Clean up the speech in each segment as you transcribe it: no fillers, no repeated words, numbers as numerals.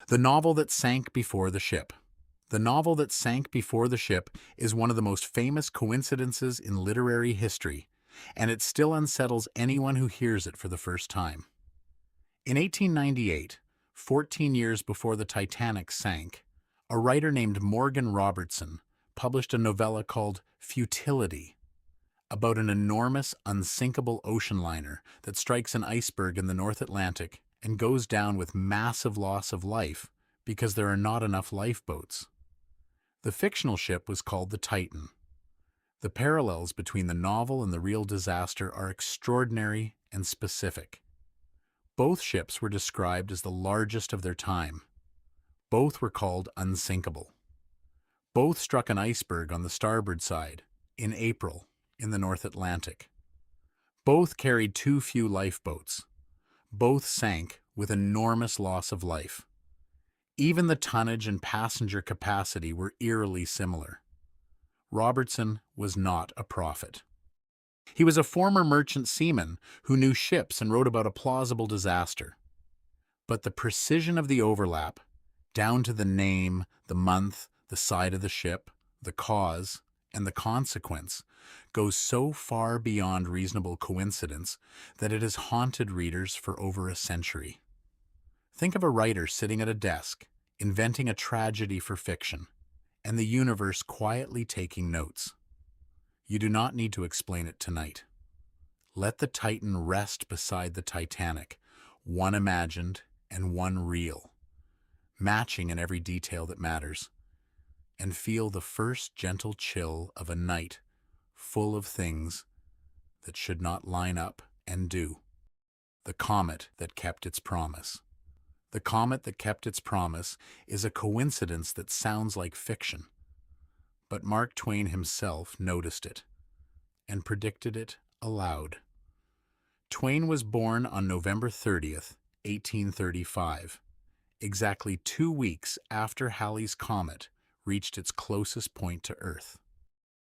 The novel that sank before the ship. The novel that sank before the ship is one of the most famous coincidences in literary history, and it still unsettles anyone who hears it for the first time. In 1898, 14 years before the Titanic sank, a writer named Morgan Robertson published a novella called Futility about an enormous, unsinkable ocean liner that strikes an iceberg in the North Atlantic and goes down with massive loss of life because there are not enough lifeboats. The fictional ship was called the Titan. The parallels between the novel and the real disaster are extraordinary and specific. Both ships were described as the largest of their time. Both were called unsinkable. Both struck an iceberg on the starboard side in April in the North Atlantic. Both carried too few lifeboats. Both sank with enormous loss of life. Even the tonnage and passenger capacity were eerily similar. Robertson was not a prophet. He was a former merchant seaman who knew ships and wrote about a plausible disaster. But the precision of the overlap, down to the name, the month, the side of the ship, the cause, and the consequence, goes so far beyond reasonable coincidence that it has haunted readers for over a century. Think of a writer sitting at a desk, inventing a tragedy for fiction, and the universe quietly taking notes. You do not need to explain it tonight. Let the Titan rest beside the Titanic, one imagined and one real, matching in every detail that matters, and feel the first gentle chill of a night full of things that should not line up and do. The comet that kept its promise. The comet that kept its promise is a coincidence that sounds like fiction, but Mark Twain himself noticed it and predicted it aloud. Twain was born on November 30th, 1835, exactly 2 weeks after Halley's Comet reached its closest point to Earth.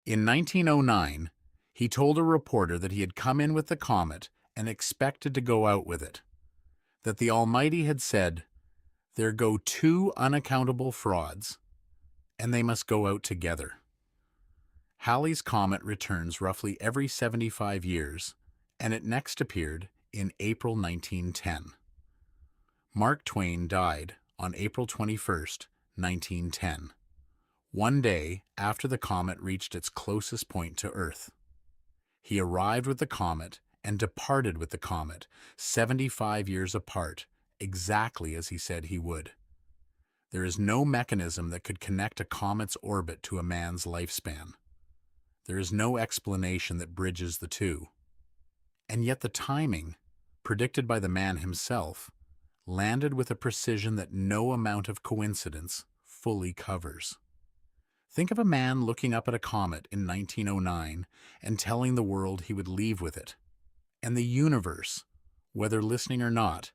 In 1909, he told a reporter that he had come in with the comet and expected to go out with it, that the Almighty had said, "There go two unaccountable frauds, and they must go out together." Halley's Comet returns roughly every 75 years, and it next appeared in April 1910. Mark Twain died on April 21st, 1910, one day after the comet reached its closest point to Earth. He arrived with the comet and departed with the comet, 75 years apart, exactly as he said he would. There is no mechanism that could connect a comet's orbit to a man's lifespan. There is no explanation that bridges the two. And yet the timing, predicted by the man himself, landed with a precision that no amount of coincidence fully covers. Think of a man looking up at a comet in 1909 and telling the world he would leave with it, and the universe, whether listening or not,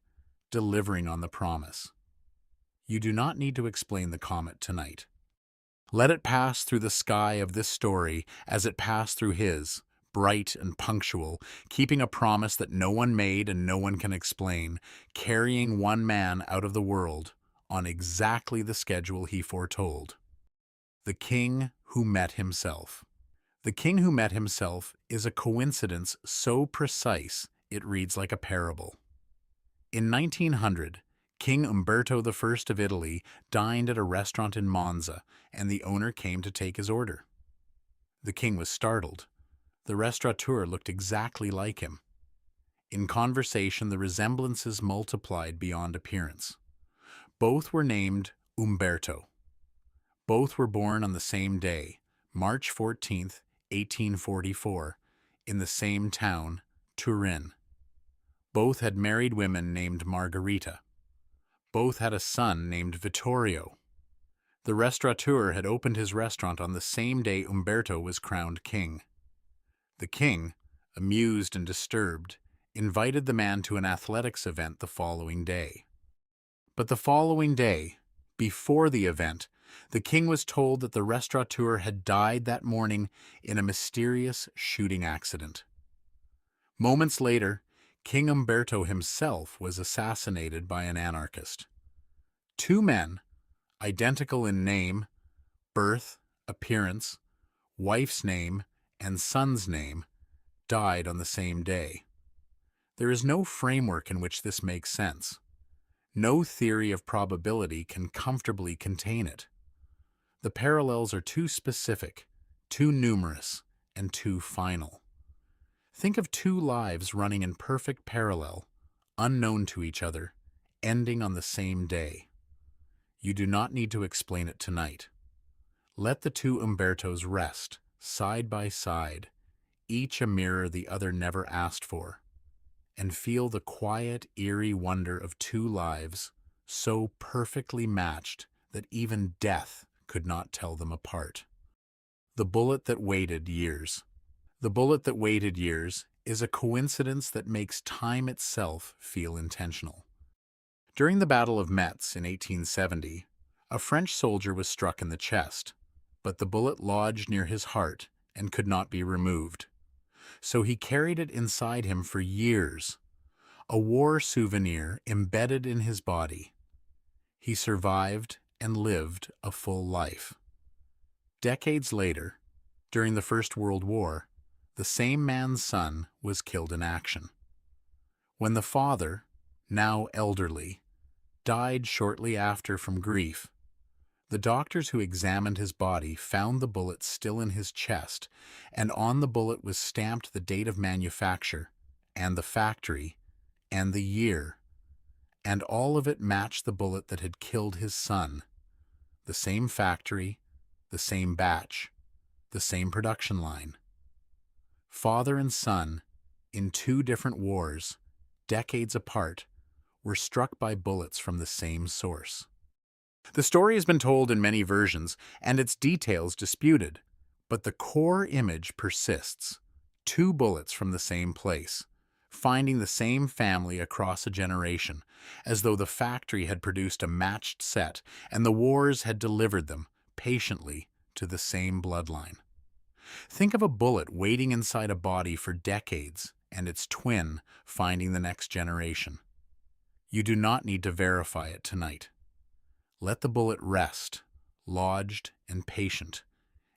delivering on the promise. You do not need to explain the comet tonight. Let it pass through the sky of this story as it passed through his, bright and punctual, keeping a promise that no one made and no one can explain, carrying one man out of the world on exactly the schedule he foretold. The King Who Met Himself. The King Who Met Himself is a coincidence so precise it reads like a parable. In 1900, King Umberto I of Italy dined at a restaurant in Monza, and the owner came to take his order. The king was startled. The restaurateur looked exactly like him. In conversation, the resemblances multiplied beyond appearance. Both were named Umberto. Both were born on the same day, March 14th, 1844, in the same town, Turin. Both had married women named Margherita. Both had a son named Vittorio. The restaurateur had opened his restaurant on the same day Umberto was crowned king. The king, amused and disturbed, invited the man to an athletics event the following day. But the following day, before the event, the king was told that the restaurateur had died that morning in a mysterious shooting accident. Moments later, King Umberto himself was assassinated by an anarchist. Two men, identical in name, birth, appearance, wife's name, and son's name, died on the same day. There is no framework in which this makes sense. No theory of probability can comfortably contain it. The parallels are too specific, too numerous, and too final. Think of two lives running in perfect parallel, unknown to each other, ending on the same day. You do not need to explain it tonight. Let the two Umbertos rest, side by side, each a mirror the other never asked for, and feel the quiet, eerie wonder of two lives so perfectly matched that even death could not tell them apart. The bullet that waited years. The bullet that waited years is a coincidence that makes time itself feel intentional. During the Battle of Metz in 1870, a French soldier was struck in the chest, but the bullet lodged near his heart and could not be removed. So he carried it inside him for years, a war souvenir embedded in his body. He survived and lived a full life. Decades later, during the First World War, the same man's son was killed in action. When the father, now elderly, died shortly after from grief, the doctors who examined his body found the bullet still in his chest, and on the bullet was stamped the date of manufacture, and the factory, and the year, and all of it matched the bullet that had killed his son. The same factory, the same batch, the same production line. Father and son, in two different wars, decades apart, were struck by bullets from the same source. The story has been told in many versions, and its details disputed, but the core image persists. Two bullets from the same place, finding the same family across a generation, as though the factory had produced a matched set and the wars had delivered them, patiently, to the same bloodline. Think of a bullet waiting inside a body for decades, and its twin finding the next generation. You do not need to verify it tonight. Let the bullet rest, lodged and patient,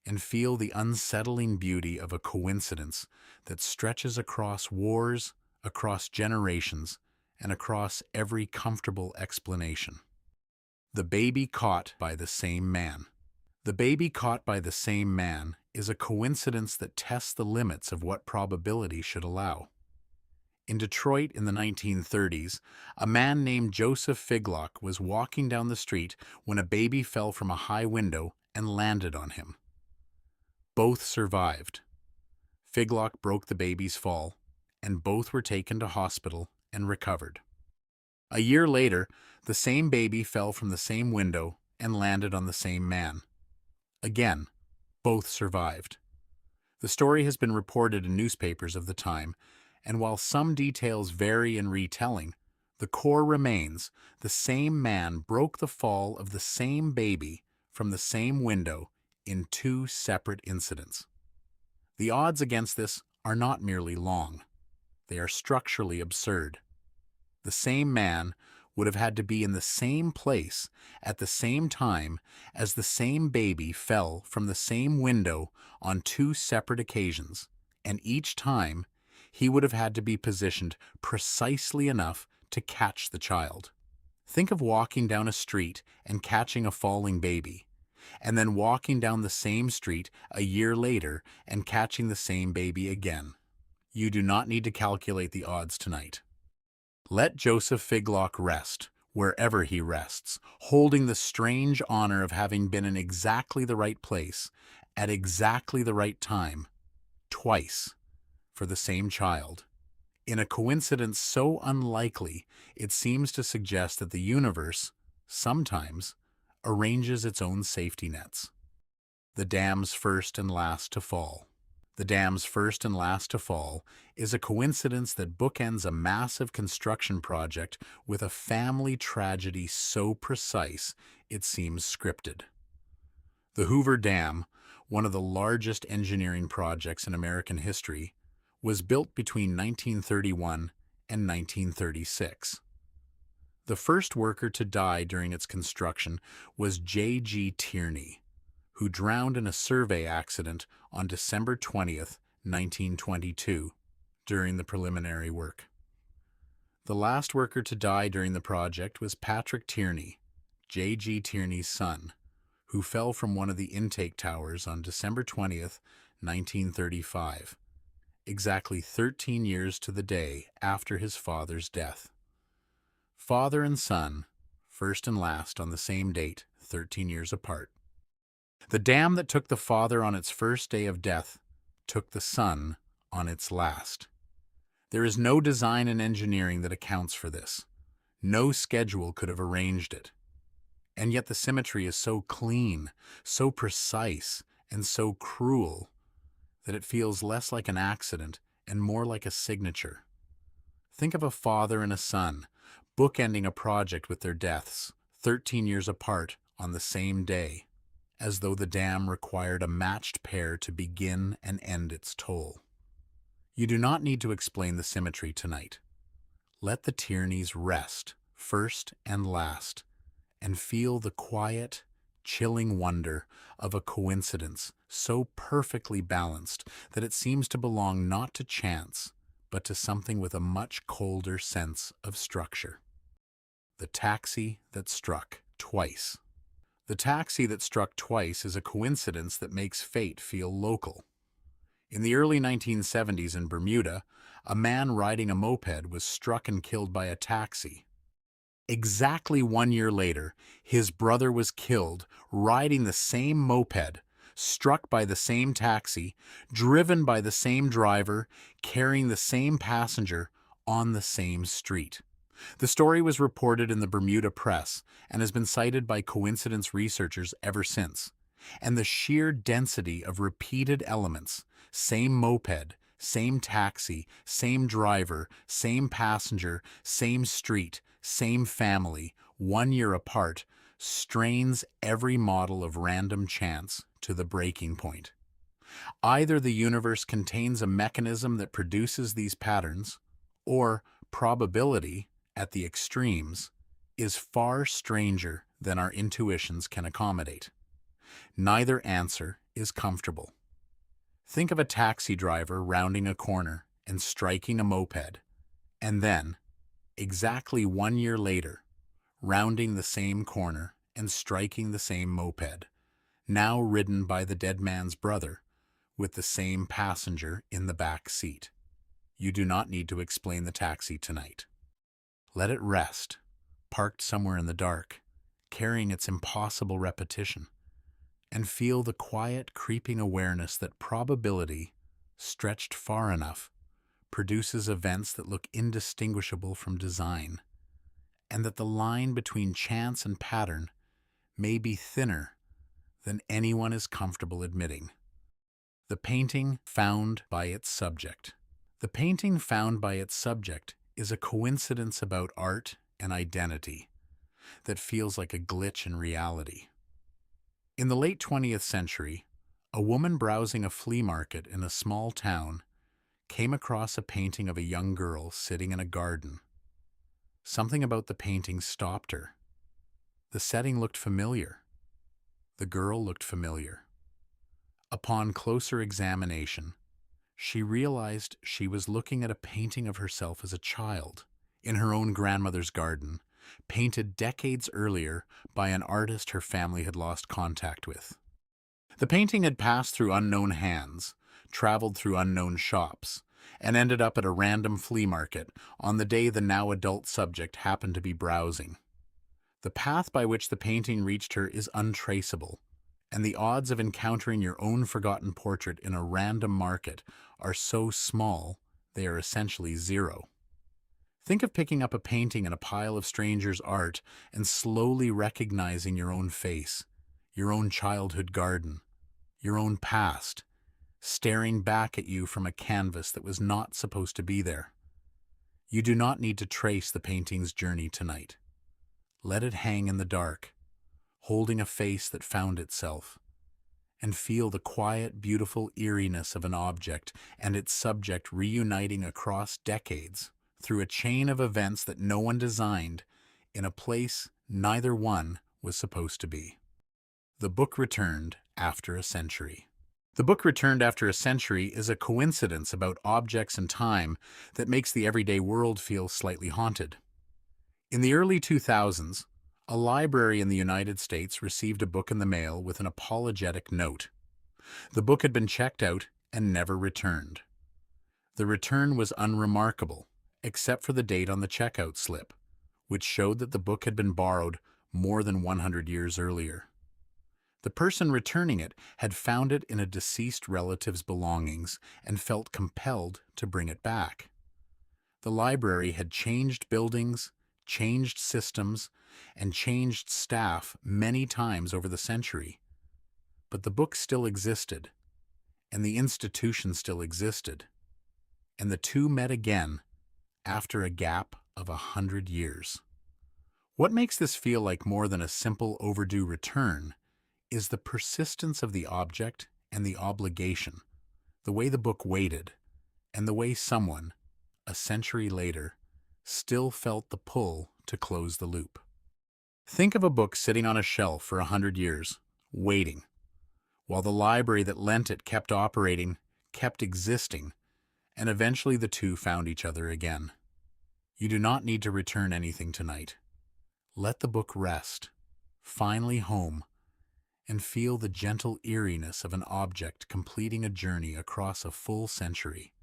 and feel the unsettling beauty of a coincidence that stretches across wars, across generations, and across every comfortable explanation. The baby caught by the same man. The baby caught by the same man is a coincidence that tests the limits of what probability should allow. In Detroit in the 1930s, a man named Joseph Figlock was walking down the street when a baby fell from a high window and landed on him. Both survived. Figlock broke the baby's fall, and both were taken to hospital and recovered. A year later, the same baby fell from the same window and landed on the same man. Again, both survived. The story has been reported in newspapers of the time, and while some details vary in retelling, the core remains: the same man broke the fall of the same baby from the same window in two separate incidents. The odds against this are not merely long. They are structurally absurd. The same man would have had to be in the same place at the same time as the same baby fell from the same window on two separate occasions, and each time he would have had to be positioned precisely enough to catch the child. Think of walking down a street and catching a falling baby, and then walking down the same street a year later and catching the same baby again. You do not need to calculate the odds tonight. Let Joseph Figlock rest, wherever he rests, holding the strange honor of having been in exactly the right place, at exactly the right time, twice, for the same child. In a coincidence so unlikely, it seems to suggest that the universe, sometimes, arranges its own safety nets. The dam's first and last to fall. The dam's first and last to fall is a coincidence that bookends a massive construction project with a family tragedy so precise it seems scripted. The Hoover Dam, one of the largest engineering projects in American history, was built between 1931 and 1936. The first worker to die during its construction was J.G. Tierney, who drowned in a survey accident on December 20th, 1922, during the preliminary work. The last worker to die during the project was Patrick Tierney, J.G. Tierney's son, who fell from one of the intake towers on December 20th, 1935, exactly 13 years to the day after his father's death. Father and son, first and last on the same date, 13 years apart. The dam that took the father on its first day of death took the son on its last. There is no design and engineering that accounts for this. No schedule could have arranged it. And yet the symmetry is so clean, so precise, and so cruel that it feels less like an accident and more like a signature. Think of a father and a son bookending a project with their deaths, 13 years apart on the same day, as though the dam required a matched pair to begin and end its toll. You do not need to explain the symmetry tonight. Let the Tierneys rest, first and last, and feel the quiet, chilling wonder of a coincidence so perfectly balanced that it seems to belong not to chance, but to something with a much colder sense of structure. The taxi that struck twice. The taxi that struck twice is a coincidence that makes fate feel local. In the early 1970s in Bermuda, a man riding a moped was struck and killed by a taxi. Exactly 1 year later, his brother was killed riding the same moped, struck by the same taxi, driven by the same driver, carrying the same passenger on the same street. The story was reported in the Bermuda press and has been cited by coincidence researchers ever since. And the sheer density of repeated elements, same moped, same taxi, same driver, same passenger, same street, same family, 1 year apart, strains every model of random chance to the breaking point. Either the universe contains a mechanism that produces these patterns, or probability, at the extremes, is far stranger than our intuitions can accommodate. Neither answer is comfortable. Think of a taxi driver rounding a corner and striking a moped, and then, exactly 1 year later, rounding the same corner and striking the same moped, now ridden by the dead man's brother, with the same passenger in the back seat. You do not need to explain the taxi tonight. Let it rest, parked somewhere in the dark, carrying its impossible repetition, and feel the quiet, creeping awareness that probability, stretched far enough, produces events that look indistinguishable from design, and that the line between chance and pattern may be thinner than anyone is comfortable admitting. The painting found by its subject. The painting found by its subject is a coincidence about art and identity that feels like a glitch in reality. In the late 20th century, a woman browsing a flea market in a small town came across a painting of a young girl sitting in a garden. Something about the painting stopped her. The setting looked familiar. The girl looked familiar. Upon closer examination, she realized she was looking at a painting of herself as a child in her own grandmother's garden, painted decades earlier by an artist her family had lost contact with. The painting had passed through unknown hands, traveled through unknown shops, and ended up at a random flea market on the day the now adult subject happened to be browsing. The path by which the painting reached her is untraceable, and the odds of encountering your own forgotten portrait in a random market are so small they are essentially zero. Think of picking up a painting in a pile of strangers' art and slowly recognizing your own face, your own childhood garden, your own past, staring back at you from a canvas that was not supposed to be there. You do not need to trace the painting's journey tonight. Let it hang in the dark, holding a face that found itself, and feel the quiet, beautiful eeriness of an object and its subject reuniting across decades through a chain of events that no one designed, in a place neither one was supposed to be. The book returned after a century. The book returned after a century is a coincidence about objects and time that makes the everyday world feel slightly haunted. In the early 2000s, a library in the United States received a book in the mail with an apologetic note. The book had been checked out and never returned. The return was unremarkable, except for the date on the checkout slip, which showed that the book had been borrowed more than 100 years earlier. The person returning it had found it in a deceased relative's belongings and felt compelled to bring it back. The library had changed buildings, changed systems, and changed staff many times over the century. But the book still existed, and the institution still existed, and the two met again after a gap of 100 years. What makes this feel like more than a simple overdue return is the persistence of the object and the obligation, the way the book waited, and the way someone, a century later, still felt the pull to close the loop. Think of a book sitting on a shelf for 100 years, waiting, while the library that lent it kept operating, kept existing, and eventually the two found each other again. You do not need to return anything tonight. Let the book rest, finally home, and feel the gentle eeriness of an object completing a journey across a full century,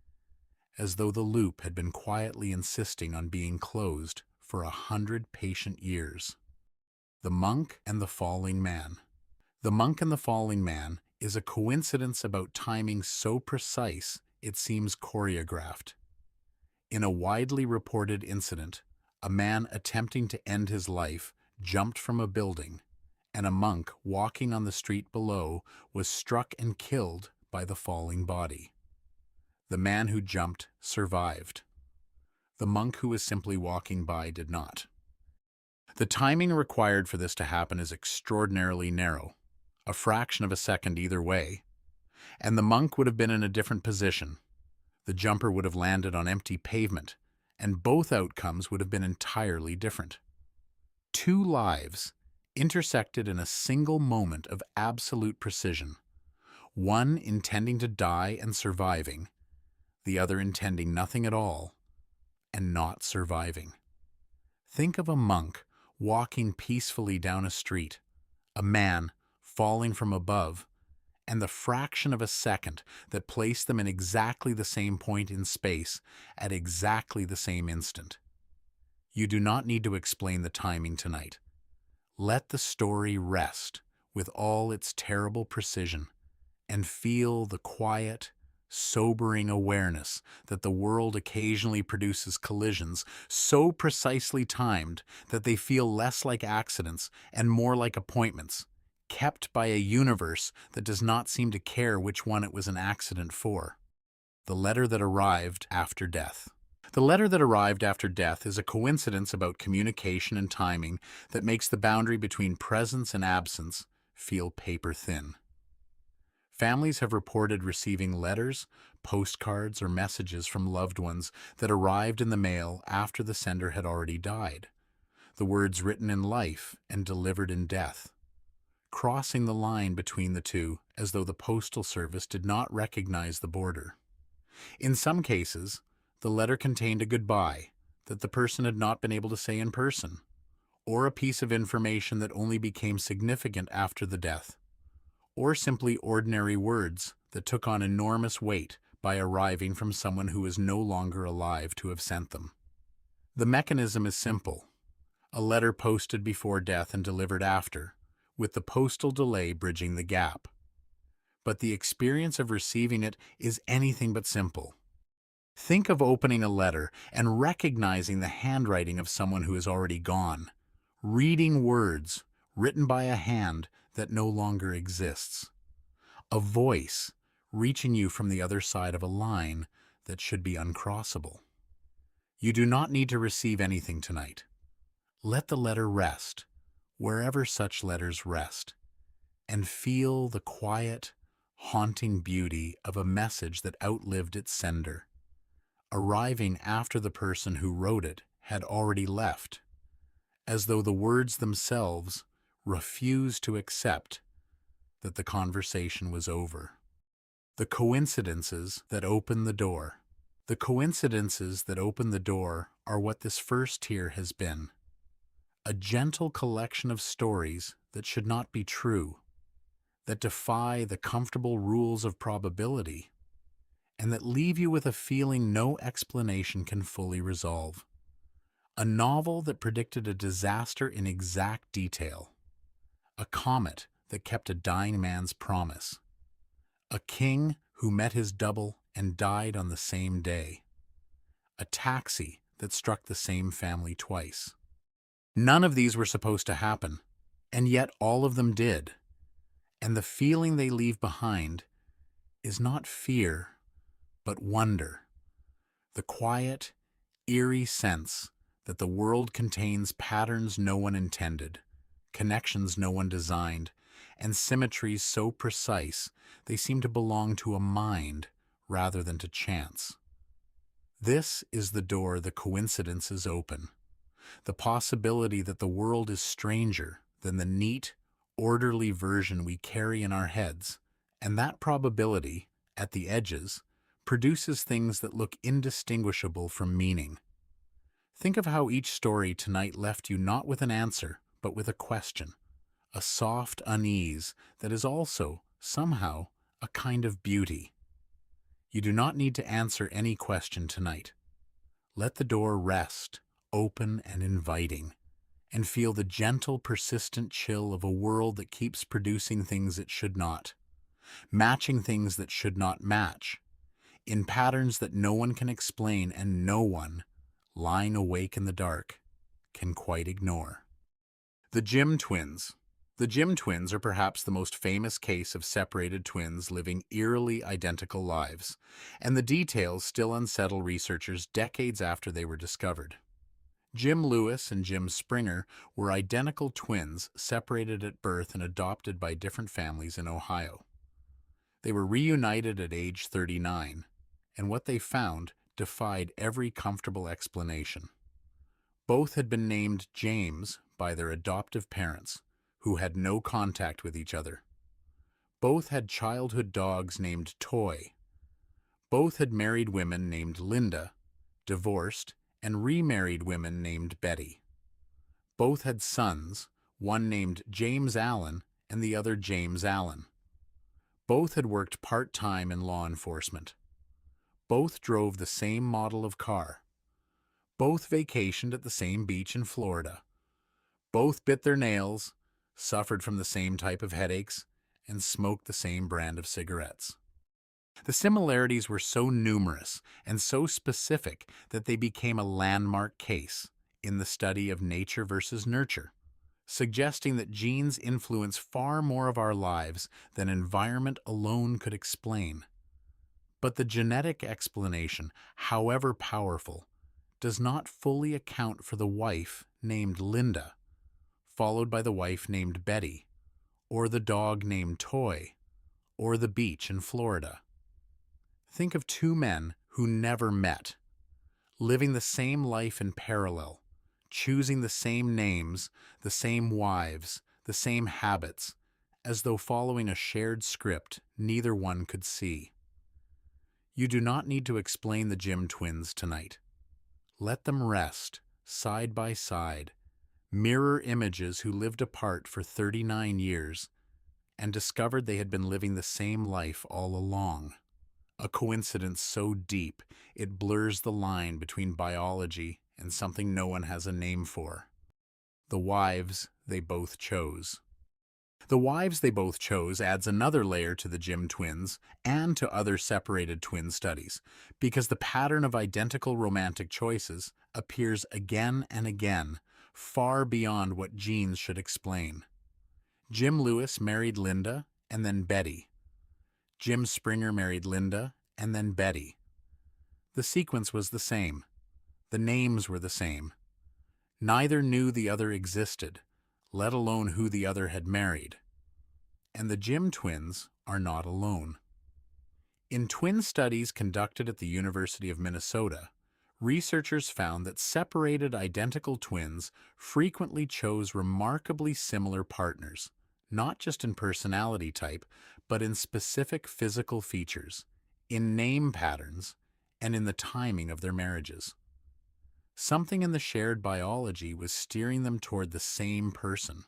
as though the loop had been quietly insisting on being closed for 100 patient years. The Monk and the Falling Man. The Monk and the Falling Man is a coincidence about timing so precise it seems choreographed. In a widely reported incident, a man attempting to end his life jumped from a building, and a monk walking on the street below was struck and killed by the falling body. The man who jumped survived. The monk who was simply walking by did not. The timing required for this to happen is extraordinarily narrow, a fraction of a second either way, and the monk would have been in a different position. The jumper would have landed on empty pavement, and both outcomes would have been entirely different. Two lives intersected in a single moment of absolute precision, one intending to die and surviving, the other intending nothing at all and not surviving. Think of a monk walking peacefully down a street, a man falling from above, and the fraction of a second that placed them in exactly the same point in space at exactly the same instant. You do not need to explain the timing tonight. Let the story rest with all its terrible precision and feel the quiet, sobering awareness that the world occasionally produces collisions so precisely timed that they feel less like accidents and more like appointments, kept by a universe that does not seem to care which one it was an accident for. The letter that arrived after death. The letter that arrived after death is a coincidence about communication and timing that makes the boundary between presence and absence feel paper thin. Families have reported receiving letters, postcards, or messages from loved ones that arrived in the mail after the sender had already died. The words written in life and delivered in death, crossing the line between the two as though the postal service did not recognize the border. In some cases, the letter contained a goodbye that the person had not been able to say in person, or a piece of information that only became significant after the death, or simply ordinary words that took on enormous weight by arriving from someone who is no longer alive to have sent them. The mechanism is simple: a letter posted before death and delivered after, with the postal delay bridging the gap. But the experience of receiving it is anything but simple. Think of opening a letter and recognizing the handwriting of someone who is already gone, reading words written by a hand that no longer exists, a voice reaching you from the other side of a line that should be uncrossable. You do not need to receive anything tonight. Let the letter rest, wherever such letters rest, and feel the quiet, haunting beauty of a message that outlived its sender, arriving after the person who wrote it had already left, as though the words themselves refused to accept that the conversation was over. The coincidences that open the door. The coincidences that open the door are what this first tier has been. A gentle collection of stories that should not be true, that defy the comfortable rules of probability, and that leave you with a feeling no explanation can fully resolve. A novel that predicted a disaster in exact detail. A comet that kept a dying man's promise. A king who met his double and died on the same day. A taxi that struck the same family twice. None of these were supposed to happen, and yet all of them did. And the feeling they leave behind is not fear, but wonder. The quiet, eerie sense that the world contains patterns no one intended, connections no one designed, and symmetries so precise they seem to belong to a mind rather than to chance. This is the door the coincidences open. The possibility that the world is stranger than the neat, orderly version we carry in our heads, and that probability, at the edges, produces things that look indistinguishable from meaning. Think of how each story tonight left you not with an answer, but with a question, a soft unease that is also, somehow, a kind of beauty. You do not need to answer any question tonight. Let the door rest, open and inviting, and feel the gentle, persistent chill of a world that keeps producing things it should not, matching things that should not match, in patterns that no one can explain and no one, lying awake in the dark, can quite ignore. The Jim twins. The Jim twins are perhaps the most famous case of separated twins living eerily identical lives, and the details still unsettle researchers decades after they were discovered. Jim Lewis and Jim Springer were identical twins separated at birth and adopted by different families in Ohio. They were reunited at age 39, and what they found defied every comfortable explanation. Both had been named James by their adoptive parents, who had no contact with each other. Both had childhood dogs named Toy. Both had married women named Linda, divorced, and remarried women named Betty. Both had sons, one named James Allen and the other James Allen. Both had worked part-time in law enforcement. Both drove the same model of car. Both vacationed at the same beach in Florida. Both bit their nails, suffered from the same type of headaches, and smoked the same brand of cigarettes. The similarities were so numerous and so specific that they became a landmark case in the study of nature versus nurture, suggesting that genes influence far more of our lives than environment alone could explain. But the genetic explanation, however powerful, does not fully account for the wife named Linda, followed by the wife named Betty, or the dog named Toy, or the beach in Florida. Think of two men who never met, living the same life in parallel, choosing the same names, the same wives, the same habits, as though following a shared script neither one could see. You do not need to explain the Jim twins tonight. Let them rest, side by side, mirror images who lived apart for 39 years and discovered they had been living the same life all along. A coincidence so deep it blurs the line between biology and something no one has a name for. The wives they both chose. The wives they both chose adds another layer to the Jim twins and to other separated twin studies, because the pattern of identical romantic choices appears again and again, far beyond what genes should explain. Jim Lewis married Linda and then Betty. Jim Springer married Linda and then Betty. The sequence was the same. The names were the same. Neither knew the other existed, let alone who the other had married. And the Jim twins are not alone. In twin studies conducted at the University of Minnesota, Researchers found that separated identical twins frequently chose remarkably similar partners, not just in personality type, but in specific physical features, in name patterns, and in the timing of their marriages. Something in the shared biology was steering them toward the same person,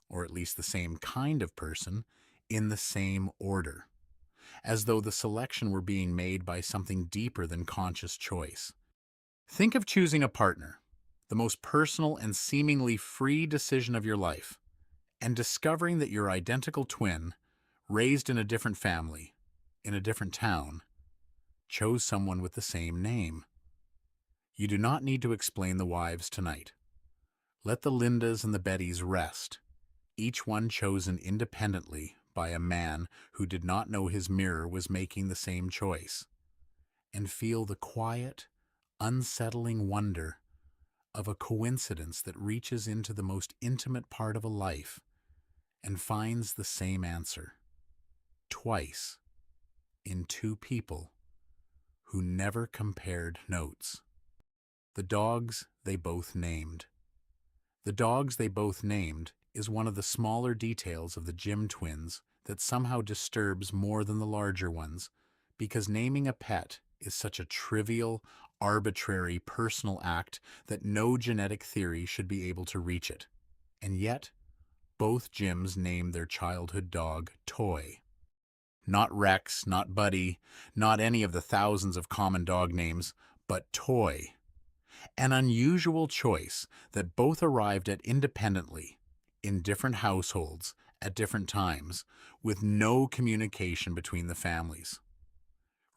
or at least the same kind of person, in the same order, as though the selection were being made by something deeper than conscious choice. Think of choosing a partner, the most personal and seemingly free decision of your life, and discovering that your identical twin, raised in a different family, in a different town, chose someone with the same name. You do not need to explain the wives tonight. Let the Lindas and the Bettys rest, each one chosen independently by a man who did not know his mirror was making the same choice, and feel the quiet, unsettling wonder of a coincidence that reaches into the most intimate part of a life and finds the same answer, twice, in two people who never compared notes. The dogs they both named. The dogs they both named is one of the smaller details of the Jim twins that somehow disturbs more than the larger ones, because naming a pet is such a trivial, arbitrary, personal act that no genetic theory should be able to reach it. And yet, both Jims named their childhood dog Toy. Not Rex, not Buddy, not any of the thousands of common dog names, but Toy. An unusual choice that both arrived at independently, in different households, at different times, with no communication between the families.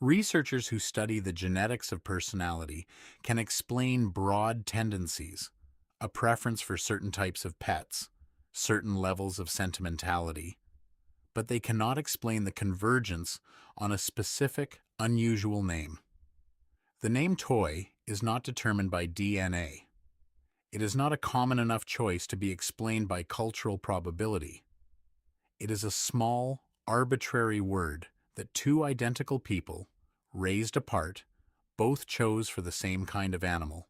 Researchers who study the genetics of personality can explain broad tendencies, a preference for certain types of pets, certain levels of sentimentality, but they cannot explain the convergence on a specific, unusual name. The name Toy is not determined by DNA. It is not a common enough choice to be explained by cultural probability. It is a small, arbitrary word that two identical people, raised apart, both chose for the same kind of animal,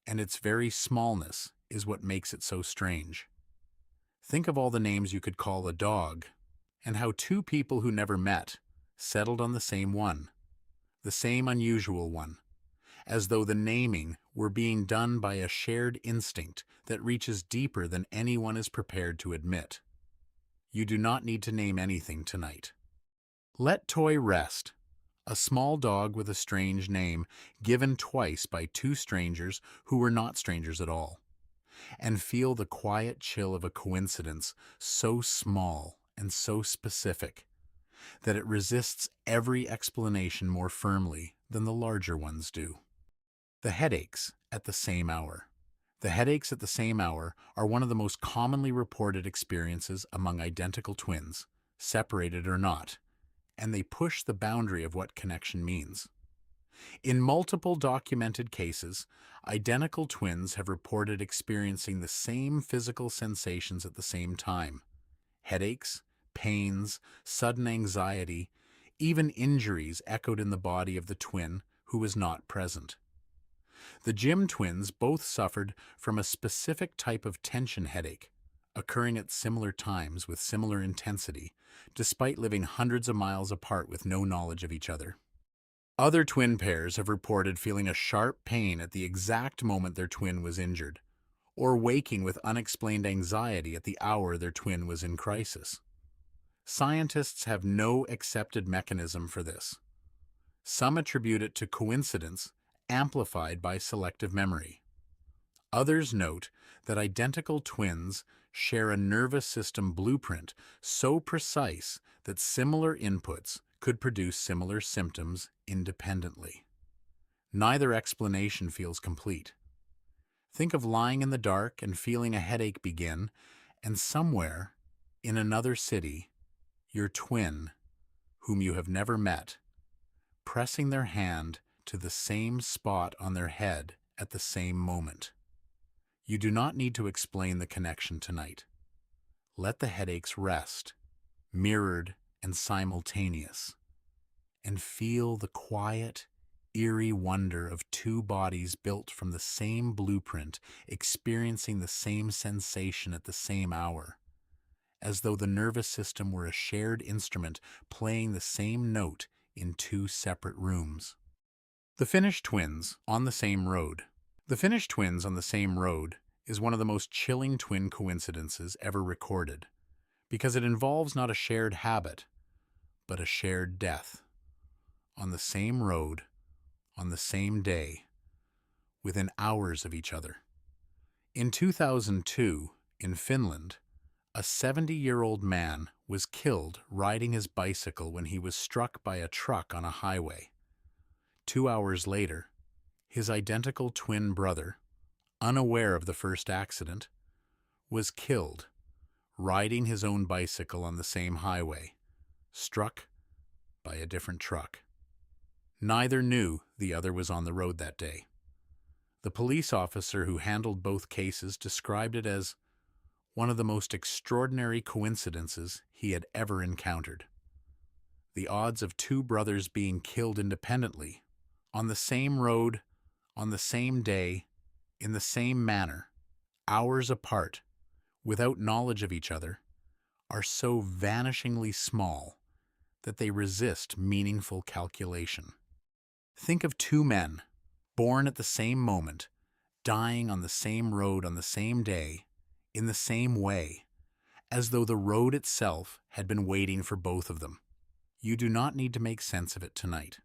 and its very smallness is what makes it so strange. Think of all the names you could call a dog, and how two people who never met settled on the same one, the same unusual one, as though the naming were being done by a shared instinct that reaches deeper than anyone is prepared to admit. You do not need to name anything tonight. Let Toy rest, a small dog with a strange name given twice by two strangers who were not strangers at all, and feel the quiet chill of a coincidence so small and so specific that it resists every explanation more firmly than the larger ones do. The headaches at the same hour. The headaches at the same hour are one of the most commonly reported experiences among identical twins, separated or not, and they push the boundary of what connection means. In multiple documented cases, identical twins have reported experiencing the same physical sensations at the same time: headaches, pains, sudden anxiety, even injuries echoed in the body of the twin who was not present. The Jim twins both suffered from a specific type of tension headache, occurring at similar times with similar intensity, despite living hundreds of miles apart with no knowledge of each other. Other twin pairs have reported feeling a sharp pain at the exact moment their twin was injured, or waking with unexplained anxiety at the hour their twin was in crisis. Scientists have no accepted mechanism for this. Some attribute it to coincidence amplified by selective memory. Others note that identical twins share a nervous system blueprint so precise that similar inputs could produce similar symptoms independently. Neither explanation feels complete. Think of lying in the dark and feeling a headache begin, and somewhere, in another city, your twin, whom you have never met, pressing their hand to the same spot on their head at the same moment. You do not need to explain the connection tonight. Let the headaches rest, mirrored and simultaneous, and feel the quiet, eerie wonder of two bodies built from the same blueprint, experiencing the same sensation at the same hour, as though the nervous system were a shared instrument playing the same note in two separate rooms. The Finnish twins on the same road. The Finnish twins on the same road is one of the most chilling twin coincidences ever recorded, because it involves not a shared habit, but a shared death. On the same road, on the same day, within hours of each other. In 2002, in Finland, a 70-year-old man was killed riding his bicycle when he was struck by a truck on a highway. 2 hours later, his identical twin brother, unaware of the first accident, was killed riding his own bicycle on the same highway, struck by a different truck. Neither knew the other was on the road that day. The police officer who handled both cases described it as one of the most extraordinary coincidences he had ever encountered. The odds of two brothers being killed independently, on the same road, on the same day, in the same manner, hours apart, without knowledge of each other, are so vanishingly small that they resist meaningful calculation. Think of two men, born at the same moment, dying on the same road on the same day, in the same way, as though the road itself had been waiting for both of them. You do not need to make sense of it tonight.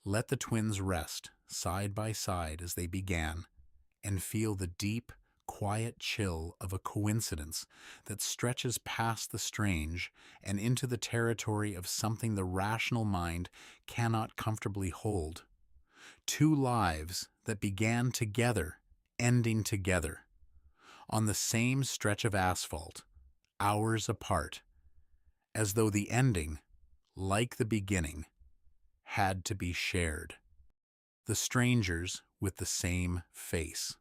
Let the twins rest side by side as they began, and feel the deep, quiet chill of a coincidence that stretches past the strange and into the territory of something the rational mind cannot comfortably hold. Two lives that began together, ending together, on the same stretch of asphalt, hours apart, as though the ending, like the beginning, had to be shared. The strangers with the same face.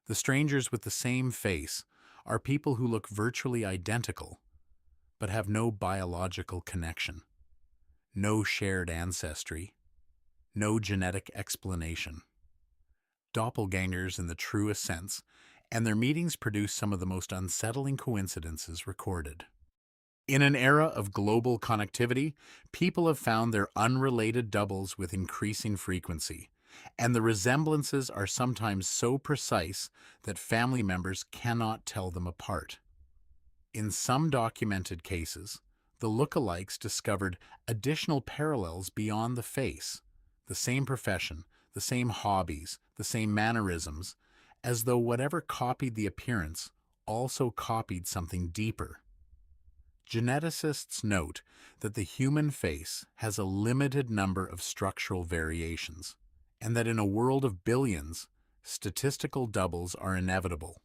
The strangers with the same face are people who look virtually identical, but have no biological connection, no shared ancestry, no genetic explanation. Doppelgangers in the truest sense, and their meetings produce some of the most unsettling coincidences recorded. In an era of global connectivity, people have found their unrelated doubles with increasing frequency, and the resemblances are sometimes so precise that family members cannot tell them apart. In some documented cases, the lookalikes discovered additional parallels beyond the face, the same profession, the same hobbies, the same mannerisms, as though whatever copied the appearance also copied something deeper. Geneticists note that the human face has a limited number of structural variations, and that in a world of billions, statistical doubles are inevitable.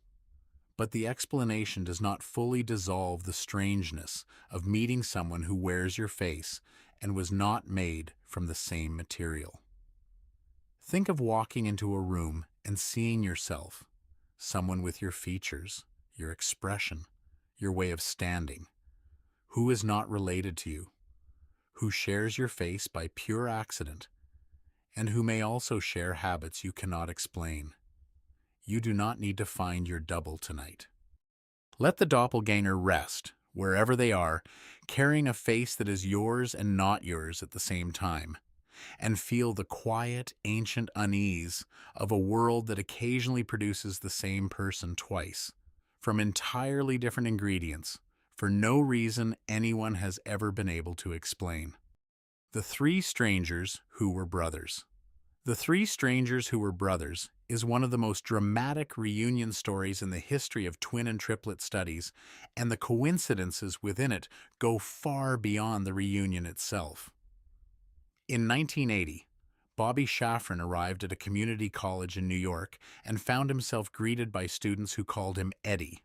But the explanation does not fully dissolve the strangeness of meeting someone who wears your face and was not made from the same material. Think of walking into a room and seeing yourself, someone with your features, your expression, your way of standing, who is not related to you, who shares your face by pure accident, and who may also share habits you cannot explain. You do not need to find your double tonight. Let the doppelganger rest, wherever they are, carrying a face that is yours and not yours at the same time, and feel the quiet, ancient unease of a world that occasionally produces the same person twice, from entirely different ingredients, for no reason anyone has ever been able to explain. The Three Strangers Who Were Brothers. The Three Strangers Who Were Brothers is one of the most dramatic reunion stories in the history of twin and triplet studies, and the coincidences within it go far beyond the reunion itself. In 1980, Bobby Shafran arrived at a community college in New York and found himself greeted by students who called him Eddie.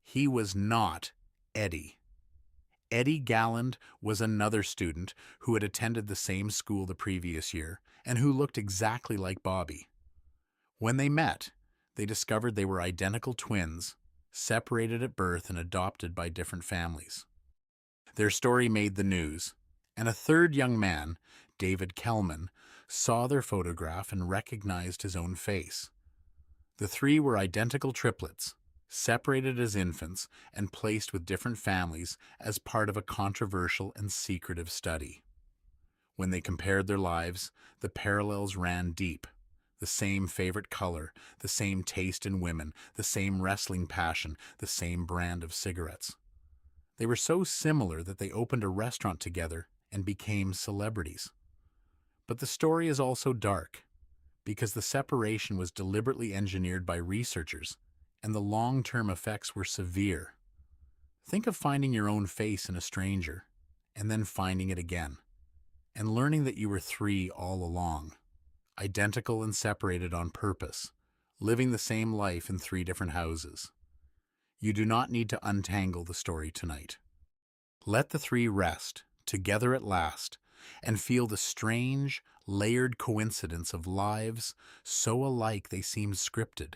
He was not Eddie. Eddie Galland was another student who had attended the same school the previous year and who looked exactly like Bobby. When they met, they discovered they were identical twins, separated at birth and adopted by different families. Their story made the news, and a third young man, David Kellman, saw their photograph and recognized his own face. The three were identical triplets, separated as infants and placed with different families as part of a controversial and secretive study. When they compared their lives, the parallels ran deep. The same favorite color, the same taste in women, the same wrestling passion, the same brand of cigarettes. They were so similar that they opened a restaurant together and became celebrities. But the story is also dark, because the separation was deliberately engineered by researchers, and the long-term effects were severe. Think of finding your own face in a stranger, and then finding it again, and learning that you were three all along, identical and separated on purpose, living the same life in three different houses. You do not need to untangle the story tonight. Let the three rest, together at last, and feel the strange, layered coincidence of lives so alike they seemed scripted,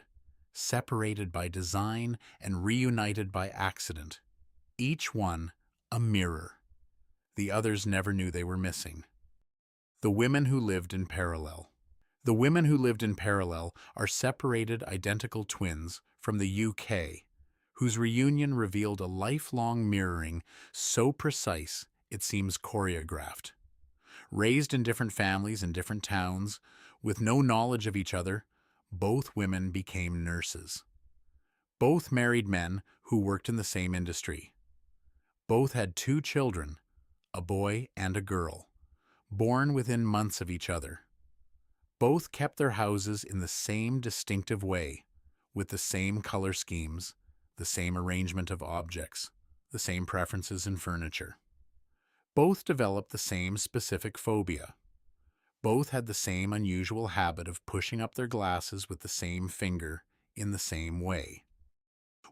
separated by design and reunited by accident. Each one a mirror. The others never knew they were missing. The women who lived in parallel. The women who lived in parallel are separated identical twins from the UK, whose reunion revealed a lifelong mirroring so precise it seems choreographed. Raised in different families in different towns, with no knowledge of each other, both women became nurses. Both married men who worked in the same industry. Both had two children, a boy and a girl, born within months of each other. Both kept their houses in the same distinctive way, with the same color schemes, the same arrangement of objects, the same preferences in furniture. Both developed the same specific phobia. Both had the same unusual habit of pushing up their glasses with the same finger in the same way.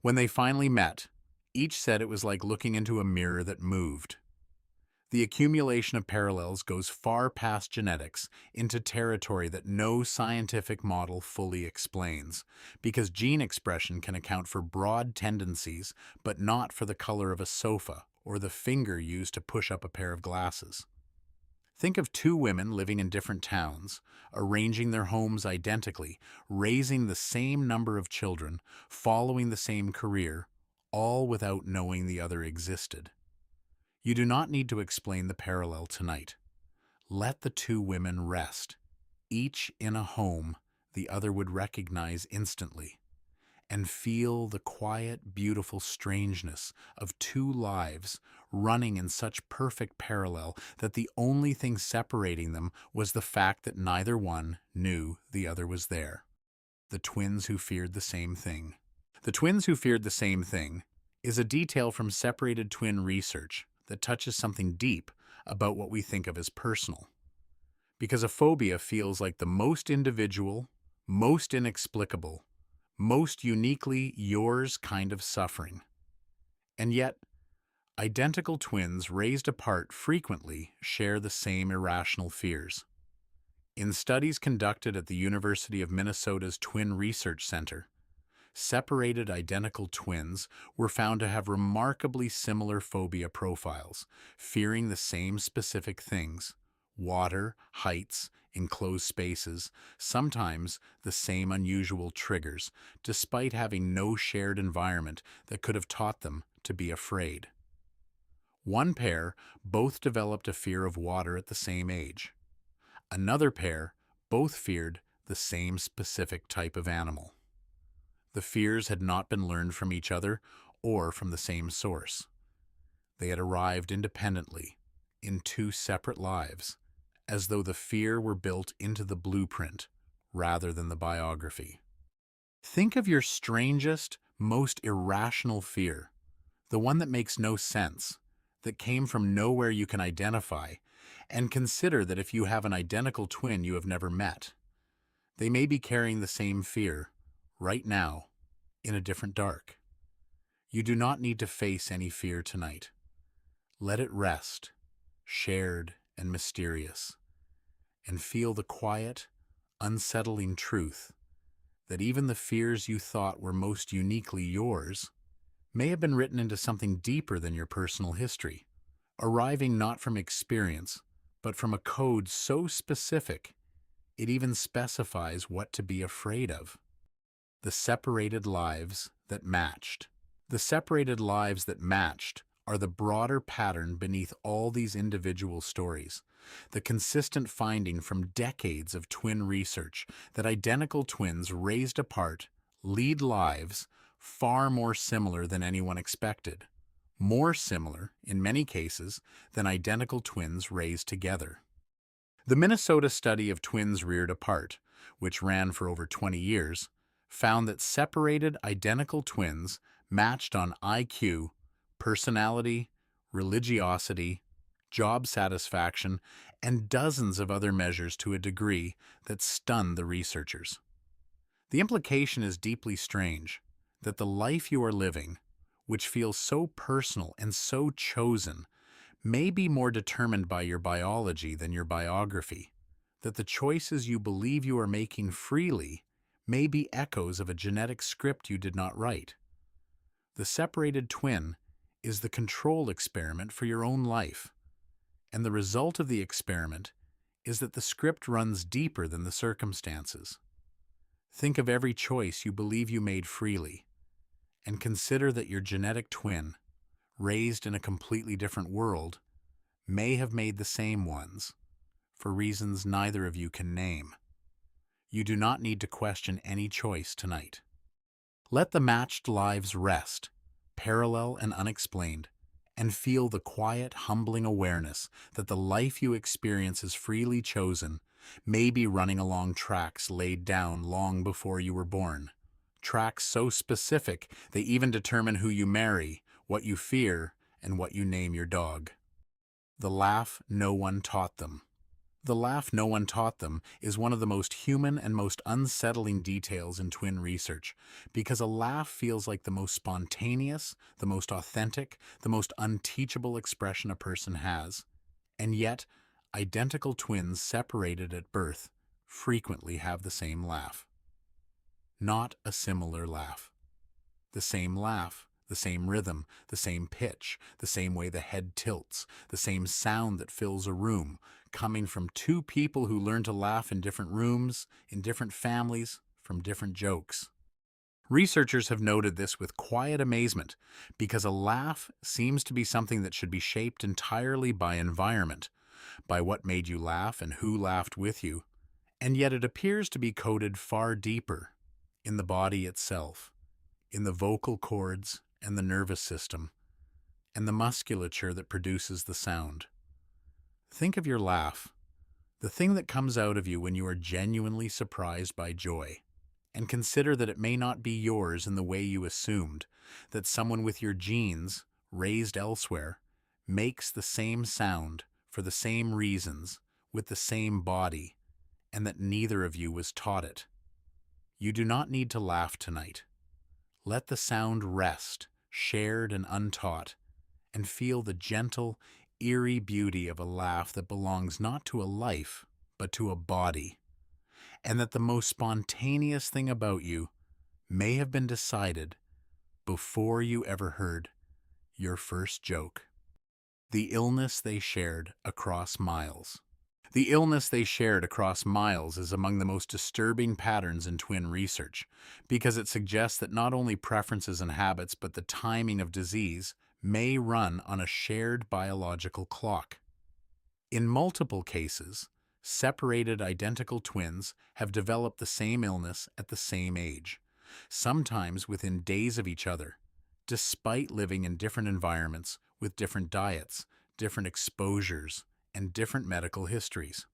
When they finally met, each said it was like looking into a mirror that moved. The accumulation of parallels goes far past genetics into territory that no scientific model fully explains, because gene expression can account for broad tendencies, but not for the color of a sofa or the finger used to push up a pair of glasses. Think of two women living in different towns, arranging their homes identically, raising the same number of children, following the same career, all without knowing the other existed. You do not need to explain the parallel tonight. Let the two women rest, each in a home the other would recognize instantly, and feel the quiet, beautiful strangeness of two lives running in such perfect parallel that the only thing separating them was the fact that neither one knew the other was there. The twins who feared the same thing. The twins who feared the same thing is a detail from separated twin research that touches something deep about what we think of as personal. Because a phobia feels like the most individual, most inexplicable, most uniquely yours kind of suffering. And yet, identical twins raised apart frequently share the same irrational fears. In studies conducted at the University of Minnesota's Twin Research Center, separated identical twins were found to have remarkably similar phobia profiles, fearing the same specific things: water, heights, enclosed spaces, sometimes the same unusual triggers, despite having no shared environment that could have taught them to be afraid. One pair both developed a fear of water at the same age. Another pair both feared the same specific type of animal. The fears had not been learned from each other or from the same source. They had arrived independently, in two separate lives, as though the fear were built into the blueprint rather than the biography. Think of your strangest, most irrational fear, the one that makes no sense, that came from nowhere you can identify, and consider that if you have an identical twin you have never met, they may be carrying the same fear right now, in a different dark. You do not need to face any fear tonight. Let it rest, shared and mysterious, and feel the quiet, unsettling truth that even the fears you thought were most uniquely yours may have been written into something deeper than your personal history, arriving not from experience, but from a code so specific It even specifies what to be afraid of. The separated lives that matched. The separated lives that matched are the broader pattern beneath all these individual stories, the consistent finding from decades of twin research that identical twins raised apart lead lives far more similar than anyone expected, more similar, in many cases, than identical twins raised together. The Minnesota study of twins reared apart, which ran for over 20 years, found that separated identical twins matched on IQ, personality, religiosity, job satisfaction, and dozens of other measures to a degree that stunned the researchers. The implication is deeply strange that the life you are living, which feels so personal and so chosen, may be more determined by your biology than your biography, that the choices you believe you are making freely may be echoes of a genetic script you did not write. The separated twin is the control experiment for your own life, and the result of the experiment is that the script runs deeper than the circumstances. Think of every choice you believe you made freely, and consider that your genetic twin, raised in a completely different world, may have made the same ones, for reasons neither of you can name. You do not need to question any choice tonight. Let the matched lives rest, parallel and unexplained, and feel the quiet, humbling awareness that the life you experience is freely chosen may be running along tracks laid down long before you were born. Tracks so specific they even determine who you marry, what you fear, and what you name your dog. The laugh no one taught them. The laugh no one taught them is one of the most human and most unsettling details in twin research, because a laugh feels like the most spontaneous, the most authentic, the most unteachable expression a person has. And yet, identical twins separated at birth frequently have the same laugh. Not a similar laugh. The same laugh, the same rhythm, the same pitch, the same way the head tilts, the same sound that fills a room, coming from two people who learn to laugh in different rooms, in different families, from different jokes. Researchers have noted this with quiet amazement because a laugh seems to be something that should be shaped entirely by environment, by what made you laugh and who laughed with you, and yet it appears to be coded far deeper, in the body itself, in the vocal cords and the nervous system, and the musculature that produces the sound. Think of your laugh, the thing that comes out of you when you are genuinely surprised by joy, and consider that it may not be yours in the way you assumed, that someone with your genes, raised elsewhere, makes the same sound for the same reasons, with the same body, and that neither of you was taught it. You do not need to laugh tonight. Let the sound rest, shared and untaught, and feel the gentle, eerie beauty of a laugh that belongs not to a life, but to a body, and that the most spontaneous thing about you may have been decided before you ever heard your first joke. The illness they shared across miles. The illness they shared across miles is among the most disturbing patterns in twin research, because it suggests that not only preferences and habits, but the timing of disease may run on a shared biological clock. In multiple cases, separated identical twins have developed the same illness at the same age, sometimes within days of each other, despite living in different environments with different diets, different exposures, and different medical histories.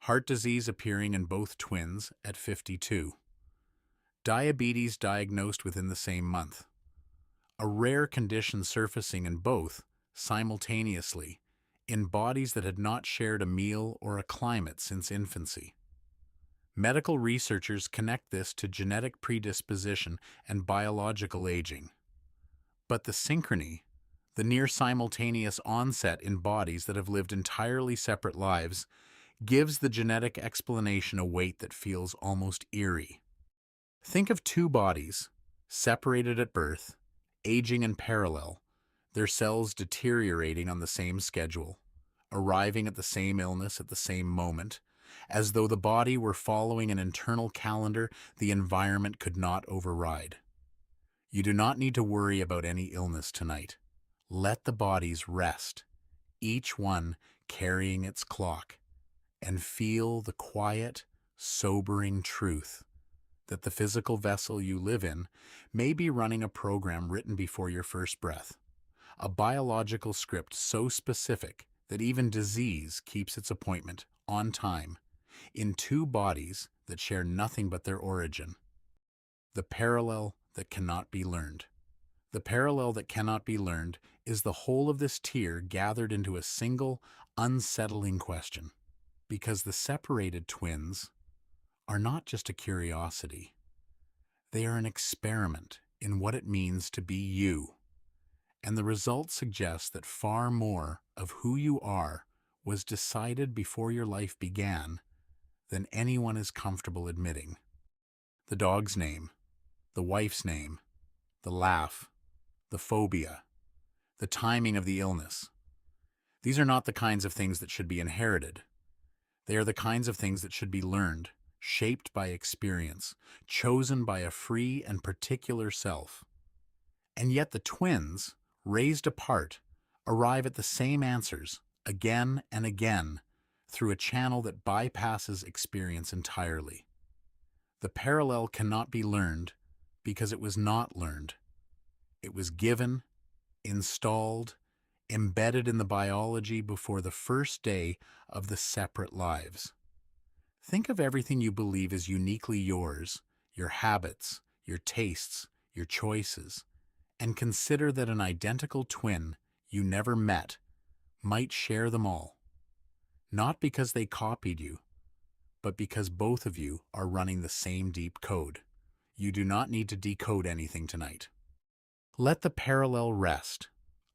Heart disease appearing in both twins at 52. Diabetes diagnosed within the same month. A rare condition surfacing in both simultaneously in bodies that had not shared a meal or a climate since infancy. Medical researchers connect this to genetic predisposition and biological aging. But the synchrony, the near simultaneous onset in bodies that have lived entirely separate lives, gives the genetic explanation a weight that feels almost eerie. Think of two bodies, separated at birth, aging in parallel, their cells deteriorating on the same schedule, arriving at the same illness at the same moment, as though the body were following an internal calendar the environment could not override. You do not need to worry about any illness tonight. Let the bodies rest, each one carrying its clock, and feel the quiet, sobering truth that the physical vessel you live in may be running a program written before your first breath, a biological script so specific that even disease keeps its appointment on time in two bodies that share nothing but their origin. The parallel that cannot be learned. The parallel that cannot be learned is the whole of this tier gathered into a single, unsettling question. Because the separated twins are not just a curiosity. They are an experiment in what it means to be you. And the results suggest that far more of who you are was decided before your life began than anyone is comfortable admitting. The dog's name, the wife's name, the laugh, the phobia, the timing of the illness. These are not the kinds of things that should be inherited. They are the kinds of things that should be learned, shaped by experience, chosen by a free and particular self. And yet the twins, raised apart, arrive at the same answers again and again through a channel that bypasses experience entirely. The parallel cannot be learned because it was not learned. It was given, installed, embedded in the biology before the first day of the separate lives. Think of everything you believe is uniquely yours, your habits, your tastes, your choices, and consider that an identical twin you never met might share them all. Not because they copied you, but because both of you are running the same deep code. You do not need to decode anything tonight. Let the parallel rest,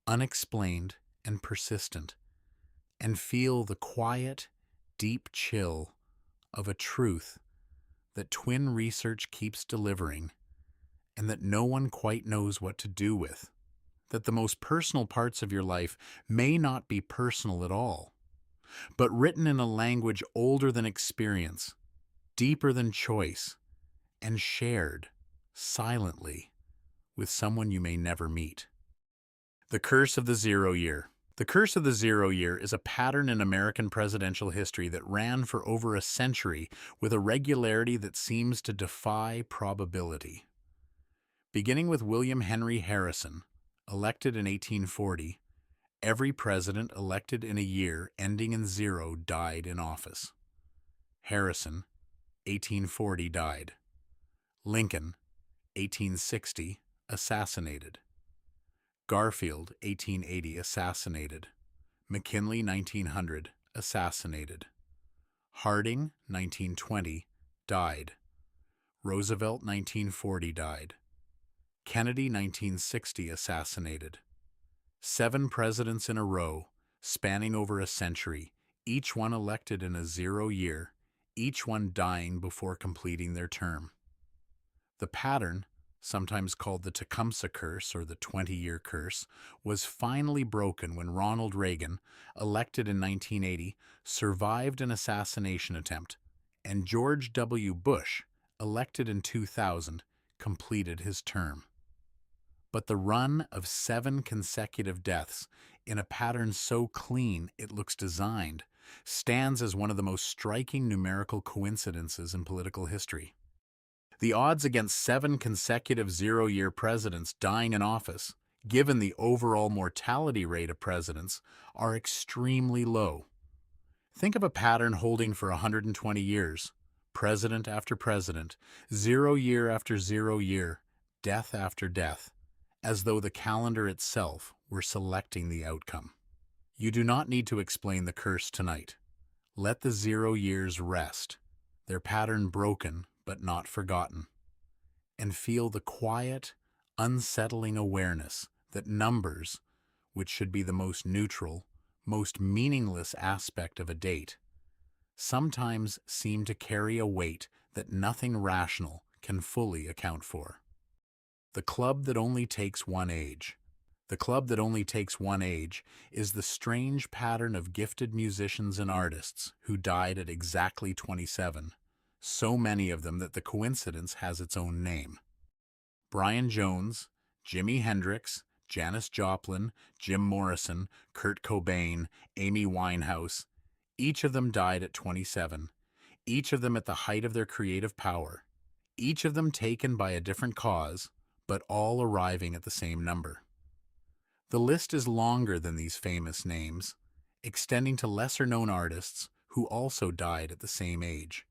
unexplained and persistent, and feel the quiet, deep chill of a truth that twin research keeps delivering and that no one quite knows what to do with. That the most personal parts of your life may not be personal at all, but written in a language older than experience, deeper than choice, and shared silently with someone you may never meet. The Curse of the Zero Year. The Curse of the Zero Year is a pattern in American presidential history that ran for over a century with a regularity that seems to defy probability. Beginning with William Henry Harrison, elected in 1840, every president elected in a year ending in zero died in office. Harrison, 1840, died. Lincoln, 1860, assassinated. Garfield, 1880, assassinated. McKinley, 1900, assassinated. Harding, 1920, died. Roosevelt, 1940, died. Kennedy, 1960, assassinated. 7 presidents in a row, spanning over a century, each one elected in a 0 year, each one dying before completing their term. The pattern, sometimes called the Tecumseh Curse or the 20-year curse, was finally broken when Ronald Reagan, elected in 1980, survived an assassination attempt, and George W. Bush, elected in 2000, completed his term. But the run of 7 consecutive deaths in a pattern so clean it looks designed stands as one of the most striking numerical coincidences in political history. The odds against 7 consecutive 0-year presidents dying in office, given the overall mortality rate of presidents, are extremely low. Think of a pattern holding for 120 years, president after president, 0 year after 0 year, death after death, as though the calendar itself were selecting the outcome. You do not need to explain the curse tonight. Let the 0 years rest, their pattern broken but not forgotten, and feel the quiet, unsettling awareness that numbers, which should be the most neutral, most meaningless aspect of a date, sometimes seem to carry a weight that nothing rational can fully account for. The club that only takes one age, The club that only takes one age is the strange pattern of gifted musicians and artists who died at exactly 27, so many of them that the coincidence has its own name. Brian Jones, Jimi Hendrix, Janis Joplin, Jim Morrison, Kurt Cobain, Amy Winehouse, each of them died at 27, each of them at the height of their creative power, each of them taken by a different cause, but all arriving at the same number. The list is longer than these famous names, extending to lesser-known artists who also died at the same age.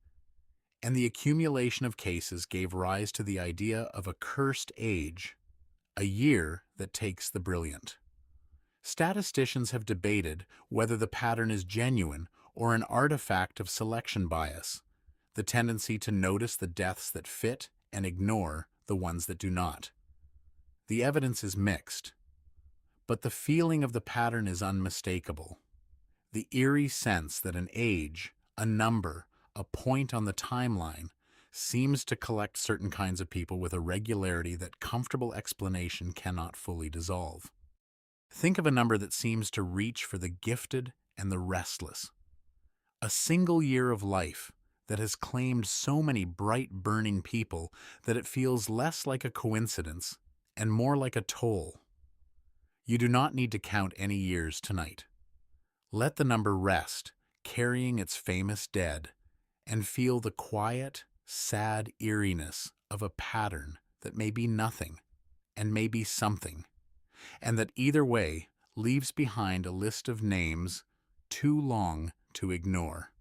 And the accumulation of cases gave rise to the idea of a cursed age, a year that takes the brilliant. Statisticians have debated whether the pattern is genuine or an artifact of selection bias, the tendency to notice the deaths that fit and ignore the ones that do not. The evidence is mixed, but the feeling of the pattern is unmistakable. The eerie sense that an age, a number, a point on the timeline seems to collect certain kinds of people with a regularity that comfortable explanation cannot fully dissolve. Think of a number that seems to reach for the gifted and the restless. A single year of life that has claimed so many bright, burning people that it feels less like a coincidence and more like a toll. You do not need to count any years tonight. Let the number rest, carrying its famous dead, and feel the quiet, sad eeriness of a pattern that may be nothing and may be something, and that either way leaves behind a list of names too long to ignore.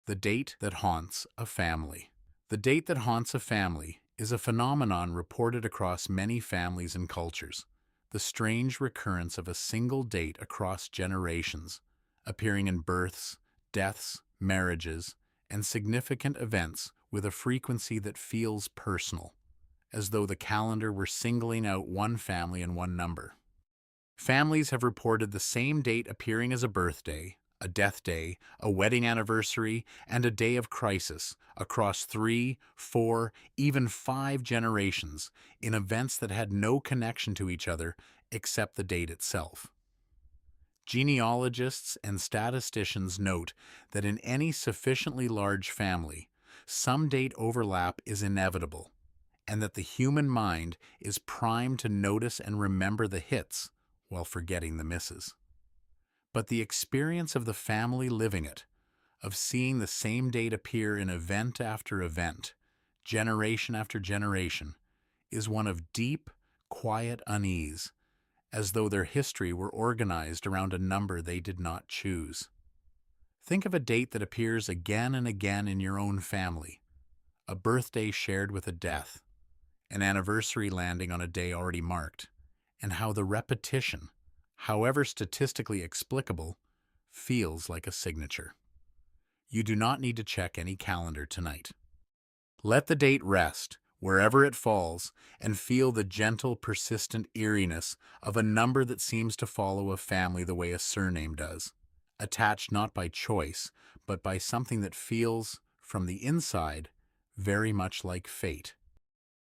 The date that haunts a family. The date that haunts a family is a phenomenon reported across many families and cultures. The strange recurrence of a single date across generations, appearing in births, deaths, marriages, and significant events with a frequency that feels personal, as though the calendar were singling out one family and one number. Families have reported the same date appearing as a birthday, a death day, a wedding anniversary, and a day of crisis across 3, 4, even 5 generations in events that had no connection to each other except the date itself. Genealogists and statisticians note that in any sufficiently large family, some date overlap is inevitable, and that the human mind is primed to notice and remember the hits while forgetting the misses. But the experience of the family living it, of seeing the same date appear in event after event, generation after generation, is one of deep, quiet unease, as though their history were organized around a number they did not choose. Think of a date that appears again and again in your own family, a birthday shared with a death, an anniversary landing on a day already marked, and how the repetition, however statistically explicable, feels like a signature. You do not need to check any calendar tonight. Let the date rest, wherever it falls, and feel the gentle, persistent eeriness of a number that seems to follow a family the way a surname does, attached not by choice, but by something that feels, from the inside, very much like fate.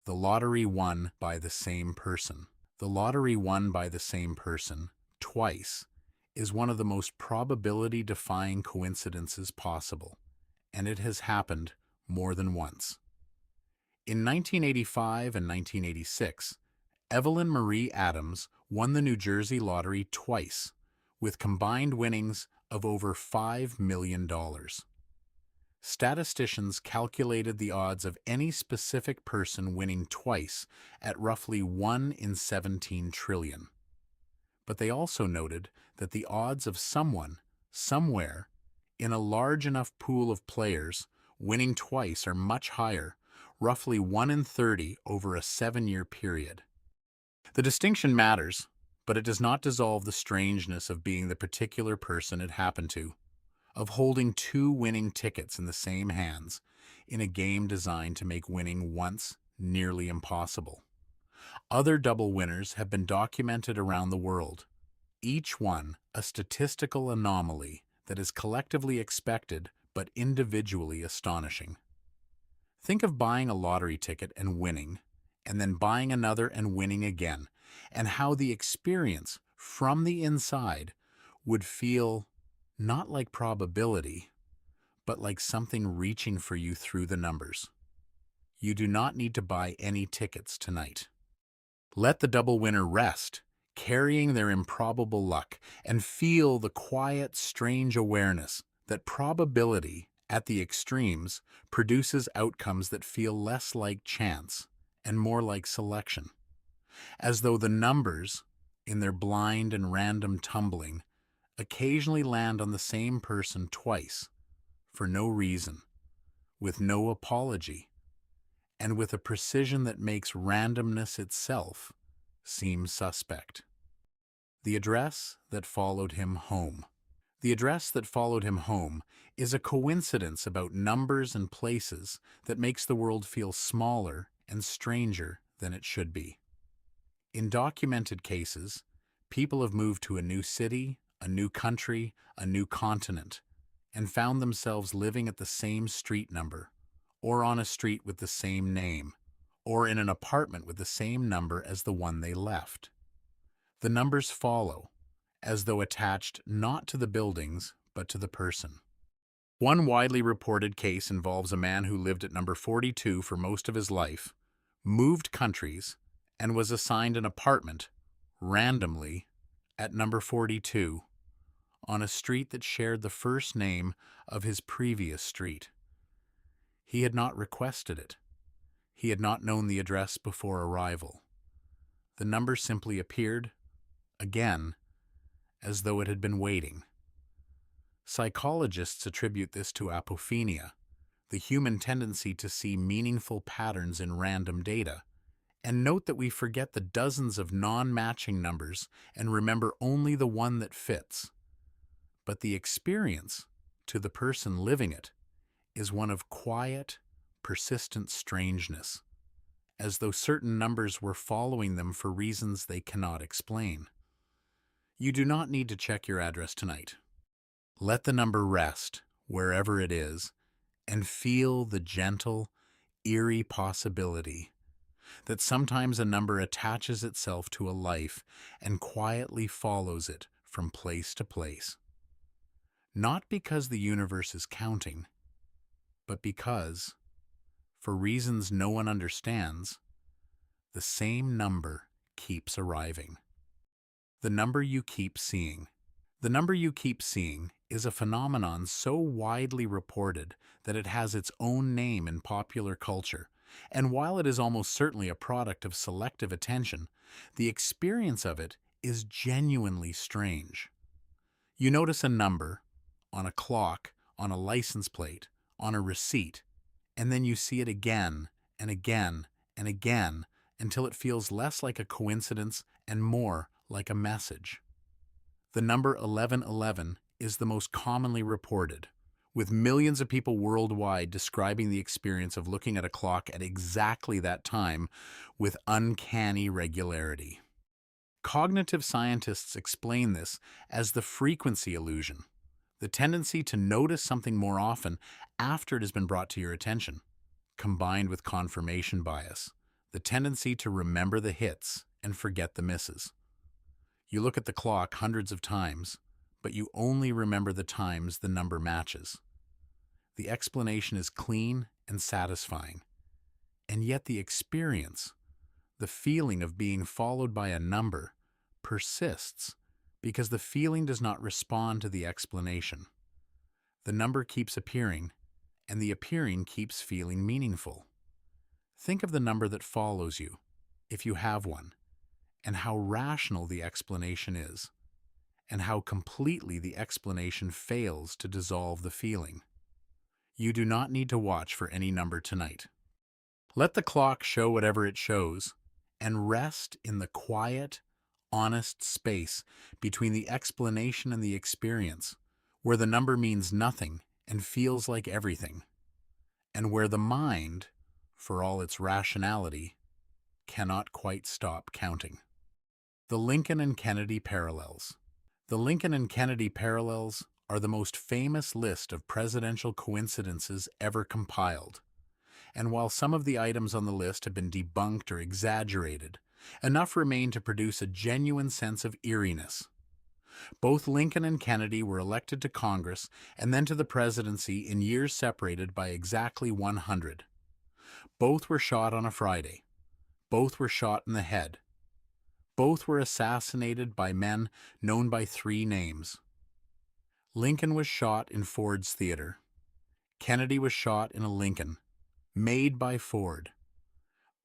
The lottery won by the same person. The lottery won by the same person, twice, is one of the most probability-defying coincidences possible, and it has happened more than once. In 1985 and 1986, Evelyn Marie Adams won the New Jersey lottery twice, with combined winnings of over $5 million. Statisticians calculated the odds of any specific person winning twice at roughly 1 in 17 trillion. But they also noted that the odds of someone, somewhere, in a large enough pool of players, winning twice are much higher, roughly 1 in 30 over a 7-year period. The distinction matters, but it does not dissolve the strangeness of being the particular person it happened to, of holding 2 winning tickets in the same hands in a game designed to make winning once nearly impossible. Other double winners have been documented around the world, each one a statistical anomaly that is collectively expected but individually astonishing. Think of buying a lottery ticket and winning, and then buying another and winning again, and how the experience from the inside would feel not like probability, but like something reaching for you through the numbers. You do not need to buy any tickets tonight. Let the double winner rest, carrying their improbable luck, and feel the quiet, strange awareness that probability at the extremes produces outcomes that feel less like chance and more like selection, as though the numbers, in their blind and random tumbling, occasionally land on the same person twice, for no reason, with no apology, and with a precision that makes randomness itself seem suspect. The address that followed him home. The address that followed him home is a coincidence about numbers and places that makes the world feel smaller and stranger than it should be. In documented cases, people have moved to a new city, a new country, a new continent, and found themselves living at the same street number, or on a street with the same name, or in an apartment with the same number as the one they left. The numbers follow, as though attached not to the buildings, but to the person. One widely reported case involves a man who lived at number 42 for most of his life, moved countries, and was assigned an apartment, randomly, at number 42, on a street that shared the first name of his previous street. He had not requested it. He had not known the address before arrival. The number simply appeared, again, as though it had been waiting. Psychologists attribute this to apophenia, the human tendency to see meaningful patterns in random data, and note that we forget the dozens of non-matching numbers and remember only the one that fits. But the experience, to the person living it, is one of quiet, persistent strangeness, as though certain numbers were following them for reasons they cannot explain. You do not need to check your address tonight. Let the number rest, wherever it is, and feel the gentle, eerie possibility that sometimes a number attaches itself to a life and quietly follows it from place to place. Not because the universe is counting, but because, for reasons no one understands, the same number keeps arriving. The number you keep seeing. The number you keep seeing is a phenomenon so widely reported that it has its own name in popular culture, and while it is almost certainly a product of selective attention, the experience of it is genuinely strange. You notice a number on a clock, on a license plate, on a receipt, and then you see it again and again and again until it feels less like a coincidence and more like a message. The number 1111 is the most commonly reported, with millions of people worldwide describing the experience of looking at a clock at exactly that time with uncanny regularity. Cognitive scientists explain this as the frequency illusion, the tendency to notice something more often after it has been brought to your attention, combined with confirmation bias, the tendency to remember the hits and forget the misses. You look at the clock hundreds of times, but you only remember the times the number matches. The explanation is clean and satisfying, and yet the experience, the feeling of being followed by a number, persists because the feeling does not respond to the explanation. The number keeps appearing, and the appearing keeps feeling meaningful. Think of the number that follows you, if you have one, and how rational the explanation is, and how completely the explanation fails to dissolve the feeling. You do not need to watch for any number tonight. Let the clock show whatever it shows, and rest in the quiet, honest space between the explanation and the experience, where the number means nothing and feels like everything, and where the mind, for all its rationality, cannot quite stop counting. The Lincoln and Kennedy parallels. The Lincoln and Kennedy parallels are the most famous list of presidential coincidences ever compiled, and while some of the items on the list have been debunked or exaggerated, Enough remained to produce a genuine sense of eeriness. Both Lincoln and Kennedy were elected to Congress and then to the presidency in years separated by exactly 100. Both were shot on a Friday. Both were shot in the head. Both were assassinated by men known by three names. Lincoln was shot in Ford's Theater. Kennedy was shot in a Lincoln, made by Ford.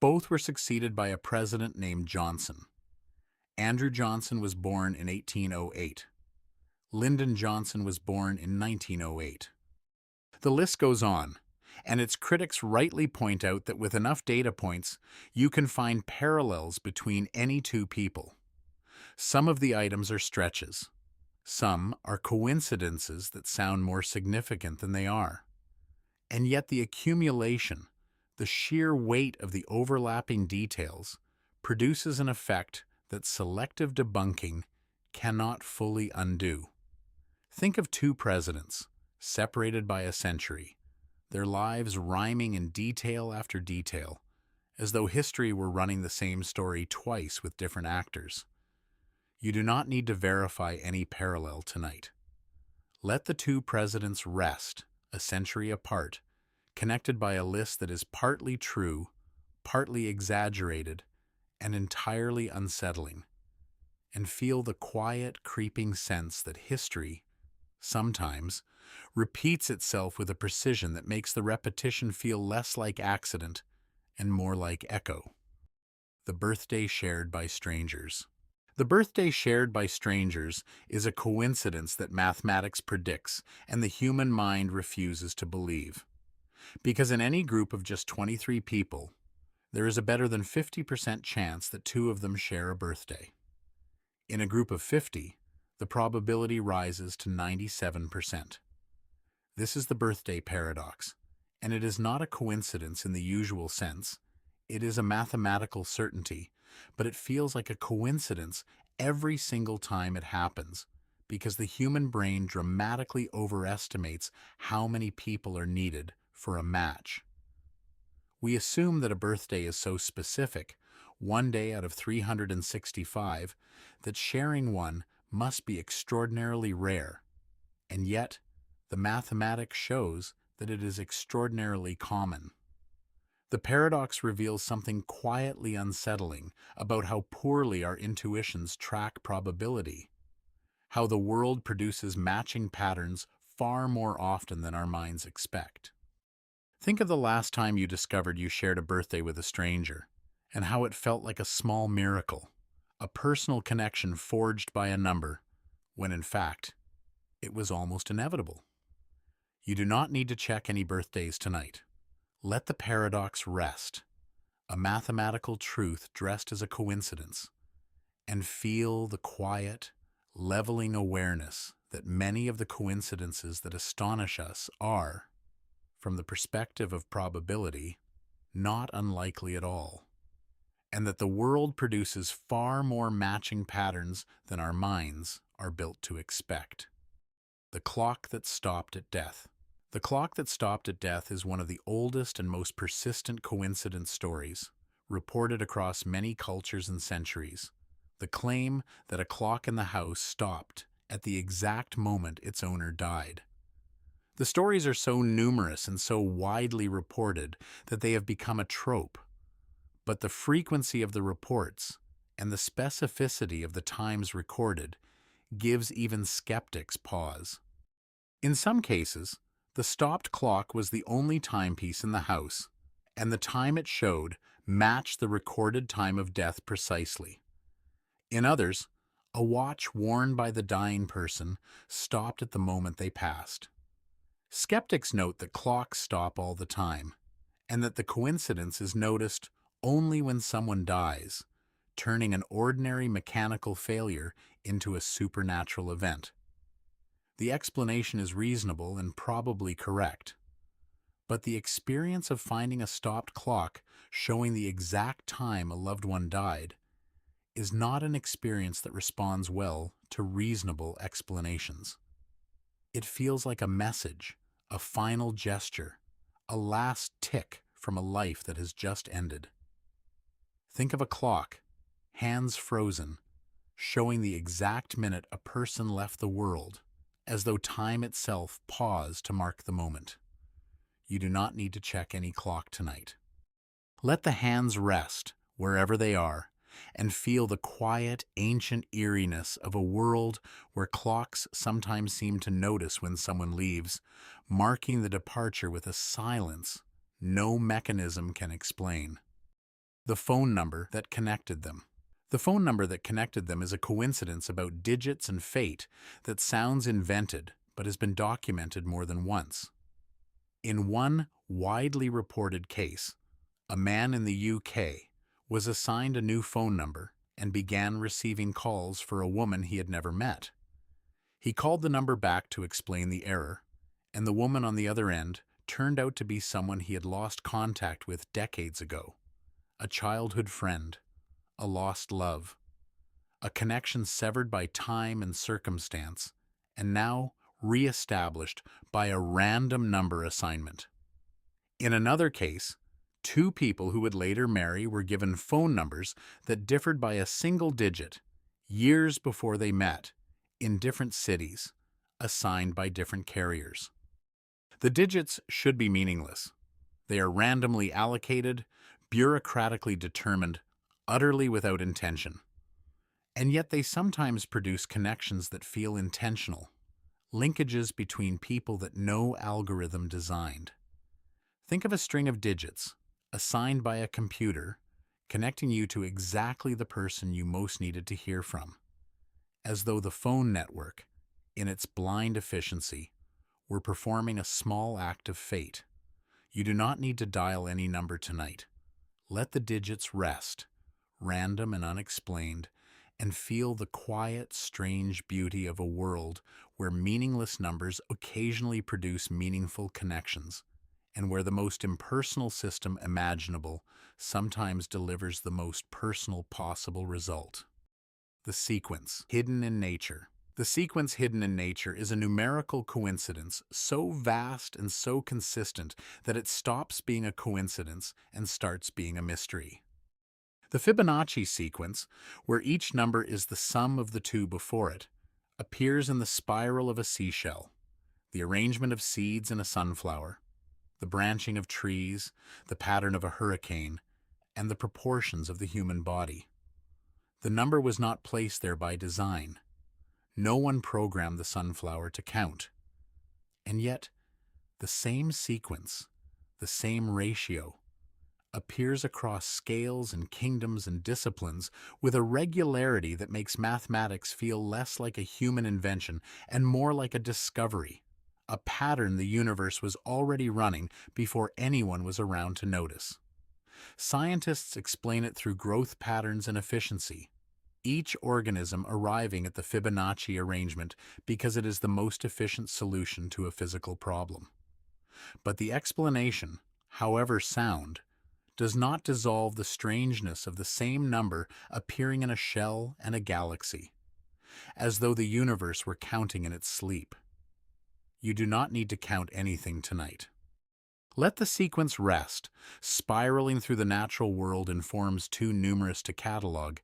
Both were succeeded by a president named Johnson. Andrew Johnson was born in 1808. Lyndon Johnson was born in 1908. The list goes on, and its critics rightly point out that with enough data points, you can find parallels between any two people. Some of the items are stretches. Some are coincidences that sound more significant than they are. And yet the accumulation, the sheer weight of the overlapping details, produces an effect that selective debunking cannot fully undo. Think of two presidents, separated by a century, their lives rhyming in detail after detail, as though history were running the same story twice with different actors. You do not need to verify any parallel tonight. Let the two presidents rest, a century apart, connected by a list that is partly true, partly exaggerated, and entirely unsettling, and feel the quiet, creeping sense that history, sometimes, repeats itself with a precision that makes the repetition feel less like accident and more like echo. The birthday shared by strangers. The birthday shared by strangers is a coincidence that mathematics predicts and the human mind refuses to believe. Because in any group of just 23 people, there is a better than 50% chance that two of them share a birthday. In a group of 50, the probability rises to 97%. This is the birthday paradox, and it is not a coincidence in the usual sense. It is a mathematical certainty, but it feels like a coincidence every single time it happens, because the human brain dramatically overestimates how many people are needed for a match. We assume that a birthday is so specific, one day out of 365, that sharing one must be extraordinarily rare, and yet the mathematics shows that it is extraordinarily common. The paradox reveals something quietly unsettling about how poorly our intuitions track probability, how the world produces matching patterns far more often than our minds expect. Think of the last time you discovered you shared a birthday with a stranger, and how it felt like a small miracle, a personal connection forged by a number, when in fact, it was almost inevitable. You do not need to check any birthdays tonight. Let the paradox rest, a mathematical truth dressed as a coincidence, and feel the quiet, leveling awareness that many of the coincidences that astonish us are, from the perspective of probability, not unlikely at all, and that the world produces far more matching patterns than our minds are built to expect. The clock that stopped at death. The clock that stopped at death is one of the oldest and most persistent coincidence stories, reported across many cultures and centuries. The claim that a clock in the house stopped at the exact moment its owner died. The stories are so numerous and so widely reported that they have become a trope. But the frequency of the reports and the specificity of the times recorded gives even skeptics pause. In some cases, the stopped clock was the only timepiece in the house, and the time it showed matched the recorded time of death precisely. In others, a watch worn by the dying person stopped at the moment they passed. Skeptics note that clocks stop all the time, and that the coincidence is noticed only when someone dies, turning an ordinary mechanical failure into a supernatural event. The explanation is reasonable and probably correct, but the experience of finding a stopped clock showing the exact time a loved one died is not an experience that responds well to reasonable explanations. It feels like a message, a final gesture, a last tick from a life that has just ended. Think of a clock, hands frozen, showing the exact minute a person left the world, as though time itself paused to mark the moment. You do not need to check any clock tonight. Let the hands rest wherever they are and feel the quiet, ancient eeriness of a world where clocks sometimes seem to notice when someone leaves, marking the departure with a silence no mechanism can explain. The phone number that connected them. The phone number that connected them is a coincidence about digits and fate that sounds invented but has been documented more than once. In one widely reported case, a man in the UK was assigned a new phone number and began receiving calls for a woman he had never met. He called the number back to explain the error, and the woman on the other end turned out to be someone he had lost contact with decades ago, a childhood friend, a lost love, a connection severed by time and circumstance, and now re-established by a random number assignment. In another case, two people who would later marry were given phone numbers that differed by a single digit, years before they met, in different cities, assigned by different carriers. The digits should be meaningless. They are randomly allocated, bureaucratically determined, utterly without intention. And yet they sometimes produce connections that feel intentional, linkages between people that no algorithm designed. Think of a string of digits, assigned by a computer, connecting you to exactly the person you most needed to hear from, as though the phone network, in its blind efficiency, were performing a small act of fate. You do not need to dial any number tonight. Let the digits rest, random and unexplained, and feel the quiet, strange beauty of a world where meaningless numbers occasionally produce meaningful connections, and where the most impersonal system imaginable sometimes delivers the most personal possible result. The sequence, hidden in nature. The sequence hidden in nature is a numerical coincidence so vast and so consistent that it stops being a coincidence and starts being a mystery. The Fibonacci sequence, where each number is the sum of the two before it, appears in the spiral of a seashell, the arrangement of seeds in a sunflower, the branching of trees, the pattern of a hurricane, and the proportions of the human body. The number was not placed there by design. No one programmed the sunflower to count. And yet, the same sequence, the same ratio, appears across scales and kingdoms and disciplines with a regularity that makes mathematics feel less like a human invention and more like a discovery, a pattern the universe was already running before anyone was around to notice. Scientists explain it through growth patterns and efficiency, each organism arriving at the Fibonacci arrangement because it is the most efficient solution to a physical problem. But the explanation, however sound, does not dissolve the strangeness of the same number appearing in a shell and a galaxy, as though the universe were counting in its sleep. You do not need to count anything tonight. Let the sequence rest, spiraling through the natural world in forms too numerous to catalog,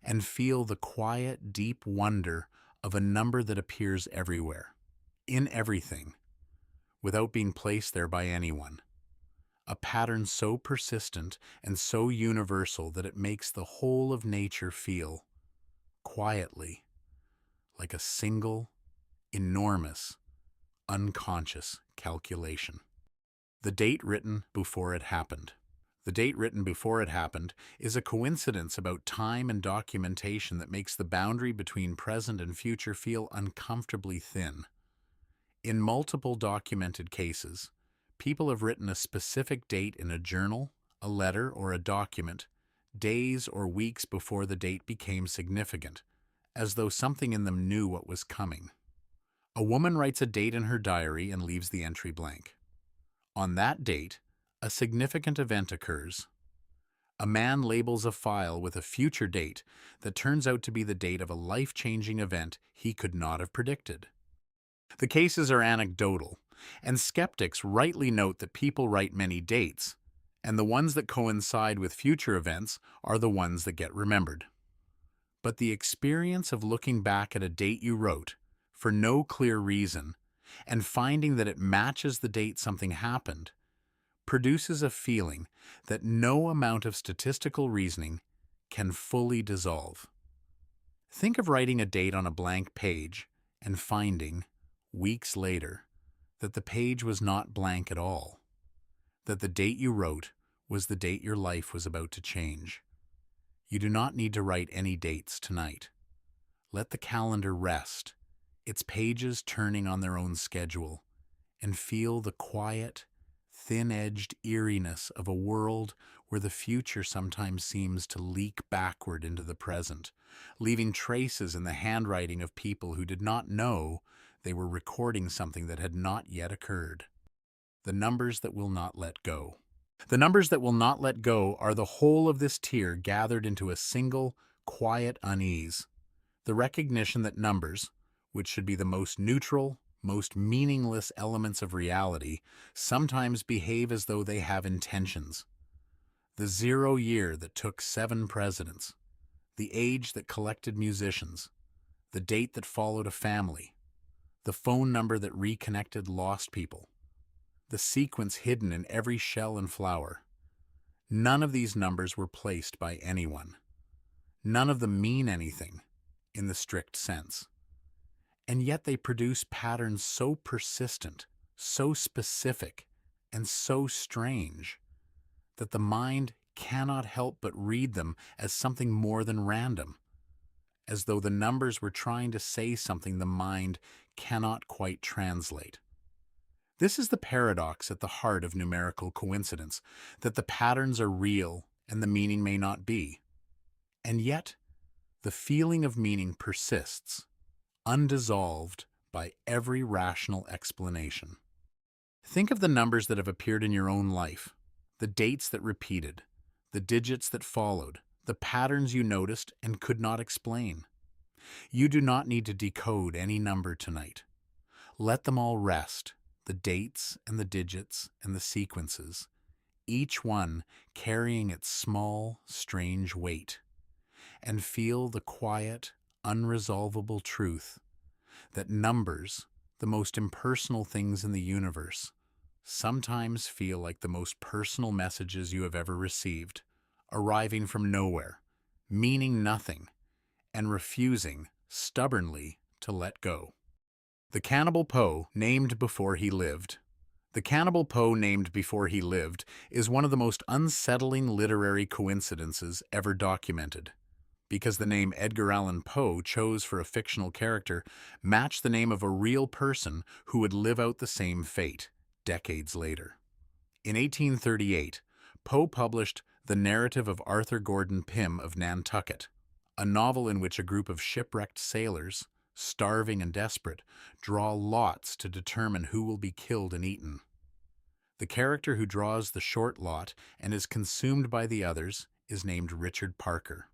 and feel the quiet, deep wonder of a number that appears everywhere, in everything, without being placed there by anyone. A pattern so persistent and so universal that it makes the whole of nature feel, quietly, like a single, enormous, unconscious calculation. The date written before it happened. The date written before it happened is a coincidence about time and documentation that makes the boundary between present and future feel uncomfortably thin. In multiple documented cases, people have written a specific date in a journal, a letter, or a document, days or weeks before the date became significant, as though something in them knew what was coming. A woman writes a date in her diary and leaves the entry blank. On that date, a significant event occurs. A man labels a file with a future date that turns out to be the date of a life-changing event he could not have predicted. The cases are anecdotal, and skeptics rightly note that people write many dates, and the ones that coincide with future events are the ones that get remembered. but the experience of looking back at a date you wrote for no clear reason and finding that it matches the date something happened produces a feeling that no amount of statistical reasoning can fully dissolve. Think of writing a date on a blank page and finding, weeks later, that the page was not blank at all, that the date you wrote was the date your life was about to change. You do not need to write any dates tonight. Let the calendar rest, its pages turning on their own schedule, and feel the quiet, thin-edged eeriness of a world where the future sometimes seems to leak backward into the present, leaving traces in the handwriting of people who did not know they were recording something that had not yet occurred. The numbers that will not let go. The numbers that will not let go are the whole of this tier gathered into a single, quiet unease. The recognition that numbers, which should be the most neutral, most meaningless elements of reality, sometimes behave as though they have intentions. The 0 year that took 7 presidents, the age that collected musicians, the date that followed a family, the phone number that reconnected lost people, the sequence hidden in every shell and flower. None of these numbers were placed by anyone. None of them mean anything in the strict sense. And yet they produce patterns so persistent, so specific, and so strange that the mind cannot help but read them as something more than random, as though the numbers were trying to say something the mind cannot quite translate. This is the paradox at the heart of numerical coincidence, that the patterns are real and the meaning may not be. And yet, the feeling of meaning persists, undissolved by every rational explanation. Think of the numbers that have appeared in your own life, the dates that repeated, the digits that followed, the patterns you noticed and could not explain. You do not need to decode any number tonight. Let them all rest, the dates and the digits and the sequences, each one carrying its small, strange weight, and feel the quiet, unresolvable truth that numbers, the most impersonal things in the universe, sometimes feel like the most personal messages you have ever received, arriving from nowhere, meaning nothing, and refusing stubbornly to let go. The Cannibal Poe named before he lived. The Cannibal Poe named before he lived is one of the most unsettling literary coincidences ever documented, because the name Edgar Allan Poe chose for a fictional character matched the name of a real person who would live out the same fate decades later. In 1838, Poe published The Narrative of Arthur Gordon Pym of Nantucket, a novel in which a group of shipwrecked sailors, starving and desperate, draw lots to determine who will be killed and eaten. The character who draws the short lot and is consumed by the others is named Richard Parker.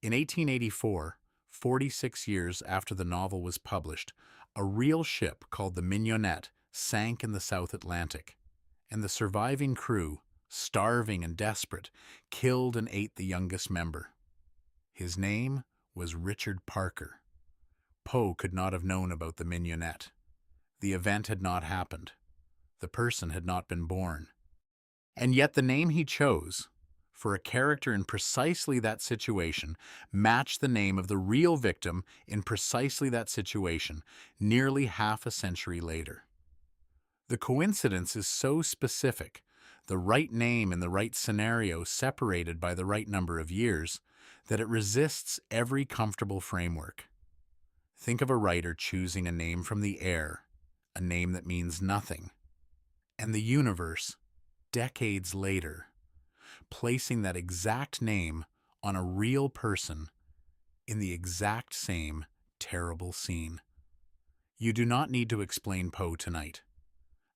In 1884, 46 years after the novel was published, a real ship called the Mignonette sank in the South Atlantic, and the surviving crew, starving and desperate, killed and ate the youngest member. His name was Richard Parker. Poe could not have known about the Mignonette. The event had not happened. The person had not been born. And yet the name he chose, for a character in precisely that situation, matched the name of the real victim in precisely that situation nearly half a century later. The coincidence is so specific, the right name in the right scenario separated by the right number of years, that it resists every comfortable framework. Think of a writer choosing a name from the air, a name that means nothing, and the universe, decades later, placing that exact name on a real person in the exact same terrible scene. You do not need to explain Poe tonight.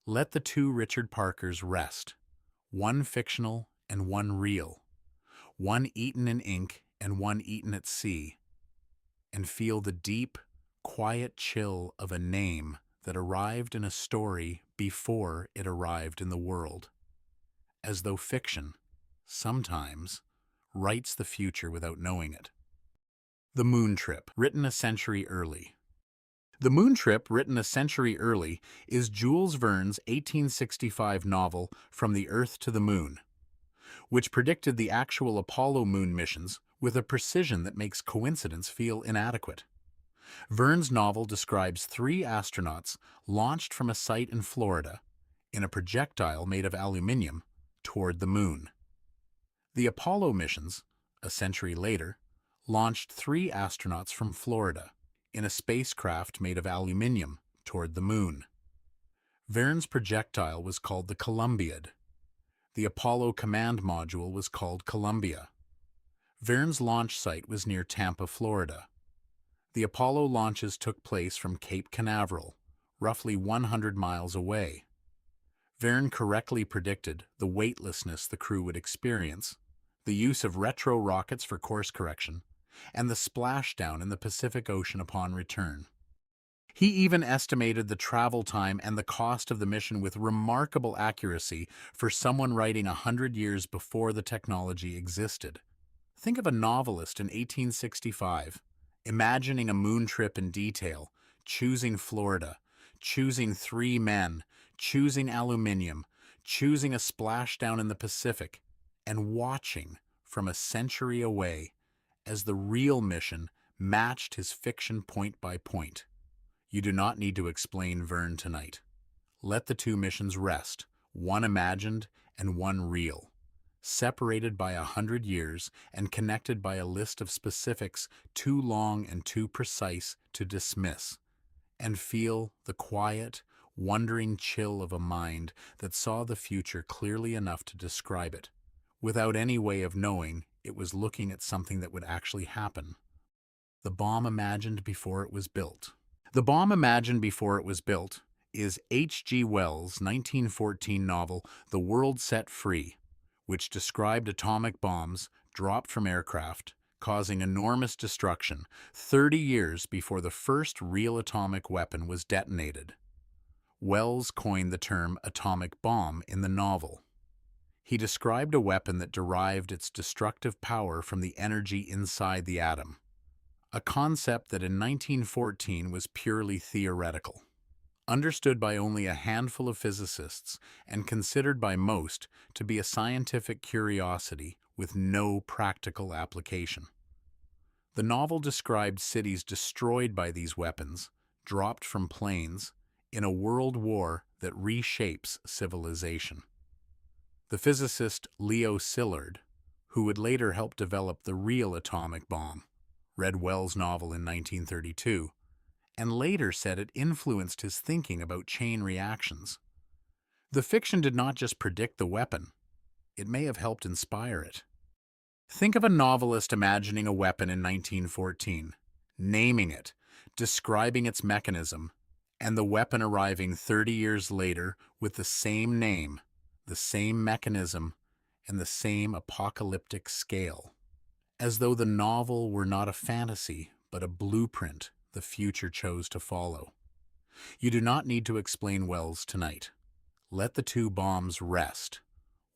Let the two Richard Parkers rest, one fictional and one real, one eaten in ink and one eaten at sea, and feel the deep, quiet chill of a name that arrived in a story before it arrived in the world, as though fiction, sometimes, writes the future without knowing it. The Moon Trip, written a century early. The Moon Trip, written a century early, is Jules Verne's 1865 novel From the Earth to the Moon, which predicted the actual Apollo moon missions with a precision that makes coincidence feel inadequate. Verne's novel describes three astronauts launched from a site in Florida in a projectile made of aluminium toward the moon. The Apollo missions, a century later, launched three astronauts from Florida in a spacecraft made of aluminium toward the moon. Verne's projectile was called the Columbiad. The Apollo command module was called Columbia. Verne's launch site was near Tampa, Florida. The Apollo launches took place from Cape Canaveral, roughly 100 miles away. Verne correctly predicted the weightlessness the crew would experience, the use of retro rockets for course correction, and the splashdown in the Pacific Ocean upon return. He even estimated the travel time and the cost of the mission with remarkable accuracy for someone writing 100 years before the technology existed. Think of a novelist in 1865, imagining a moon trip in detail, choosing Florida, choosing three men, choosing aluminium, choosing a splashdown in the Pacific, and watching from a century away as the real mission matched his fiction point by point. You do not need to explain Verne tonight. Let the two missions rest, one imagined and one real, separated by 100 years and connected by a list of specifics too long and too precise to dismiss, and feel the quiet, wondering chill of a mind that saw the future clearly enough to describe it, without any way of knowing it was looking at something that would actually happen. The bomb imagined before it was built. The Bomb Imagined Before It Was Built is H.G. Wells' 1914 novel The World Set Free, which described atomic bombs dropped from aircraft, causing enormous destruction 30 years before the first real atomic weapon was detonated. Wells coined the term atomic bomb in the novel. He described a weapon that derived its destructive power from the energy inside the atom, a concept that in 1914 was purely theoretical, understood by only a handful of physicists and considered by most to be a scientific curiosity with no practical application. The novel described cities destroyed by these weapons, dropped from planes, in a world war that reshapes civilization. The physicist Leo Szilard, who would later help develop the real atomic bomb, read Wells' novel in 1932, and later said it influenced his thinking about chain reactions. The fiction did not just predict the weapon, it may have helped inspire it. Think of a novelist imagining a weapon in 1914, naming it, describing its mechanism, and the weapon arriving 30 years later with the same name, the same mechanism, and the same apocalyptic scale. As though the novel were not a fantasy, but a blueprint the future chose to follow. You do not need to explain Wells tonight. Let the two bombs rest,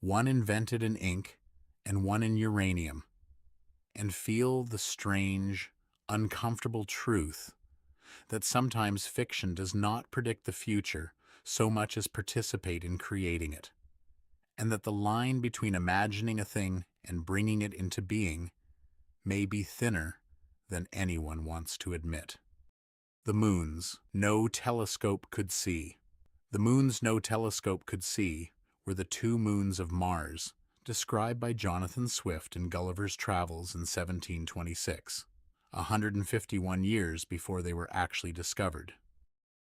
one invented in ink and one in uranium, and feel the strange, uncomfortable truth that sometimes fiction does not predict the future so much as participate in creating it, and that the line between imagining a thing and bringing it into being may be thinner than anyone wants to admit. The moons no telescope could see. The moons no telescope could see were the two moons of Mars, described by Jonathan Swift in Gulliver's Travels in 1726, 151 years before they were actually discovered.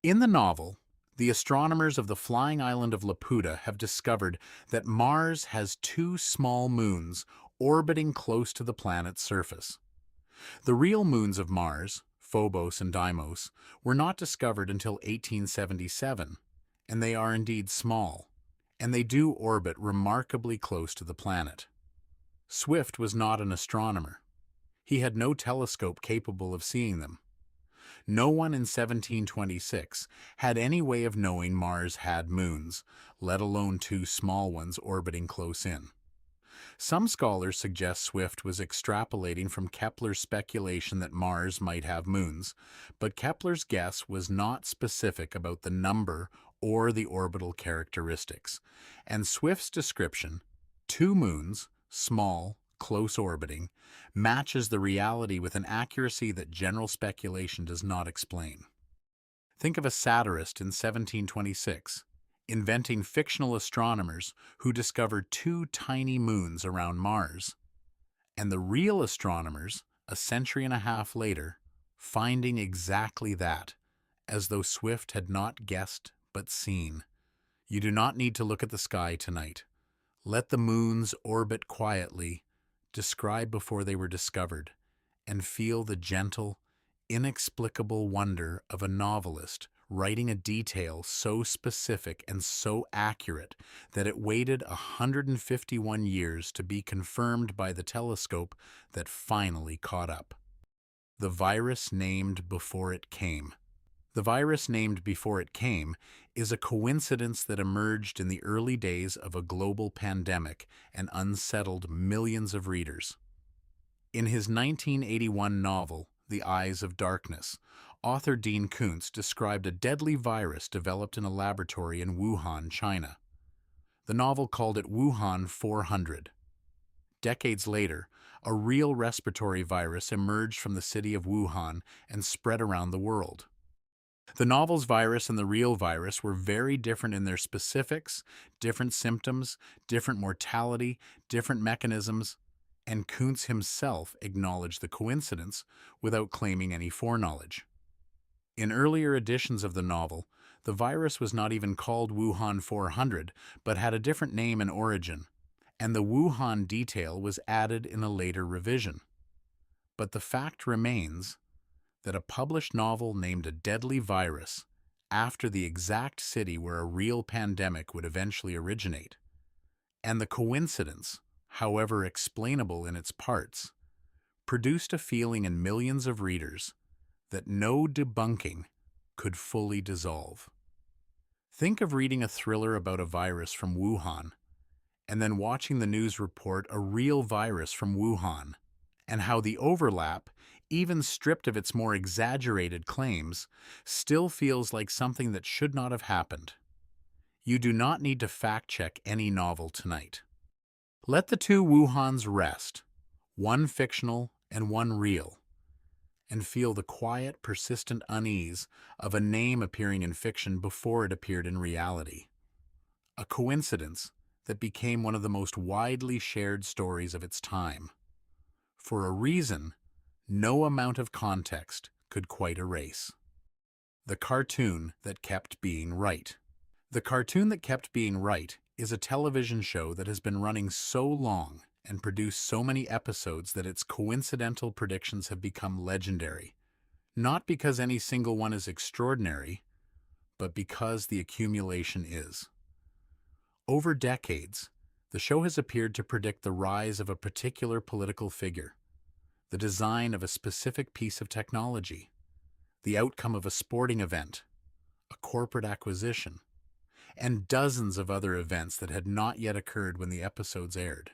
In the novel, the astronomers of the flying island of Laputa have discovered that Mars has two small moons orbiting close to the planet's surface. The real moons of Mars, Phobos and Deimos, were not discovered until 1877, and they are indeed small, and they do orbit remarkably close to the planet. Swift was not an astronomer. He had no telescope capable of seeing them. No one in 1726 had any way of knowing Mars had moons, let alone two small ones orbiting close in. Some scholars suggest Swift was extrapolating from Kepler's speculation that Mars might have moons, but Kepler's guess was not specific about the number or the orbital characteristics, and Swift's description, two moons, small, close orbiting, matches the reality with an accuracy that general speculation does not explain. Think of a satirist in 1726, inventing fictional astronomers who discovered two tiny moons around Mars, and the real astronomers, a century and a half later, finding exactly that, as though Swift had not guessed but seen. You do not need to look at the sky tonight. Let the moons orbit quietly, describe before they were discovered, and feel the gentle, inexplicable wonder of a novelist writing a detail so specific and so accurate that it waited 151 years to be confirmed by the telescope that finally caught up. The virus named before it came. The virus named before it came is a coincidence that emerged in the early days of a global pandemic and unsettled millions of readers. In his 1981 novel, The Eyes of Darkness, author Dean Koontz described a deadly virus developed in a laboratory in Wuhan, China. The novel called it Wuhan 400. Decades later, a real respiratory virus emerged from the city of Wuhan and spread around the world. The novel's virus and the real virus were very different in their specifics, different symptoms, different mortality, different mechanisms, and Koontz himself acknowledged the coincidence without claiming any foreknowledge. In earlier editions of the novel, the virus was not even called Wuhan 400, but had a different name and origin, and the Wuhan detail was added in a later revision. But the fact remains that a published novel named a deadly virus after the exact city where a real pandemic would eventually originate, and the coincidence, however explainable in its parts, produced a feeling in millions of readers that no debunking could fully dissolve. Think of reading a thriller about a virus from Wuhan, and then watching the news report a real virus from Wuhan, and how the overlap, even stripped of its more exaggerated claims, still feels like something that should not have happened. You do not need to fact-check any novel tonight. Let the two Wuhans rest, one fictional and one real, and feel the quiet, persistent unease of a name appearing in fiction before it appeared in reality. A coincidence that became one of the most widely shared stories of its time, for a reason no amount of context could quite erase. The cartoon that kept being right. The cartoon that kept being right is a television show that has been running so long and produced so many episodes that its coincidental predictions have become legendary, not because any single one is extraordinary, but because the accumulation is. Over decades, the show has appeared to predict the rise of a particular political figure, the design of a specific piece of technology, the outcome of a sporting event, a corporate acquisition, and dozens of other events that had not yet occurred when the episodes aired.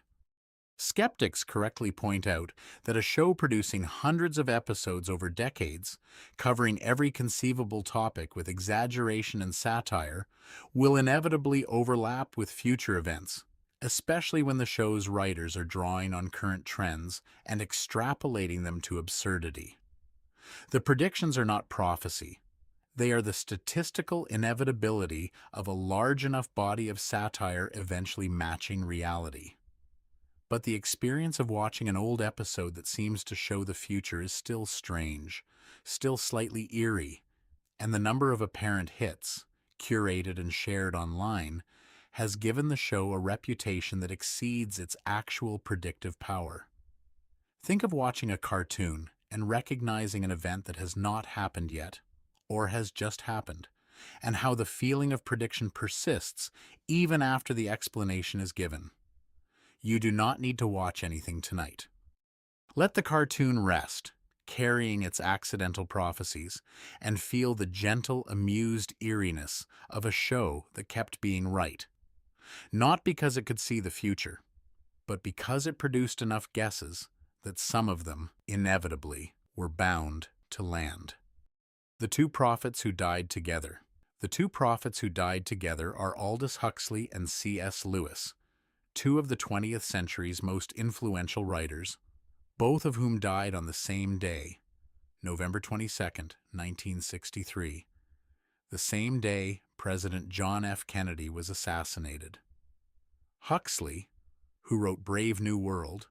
Skeptics correctly point out that a show producing hundreds of episodes over decades, covering every conceivable topic with exaggeration and satire, will inevitably overlap with future events, especially when the show's writers are drawing on current trends and extrapolating them to absurdity. The predictions are not prophecy. They are the statistical inevitability of a large enough body of satire eventually matching reality. But the experience of watching an old episode that seems to show the future is still strange, still slightly eerie, and the number of apparent hits, curated and shared online, has given the show a reputation that exceeds its actual predictive power. Think of watching a cartoon and recognizing an event that has not happened yet, or has just happened, and how the feeling of prediction persists even after the explanation is given. You do not need to watch anything tonight. Let the cartoon rest, carrying its accidental prophecies, and feel the gentle, amused eeriness of a show that kept being right. Not because it could see the future, but because it produced enough guesses that some of them, inevitably, were bound to land. The two prophets who died together. The two prophets who died together are Aldous Huxley and C.S. Lewis, two of the 20th century's most influential writers, both of whom died on the same day, November 22nd, 1963, the same day President John F. Kennedy was assassinated. Huxley, who wrote Brave New World,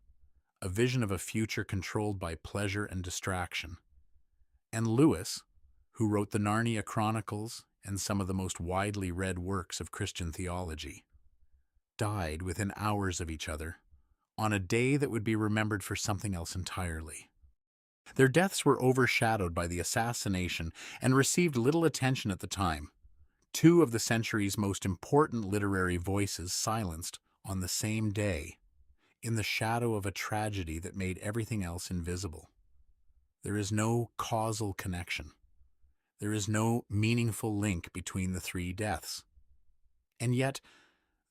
a vision of a future controlled by pleasure and distraction, and Lewis, who wrote the Narnia Chronicles and some of the most widely read works of Christian theology, died within hours of each other on a day that would be remembered for something else entirely. Their deaths were overshadowed by the assassination and received little attention at the time. Two of the century's most important literary voices silenced on the same day, in the shadow of a tragedy that made everything else invisible. There is no causal connection. There is no meaningful link between the three deaths. And yet,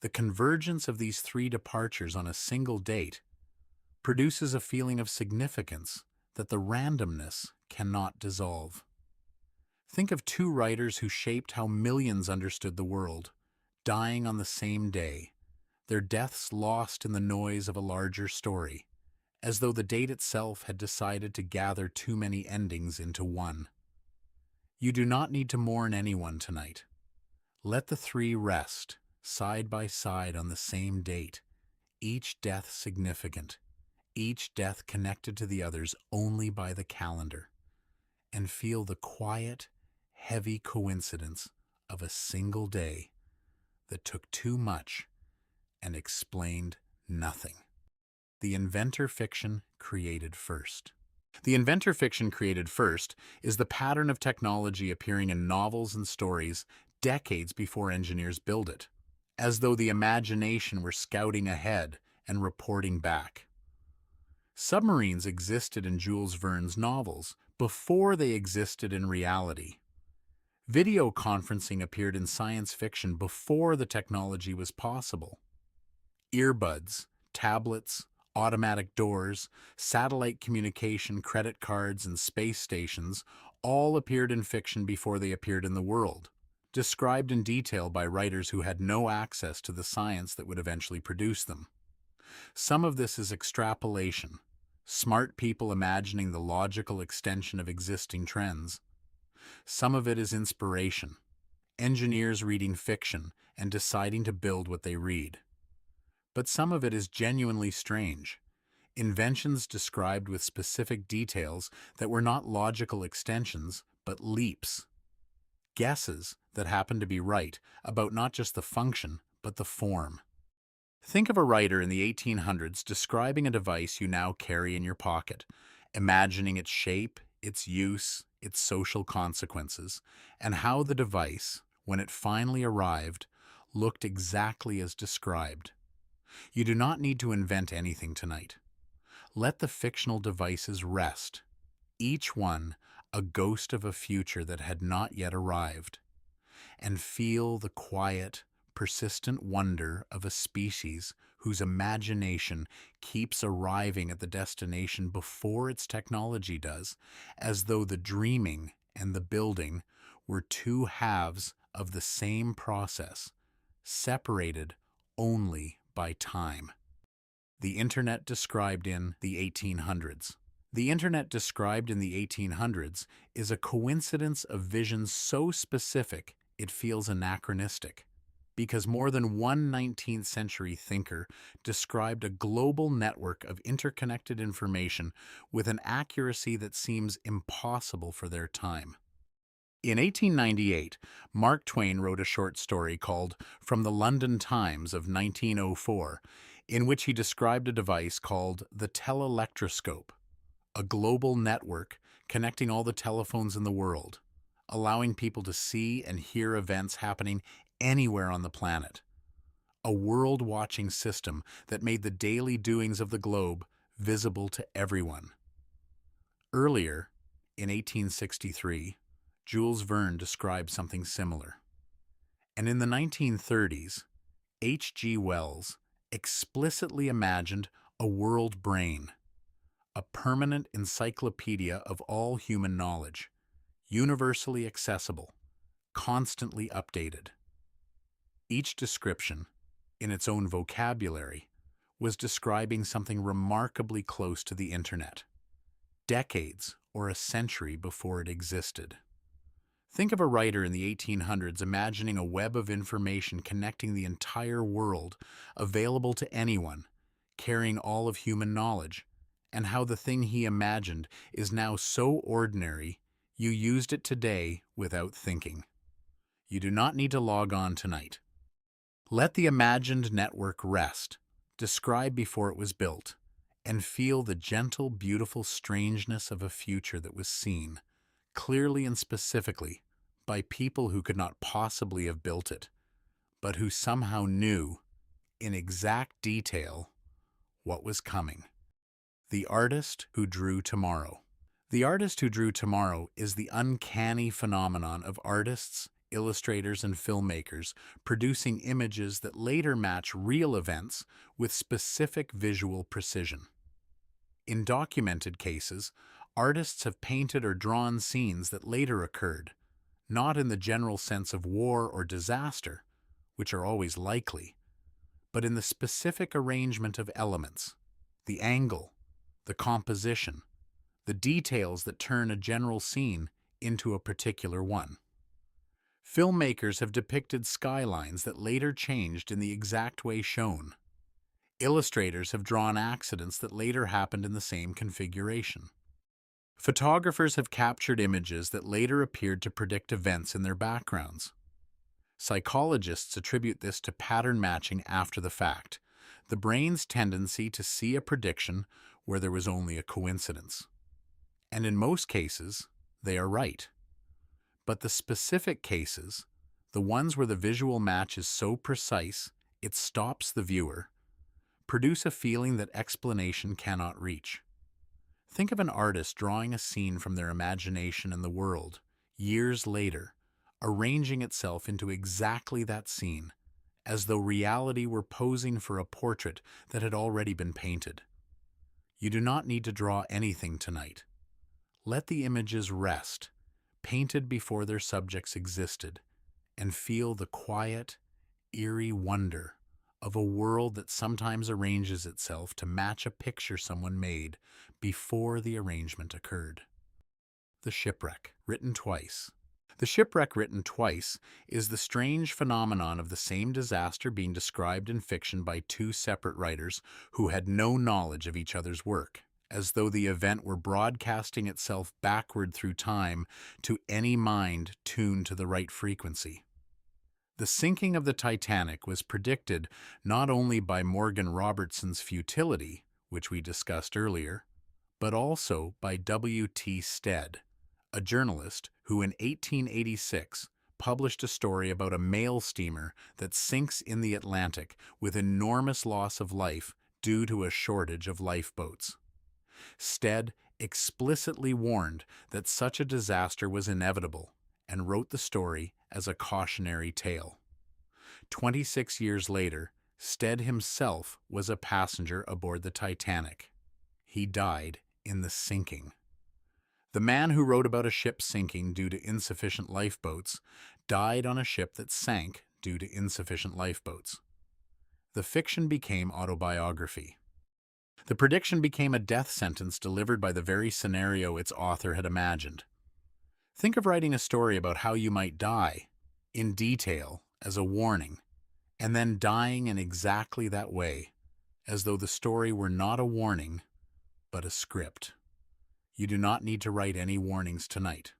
the convergence of these three departures on a single date produces a feeling of significance that the randomness cannot dissolve. Think of two writers who shaped how millions understood the world, dying on the same day, their deaths lost in the noise of a larger story, as though the date itself had decided to gather too many endings into one. You do not need to mourn anyone tonight. Let the three rest, side by side on the same date, each death significant, each death connected to the others only by the calendar, and feel the quiet, heavy coincidence of a single day that took too much and explained nothing. The inventor fiction created first. The inventor fiction created first is the pattern of technology appearing in novels and stories decades before engineers build it, as though the imagination were scouting ahead and reporting back. Submarines existed in Jules Verne's novels before they existed in reality. Video conferencing appeared in science fiction before the technology was possible. Earbuds, tablets, automatic doors, satellite communication, credit cards, and space stations all appeared in fiction before they appeared in the world, described in detail by writers who had no access to the science that would eventually produce them. Some of this is extrapolation, smart people imagining the logical extension of existing trends. Some of it is inspiration, engineers reading fiction and deciding to build what they read. But some of it is genuinely strange, inventions described with specific details that were not logical extensions, but leaps. Guesses that happen to be right about not just the function, but the form. Think of a writer in the 1800s describing a device you now carry in your pocket, imagining its shape, its use, its social consequences, and how the device, when it finally arrived, looked exactly as described. You do not need to invent anything tonight. Let the fictional devices rest, each one a ghost of a future that had not yet arrived, and feel the quiet, persistent wonder of a species whose imagination keeps arriving at the destination before its technology does, as though the dreaming and the building were two halves of the same process, separated only by time. The Internet described in the 1800s. The Internet described in the 1800s is a coincidence of visions so specific it feels anachronistic, because more than one 19th century thinker described a global network of interconnected information with an accuracy that seems impossible for their time. In 1898, Mark Twain wrote a short story called From the London Times of 1904, in which he described a device called the telelectroscope, a global network connecting all the telephones in the world, allowing people to see and hear events happening anywhere on the planet. A world-watching system that made the daily doings of the globe visible to everyone. Earlier, in 1863, Jules Verne described something similar. And in the 1930s, H.G. Wells explicitly imagined a world brain, a permanent encyclopedia of all human knowledge, universally accessible, constantly updated. Each description, in its own vocabulary, was describing something remarkably close to the internet, decades or a century before it existed. Think of a writer in the 1800s imagining a web of information connecting the entire world, available to anyone, carrying all of human knowledge, and how the thing he imagined is now so ordinary you used it today without thinking. You do not need to log on tonight. Let the imagined network rest, describe before it was built, and feel the gentle, beautiful strangeness of a future that was seen, clearly and specifically, by people who could not possibly have built it, but who somehow knew, in exact detail, what was coming. The artist who drew tomorrow. The artist who drew tomorrow is the uncanny phenomenon of artists, illustrators, and filmmakers producing images that later match real events with specific visual precision. In documented cases, artists have painted or drawn scenes that later occurred, not in the general sense of war or disaster, which are always likely, but in the specific arrangement of elements, the angle, the composition, the details that turn a general scene into a particular one. Filmmakers have depicted skylines that later changed in the exact way shown. Illustrators have drawn accidents that later happened in the same configuration. Photographers have captured images that later appeared to predict events in their backgrounds. Psychologists attribute this to pattern matching after the fact, the brain's tendency to see a prediction where there was only a coincidence. And in most cases, they are right. But the specific cases, the ones where the visual match is so precise it stops the viewer, produce a feeling that explanation cannot reach. Think of an artist drawing a scene from their imagination in the world, years later, arranging itself into exactly that scene, as though reality were posing for a portrait that had already been painted. You do not need to draw anything tonight. Let the images rest, painted before their subjects existed, and feel the quiet, eerie wonder of a world that sometimes arranges itself to match a picture someone made before the arrangement occurred. The Shipwreck, written twice. The shipwreck written twice is the strange phenomenon of the same disaster being described in fiction by two separate writers who had no knowledge of each other's work, as though the event were broadcasting itself backward through time to any mind tuned to the right frequency. The sinking of the Titanic was predicted not only by Morgan Robertson's futility, which we discussed earlier, but also by W.T. Stead, a journalist who in 1886 published a story about a mail steamer that sinks in the Atlantic with enormous loss of life due to a shortage of lifeboats. Stead explicitly warned that such a disaster was inevitable and wrote the story as a cautionary tale. 26 years later, Stead himself was a passenger aboard the Titanic. He died in the sinking. The man who wrote about a ship sinking due to insufficient lifeboats died on a ship that sank due to insufficient lifeboats. The fiction became autobiography. The prediction became a death sentence delivered by the very scenario its author had imagined. Think of writing a story about how you might die, in detail, as a warning, and then dying in exactly that way, as though the story were not a warning, but a script. You do not need to write any warnings tonight.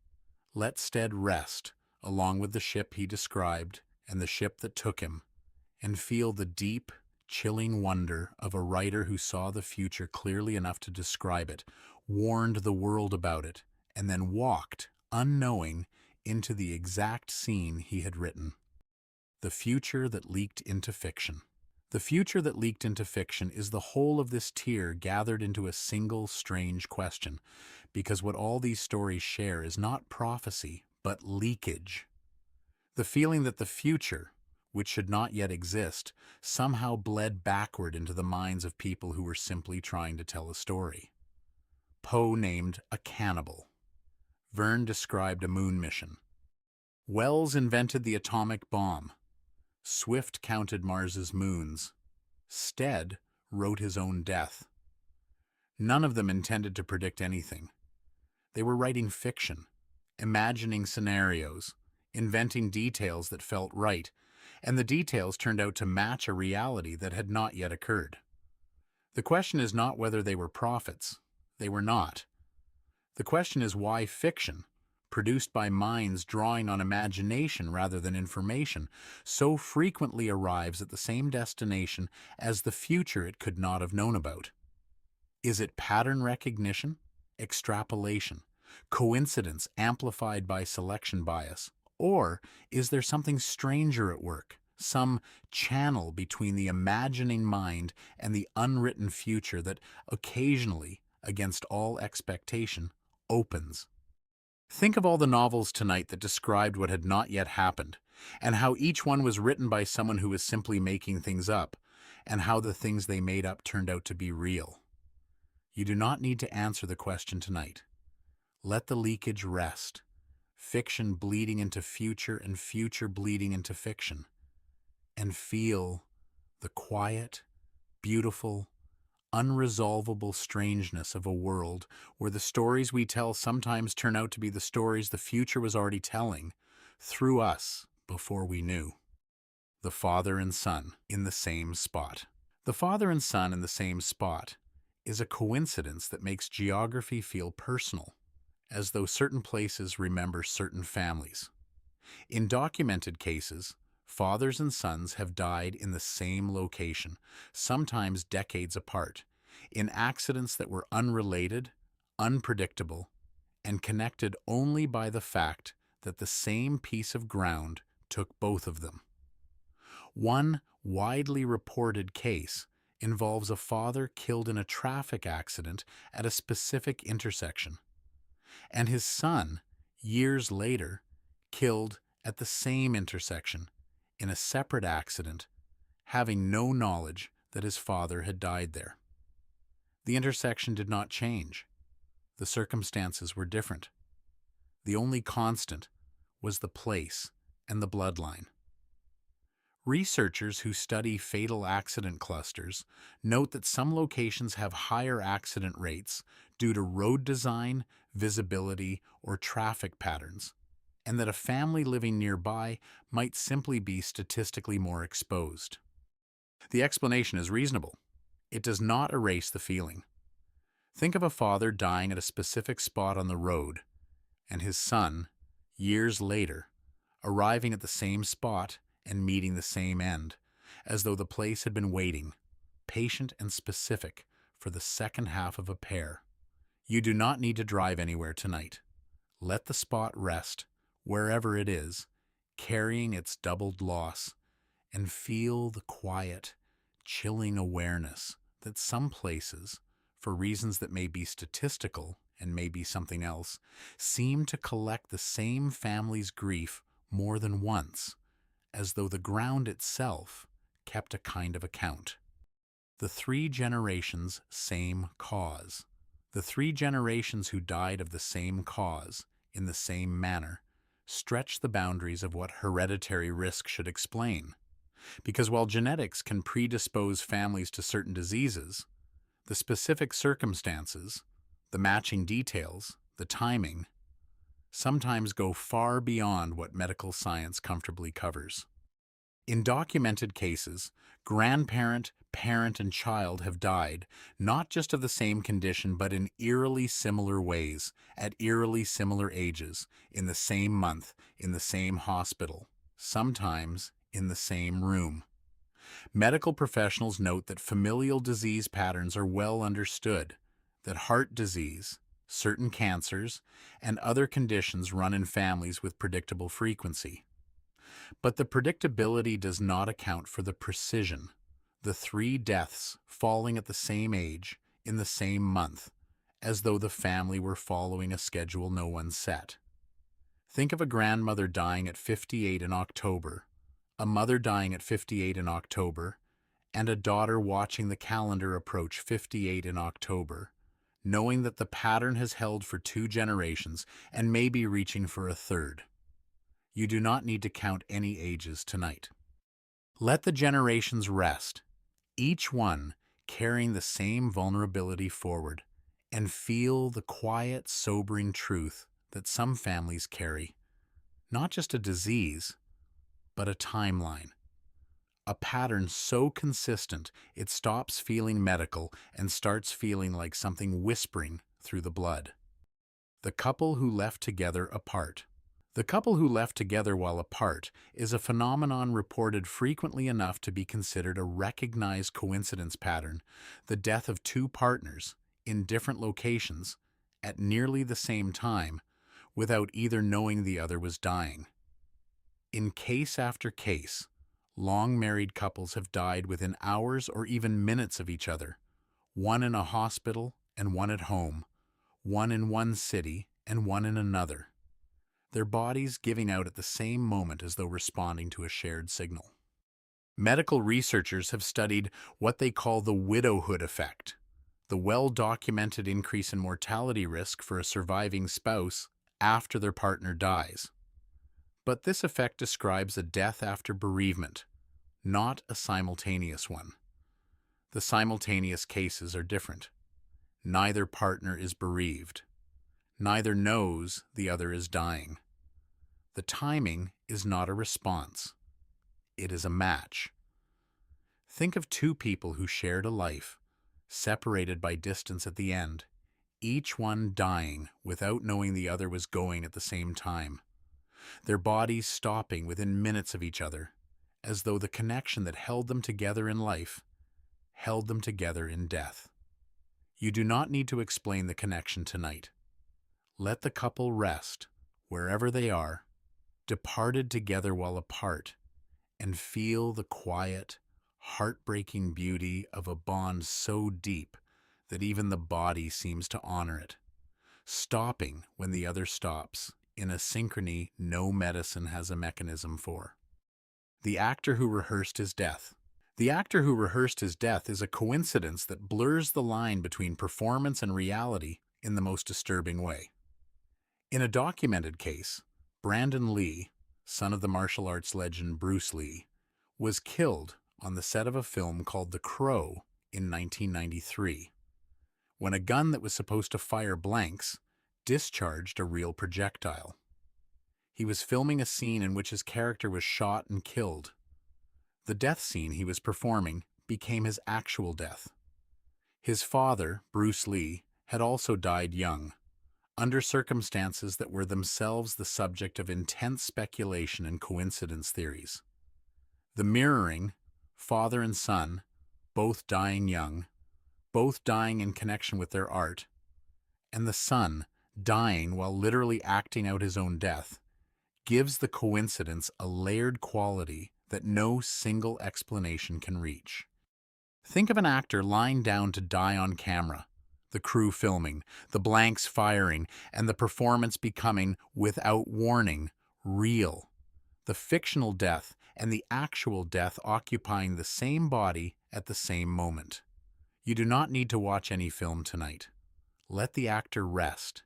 Let Stead rest, along with the ship he described and the ship that took him, and feel the deep, chilling wonder of a writer who saw the future clearly enough to describe it, warned the world about it, and then walked, unknowing, into the exact scene he had written. The future that leaked into fiction. The future that leaked into fiction is the whole of this tier gathered into a single strange question, because what all these stories share is not prophecy, but leakage. The feeling that the future, which should not yet exist, somehow bled backward into the minds of people who were simply trying to tell a story. Poe named a cannibal. Verne described a moon mission. Wells invented the atomic bomb. Swift counted Mars's moons. Stead wrote his own death. None of them intended to predict anything. They were writing fiction, imagining scenarios, inventing details that felt right, and the details turned out to match a reality that had not yet occurred. The question is not whether they were prophets. They were not. The question is why fiction, produced by minds drawing on imagination rather than information, so frequently arrives at the same destination as the future it could not have known about. Is it pattern recognition, extrapolation, coincidence amplified by selection bias, or is there something stranger at work, some channel between the imagining mind and the unwritten future that occasionally, against all expectation, opens? Think of all the novels tonight that described what had not yet happened, and how each one was written by someone who was simply making things up, and how the things they made up turned out to be real. You do not need to answer the question tonight. Let the leakage rest, fiction bleeding into future and future bleeding into fiction, and feel the quiet, beautiful, unresolvable strangeness of a world where the stories we tell sometimes turn out to be the stories the future was already telling through us before we knew. The father and son in the same spot. The father and son in the same spot is a coincidence that makes geography feel personal, as though certain places remember certain families. In documented cases, fathers and sons have died in the same location, sometimes decades apart, in accidents that were unrelated, unpredictable, and connected only by the fact that the same piece of ground took both of them. One widely reported case involves a father killed in a traffic accident at a specific intersection, and his son, years later, killed at the same intersection in a separate accident, having no knowledge that his father had died there. The intersection did not change. The circumstances were different. The only constant was the place and the bloodline. Researchers who study fatal accident clusters note that some locations have higher accident rates due to road design, visibility, or traffic patterns, and that a family living nearby might simply be statistically more exposed. The explanation is reasonable. It does not erase the feeling. Think of a father dying at a specific spot on the road, and his son, years later, arriving at the same spot and meeting the same end, as though the place had been waiting, patient and specific, for the second half of a pair. You do not need to drive anywhere tonight. Let the spot rest, wherever it is, carrying its doubled loss, and feel the quiet, chilling awareness that some places, for reasons that may be statistical and may be something else, seem to collect the same family's grief more than once, as though the ground itself kept a kind of account. The 3 generations, same cause. The 3 generations who died of the same cause, in the same manner, stretch the boundaries of what hereditary risk should explain. Because while genetics can predispose families to certain diseases, the specific circumstances, the matching details, the timing, sometimes go far beyond what medical science comfortably covers. In documented cases, grandparent, parent, and child have died not just of the same condition but in eerily similar ways, at eerily similar ages, in the same month, in the same hospital, sometimes in the same room. Medical professionals note that familial disease patterns are well understood, that heart disease, certain cancers, and other conditions run in families with predictable frequency. But the predictability does not account for the precision, the 3 deaths falling at the same age, in the same month, as though the family were following a schedule no one set. Think of a grandmother dying at 58 in October, a mother dying at 58 in October, and a daughter watching the calendar approach 58 in October, knowing that the pattern has held for 2 generations and may be reaching for a third. You do not need to count any ages tonight. Let the generations rest, each one carrying the same vulnerability forward, and feel the quiet, sobering truth that some families carry, not just a disease, but a timeline. A pattern so consistent it stops feeling medical and starts feeling like something whispering through the blood. The couple who left together apart. The couple who left together while apart is a phenomenon reported frequently enough to be considered a recognized coincidence pattern, the death of 2 partners in different locations at nearly the same time without either knowing the other was dying. In case after case, long-married couples have died within hours or even minutes of each other, one in a hospital and one at home, one in one city and one in another, their bodies giving out at the same moment as though responding to a shared signal. Medical researchers have studied what they call the widowhood effect, the well-documented increase in mortality risk for a surviving spouse after their partner dies. But this effect describes a death after bereavement, not a simultaneous one. The simultaneous cases are different. Neither partner is bereaved. Neither knows the other is dying. The timing is not a response. It is a match. Think of 2 people who shared a life, separated by distance at the end, each one dying without knowing the other was going at the same time. Their bodies stopping within minutes of each other, as though the connection that held them together in life held them together in death. You do not need to explain the connection tonight. Let the couple rest, wherever they are, departed together while apart, and feel the quiet, heartbreaking beauty of a bond so deep that even the body seems to honor it, stopping when the other stops, in a synchrony no medicine has a mechanism for. The actor who rehearsed his death. The actor who rehearsed his death is a coincidence that blurs the line between performance and reality in the most disturbing way. In a documented case, Brandon Lee, son of the martial arts legend Bruce Lee, was killed on the set of a film called The Crow in 1993, when a gun that was supposed to fire blanks discharged a real projectile. He was filming a scene in which his character was shot and killed. The death scene he was performing became his actual death. His father, Bruce Lee, had also died young, under circumstances that were themselves the subject of intense speculation and coincidence theories. The mirroring, father and son, both dying young, both dying in connection with their art, and the son dying while literally acting out his own death, gives the coincidence a layered quality that no single explanation can reach. Think of an actor lying down to die on camera, the crew filming, the blanks firing, and the performance becoming, without warning, real. The fictional death and the actual death occupying the same body at the same moment. You do not need to watch any film tonight. Let the actor rest,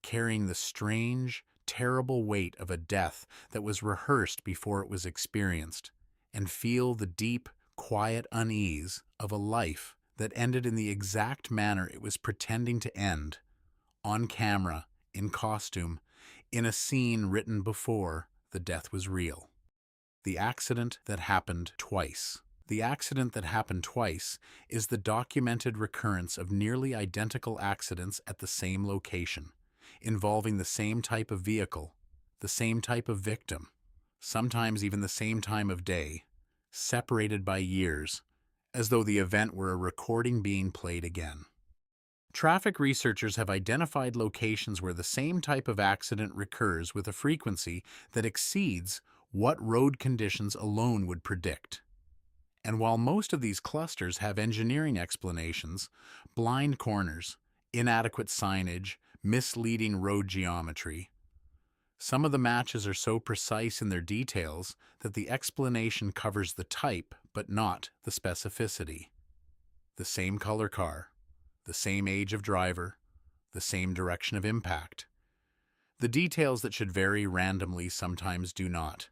carrying the strange, terrible weight of a death that was rehearsed before it was experienced, and feel the deep, quiet unease of a life that ended in the exact manner it was pretending to end, on camera, in costume, in a scene written before the death was real. The accident that happened twice. The accident that happened twice is the documented recurrence of nearly identical accidents at the same location, involving the same type of vehicle, the same type of victim, sometimes even the same time of day, separated by years, as though the event were a recording being played again. Traffic researchers have identified locations where the same type of accident recurs with a frequency that exceeds what road conditions alone would predict. And while most of these clusters have engineering explanations, blind corners, inadequate signage, misleading road geometry, Some of the matches are so precise in their details that the explanation covers the type but not the specificity. The same color car, the same age of driver, the same direction of impact. The details that should vary randomly sometimes do not,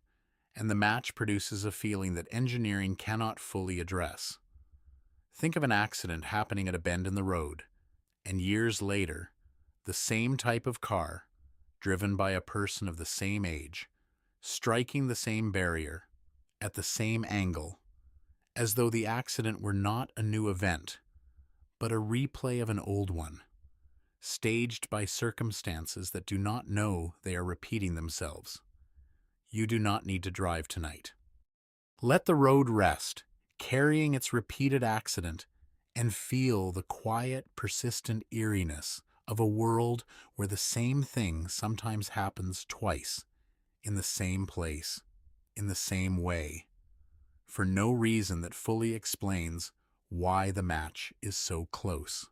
and the match produces a feeling that engineering cannot fully address. Think of an accident happening at a bend in the road, and years later, the same type of car, driven by a person of the same age, striking the same barrier, at the same angle, as though the accident were not a new event, but a replay of an old one, staged by circumstances that do not know they are repeating themselves. You do not need to drive tonight. Let the road rest, carrying its repeated accident, and feel the quiet, persistent eeriness of a world where the same thing sometimes happens twice, in the same place, in the same way, for no reason that fully explains why the match is so close.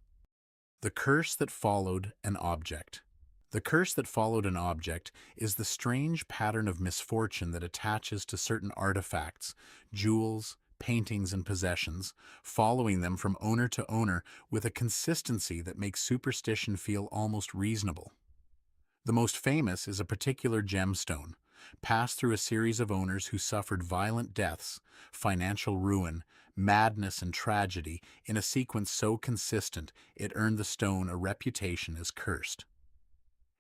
The curse that followed an object. The curse that followed an object is the strange pattern of misfortune that attaches to certain artifacts, jewels, paintings, and possessions, following them from owner to owner with a consistency that makes superstition feel almost reasonable. The most famous is a particular gemstone, passed through a series of owners who suffered violent deaths, financial ruin, madness, and tragedy in a sequence so consistent it earned the stone a reputation as cursed.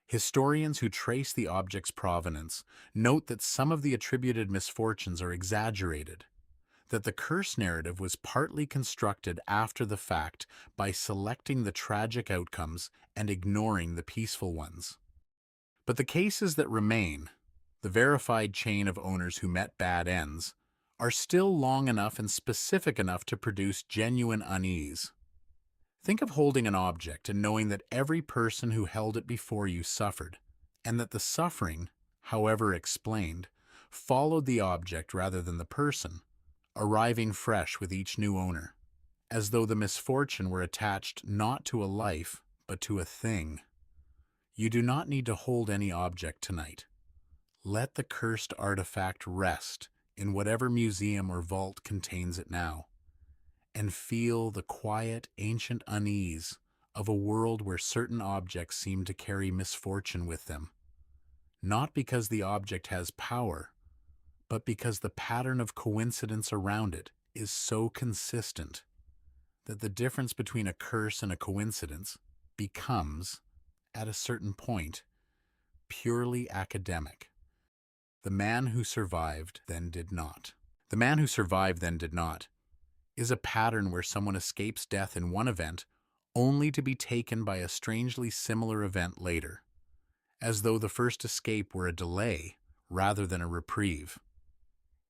Historians who trace the object's provenance note that some of the attributed misfortunes are exaggerated, that the curse narrative was partly constructed after the fact by selecting the tragic outcomes and ignoring the peaceful ones. But the cases that remain, the verified chain of owners who met bad ends, are still long enough and specific enough to produce genuine unease. Think of holding an object and knowing that every person who held it before you suffered, and that the suffering, however explained, followed the object rather than the person, arriving fresh with each new owner, as though the misfortune were attached not to a life, but to a thing. You do not need to hold any object tonight. Let the cursed artifact rest in whatever museum or vault contains it now, and feel the quiet, ancient unease of a world where certain objects seem to carry misfortune with them, not because the object has power, but because the pattern of coincidence around it is so consistent that the difference between a curse and a coincidence becomes, at a certain point, purely academic. The man who survived then did not. The man who survived then did not is a pattern where someone escapes death in one event only to be taken by a strangely similar event later, as though the first escape were a delay rather than a reprieve.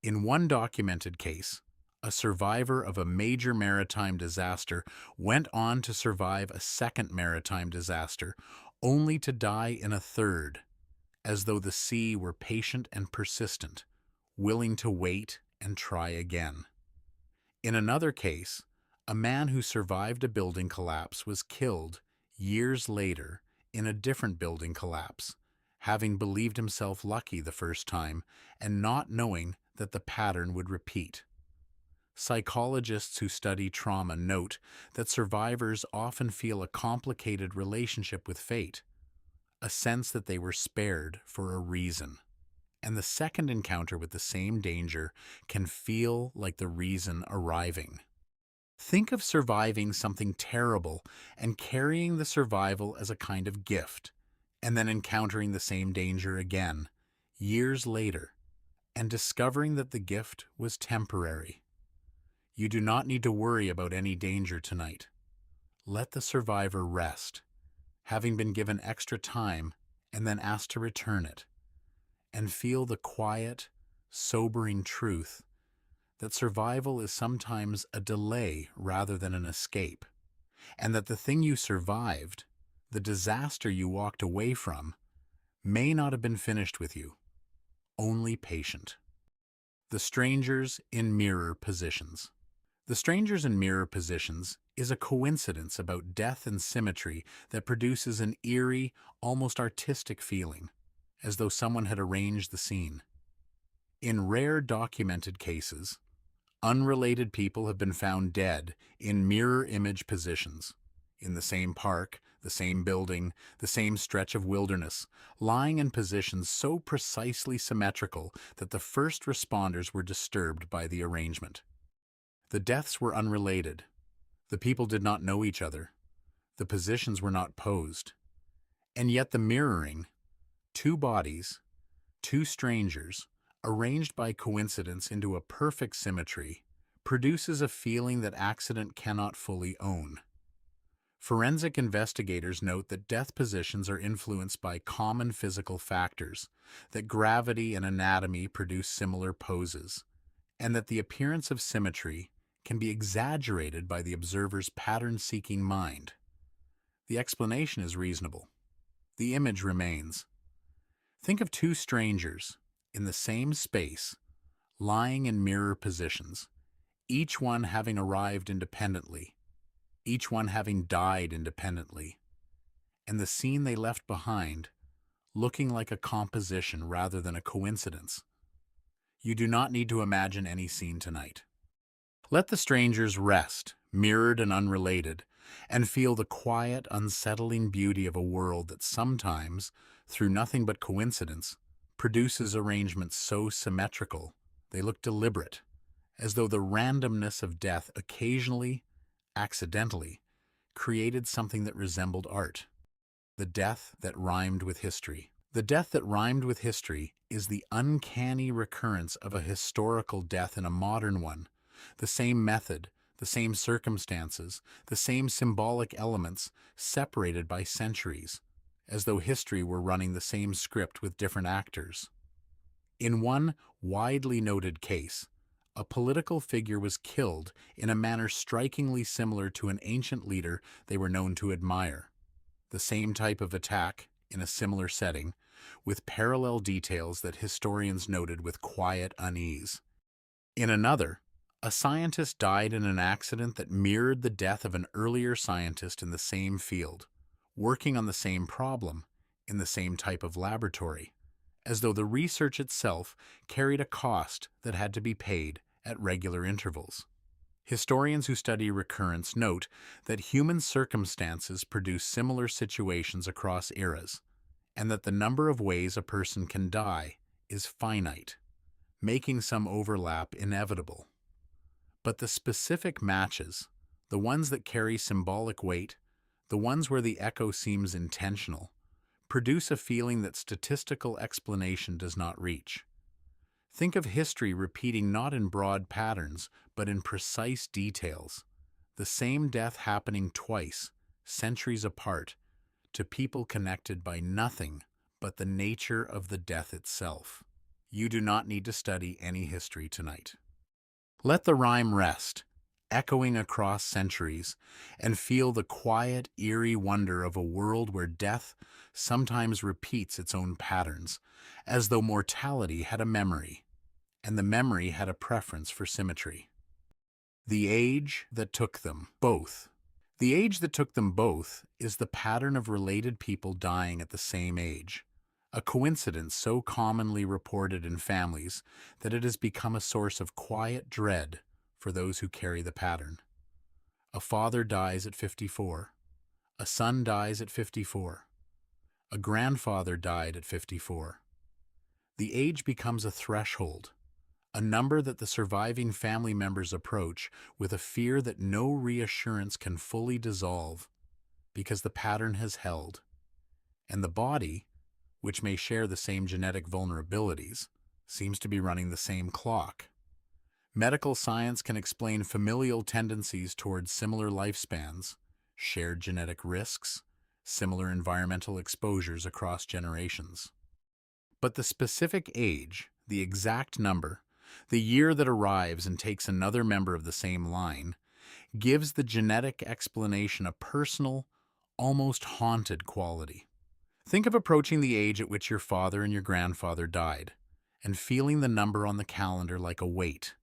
In one documented case, a survivor of a major maritime disaster went on to survive a second maritime disaster, only to die in a third, as though the sea were patient and persistent, willing to wait and try again. In another case, a man who survived a building collapse was killed years later in a different building collapse, having believed himself lucky the first time and not knowing that the pattern would repeat. Psychologists who study trauma note that survivors often feel a complicated relationship with fate, a sense that they were spared for a reason, and the second encounter with the same danger can feel like the reason arriving. Think of surviving something terrible and carrying the survival as a kind of gift, and then encountering the same danger again, years later, and discovering that the gift was temporary. You do not need to worry about any danger tonight. Let the survivor rest, having been given extra time and then asked to return it, and feel the quiet, sobering truth that survival is sometimes a delay rather than an escape, and that the thing you survived, the disaster you walked away from, may not have been finished with you, only patient. The strangers in mirror positions. The strangers in mirror positions is a coincidence about death and symmetry that produces an eerie, almost artistic feeling. as though someone had arranged the scene. In rare documented cases, unrelated people have been found dead in mirror image positions, in the same park, the same building, the same stretch of wilderness, lying in positions so precisely symmetrical that the first responders were disturbed by the arrangement. The deaths were unrelated. The people did not know each other. The positions were not posed. And yet the mirroring, two bodies, two strangers, arranged by coincidence into a perfect symmetry, produces a feeling that accident cannot fully own. Forensic investigators note that death positions are influenced by common physical factors, that gravity and anatomy produce similar poses, and that the appearance of symmetry can be exaggerated by the observer's pattern-seeking mind. The explanation is reasonable. The image remains. Think of two strangers in the same space, lying in mirror positions, each one having arrived independently, each one having died independently, and the scene they left behind looking like a composition rather than a coincidence. You do not need to imagine any scene tonight. Let the strangers rest, mirrored and unrelated, and feel the quiet, unsettling beauty of a world that sometimes, through nothing but coincidence, produces arrangements so symmetrical they look deliberate, as though the randomness of death occasionally, accidentally, created something that resembled art. The death that rhymed with history. The death that rhymed with history is the uncanny recurrence of a historical death in a modern one. The same method, the same circumstances, the same symbolic elements, separated by centuries, as though history were running the same script with different actors. In one widely noted case, a political figure was killed in a manner strikingly similar to an ancient leader they were known to admire. The same type of attack, in a similar setting, with parallel details that historians noted with quiet unease. In another, a scientist died in an accident that mirrored the death of an earlier scientist in the same field, working on the same problem, in the same type of laboratory, as though the research itself carried a cost that had to be paid at regular intervals. Historians who study recurrence note that human circumstances produce similar situations across eras, and that the number of ways a person can die is finite, making some overlap inevitable. But the specific matches, the ones that carry symbolic weight, the ones where the echo seems intentional, produce a feeling that statistical explanation does not reach. Think of history repeating not in broad patterns, but in precise details. The same death happening twice, centuries apart, to people connected by nothing but the nature of the death itself. You do not need to study any history tonight. Let the rhyme rest, echoing across centuries, and feel the quiet, eerie wonder of a world where death sometimes repeats its own patterns, as though mortality had a memory, and the memory had a preference for symmetry. The age that took them both. The age that took them both is the pattern of related people dying at the same age, a coincidence so commonly reported in families that it has become a source of quiet dread for those who carry the pattern. A father dies at 54. A son dies at 54. A grandfather died at 54. The age becomes a threshold, a number that the surviving family members approach with a fear that no reassurance can fully dissolve because the pattern has held, and the body, which may share the same genetic vulnerabilities, seems to be running the same clock. Medical science can explain familial tendencies towards similar lifespans, shared genetic risks, similar environmental exposures across generations. But the specific age, the exact number, the year that arrives and takes another member of the same line, gives the genetic explanation a personal, almost haunted quality. Think of approaching the age at which your father and your grandfather died, and feeling the number on the calendar like a weight,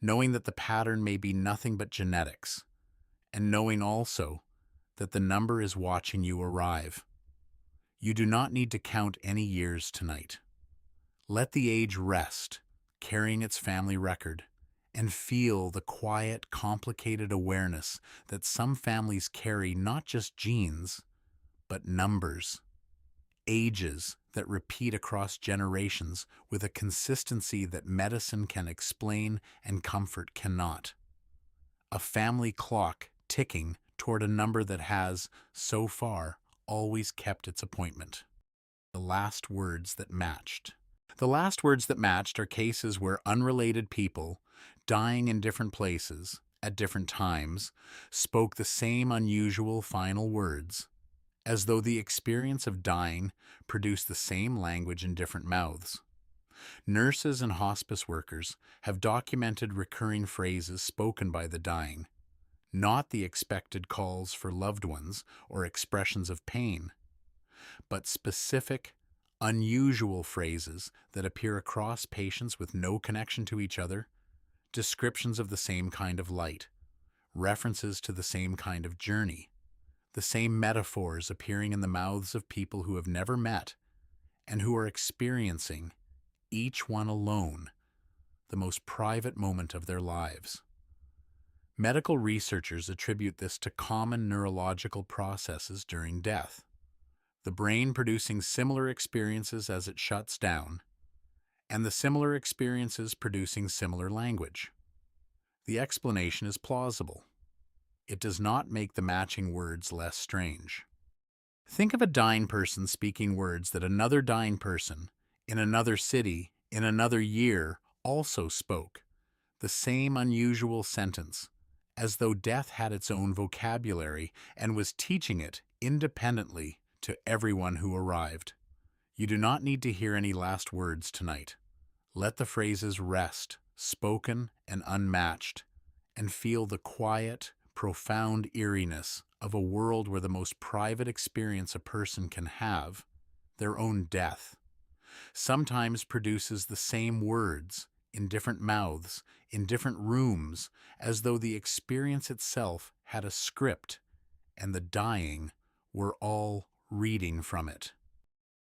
knowing that the pattern may be nothing but genetics, and knowing also that the number is watching you arrive. You do not need to count any years tonight. Let the age rest, carrying its family record, and feel the quiet, complicated awareness that some families carry not just genes, but numbers, ages that repeat across generations with a consistency that medicine can explain and comfort cannot. A family clock ticking toward a number that has, so far, always kept its appointment. The last words that matched. The last words that matched are cases where unrelated people, dying in different places, at different times, spoke the same unusual final words, as though the experience of dying produced the same language in different mouths. Nurses and hospice workers have documented recurring phrases spoken by the dying, not the expected calls for loved ones or expressions of pain, but specific, unusual phrases that appear across patients with no connection to each other, descriptions of the same kind of light, references to the same kind of journey, the same metaphors appearing in the mouths of people who have never met and who are experiencing, each one alone, the most private moment of their lives. Medical researchers attribute this to common neurological processes during death, the brain producing similar experiences as it shuts down, and the similar experiences producing similar language. The explanation is plausible. It does not make the matching words less strange. Think of a dying person speaking words that another dying person, in another city, in another year, also spoke, the same unusual sentence, as though death had its own vocabulary and was teaching it independently to everyone who arrived. You do not need to hear any last words tonight. Let the phrases rest, spoken and unmatched, and feel the quiet, profound eeriness of a world where the most private experience a person can have, their own death, sometimes produces the same words in different mouths, in different rooms, as though the experience itself had a script and the dying were all reading from it.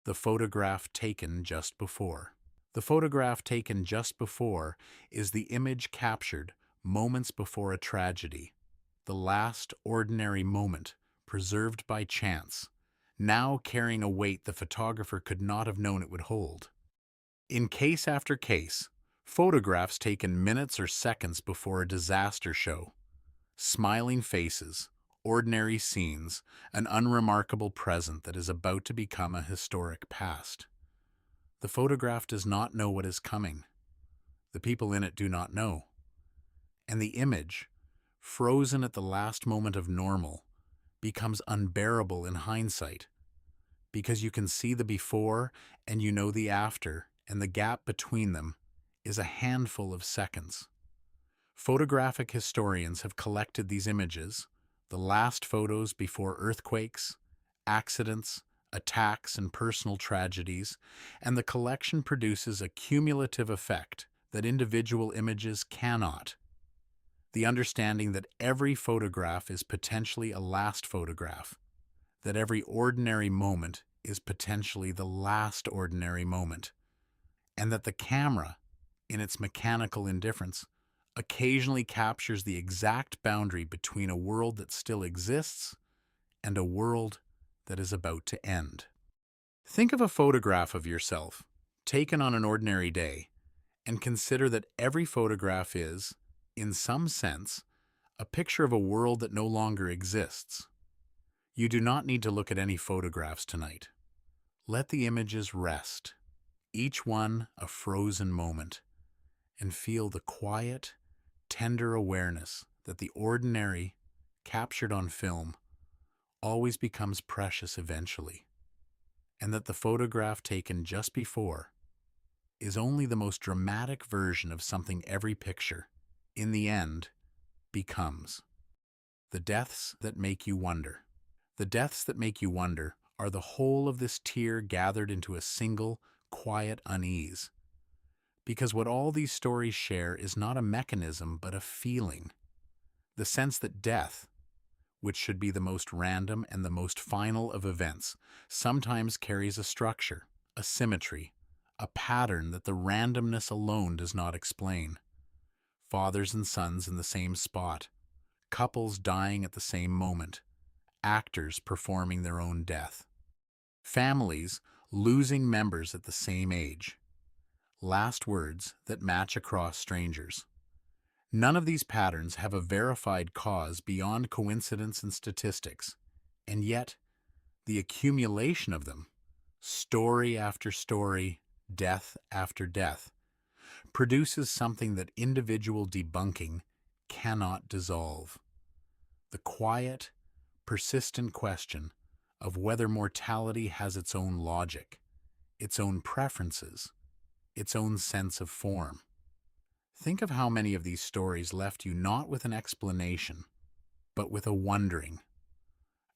The photograph taken just before. The photograph taken just before is the image captured moments before a tragedy, the last ordinary moment preserved by chance, now carrying a weight the photographer could not have known it would hold. In case after case, photographs taken minutes or seconds before a disaster show, smiling faces, ordinary scenes, an unremarkable present that is about to become a historic past. The photograph does not know what is coming. The people in it do not know. And the image, frozen at the last moment of normal, becomes unbearable in hindsight, because you can see the before and you know the after, and the gap between them is a handful of seconds. Photographic historians have collected these images, the last photos before earthquakes, accidents, attacks, and personal tragedies, and the collection produces a cumulative effect that individual images cannot. The understanding that every photograph is potentially a last photograph, that every ordinary moment is potentially the last ordinary moment, and that the camera, in its mechanical indifference, occasionally captures the exact boundary between a world that still exists and a world that is about to end. Think of a photograph of yourself, taken on an ordinary day, and consider that every photograph is, in some sense, a picture of a world that no longer exists. You do not need to look at any photographs tonight. Let the images rest, each one a frozen moment, and feel the quiet, tender awareness that the ordinary, captured on film, always becomes precious eventually, and that the photograph taken just before is only the most dramatic version of something every picture, in the end, becomes. The deaths that make you wonder. The deaths that make you wonder are the whole of this tear gathered into a single, quiet unease. Because what all these stories share is not a mechanism but a feeling. The sense that death, which should be the most random and the most final of events, sometimes carries a structure, a symmetry, a pattern that the randomness alone does not explain. Fathers and sons in the same spot, couples dying at the same moment, actors performing their own death, families losing members at the same age, last words that match across strangers. None of these patterns have a verified cause beyond coincidence and statistics, and yet the accumulation of them, story after story, death after death, produces something that individual debunking cannot dissolve. The quiet, persistent question of whether mortality has its own logic, its own preferences, its own sense of form. Think of how many of these stories left you not with an explanation, but with a wondering,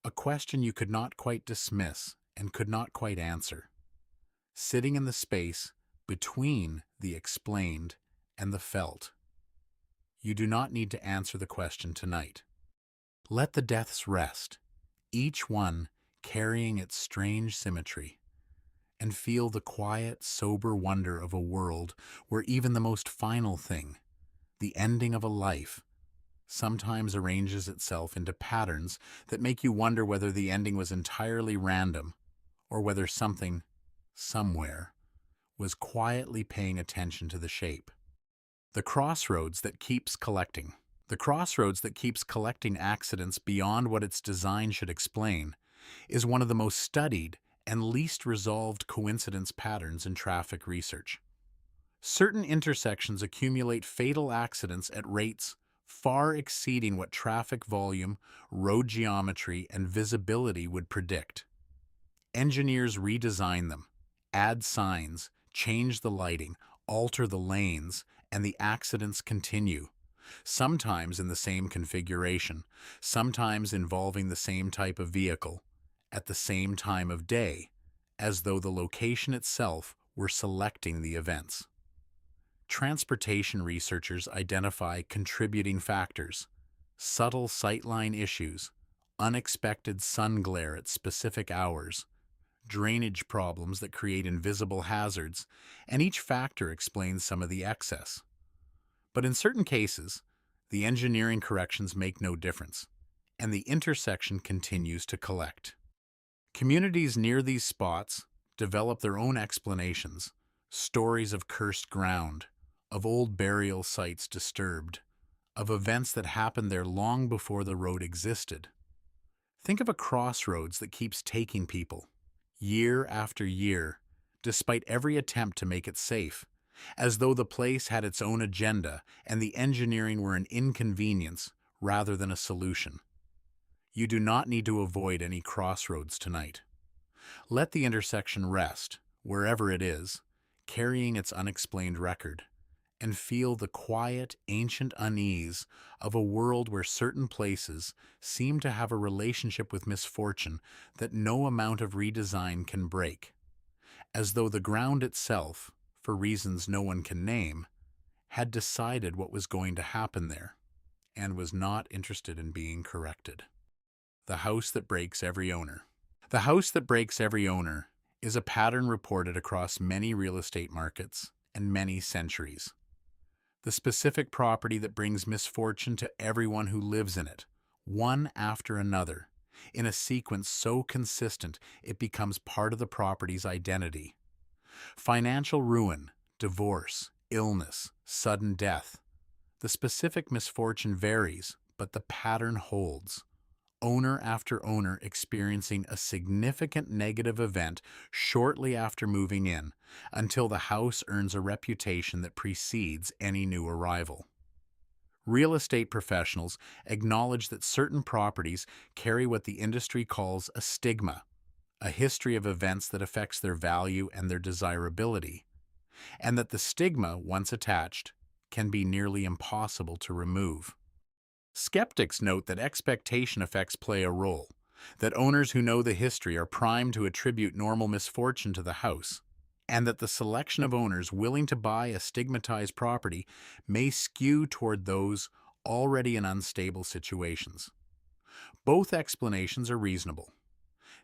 a question you could not quite dismiss and could not quite answer, sitting in the space between the explained and the felt. You do not need to answer the question tonight. Let the deaths rest, each one carrying its strange symmetry, and feel the quiet, sober wonder of a world where even the most final thing, the ending of a life, sometimes arranges itself into patterns that make you wonder whether the ending was entirely random or whether something, somewhere, was quietly paying attention to the shape. The crossroads that keeps collecting. The crossroads that keeps collecting accidents beyond what its design should explain is one of the most studied and least resolved coincidence patterns in traffic research. Certain intersections accumulate fatal accidents at rates far exceeding what traffic volume, road geometry, and visibility would predict. Engineers redesign them, add signs, change the lighting, alter the lanes, and the accidents continue, sometimes in the same configuration, sometimes involving the same type of vehicle, at the same time of day, as though the location itself were selecting the events. Transportation researchers identify contributing factors, subtle sightline issues, unexpected sun glare at specific hours, drainage problems that create invisible hazards, and each factor explains some of the excess. But in certain cases, the engineering corrections make no difference, and the intersection continues to collect. Communities near these spots develop their own explanations, stories of cursed ground, of old burial sites disturbed, of events that happened there long before the road existed. Think of a crossroads that keeps taking people, year after year, despite every attempt to make it safe, as though the place had its own agenda and the engineering were an inconvenience rather than a solution. You do not need to avoid any crossroads tonight. Let the intersection rest, wherever it is, carrying its unexplained record, and feel the quiet, ancient unease of a world where certain places seem to have a relationship with misfortune that no amount of redesign can break, as though the ground itself, for reasons no one can name, had decided what was going to happen there, and was not interested in being corrected. The house that breaks every owner. The house that breaks every owner is a pattern reported across many real estate markets and many centuries. The specific property that brings misfortune to everyone who lives in it, one after another, in a sequence so consistent it becomes part of the property's identity. Financial ruin, divorce, illness, sudden death. The specific misfortune varies, but the pattern holds. Owner after owner experiencing a significant negative event shortly after moving in, until the house earns a reputation that precedes any new arrival. Real estate professionals acknowledge that certain properties carry what the industry calls a stigma, a history of events that affects their value and their desirability, and that the stigma, once attached, can be nearly impossible to remove. Skeptics note that expectation effects play a role, that owners who know the history are primed to attribute normal misfortune to the house, and that the selection of owners willing to buy a stigmatized property may skew toward those already in unstable situations. Both explanations are reasonable.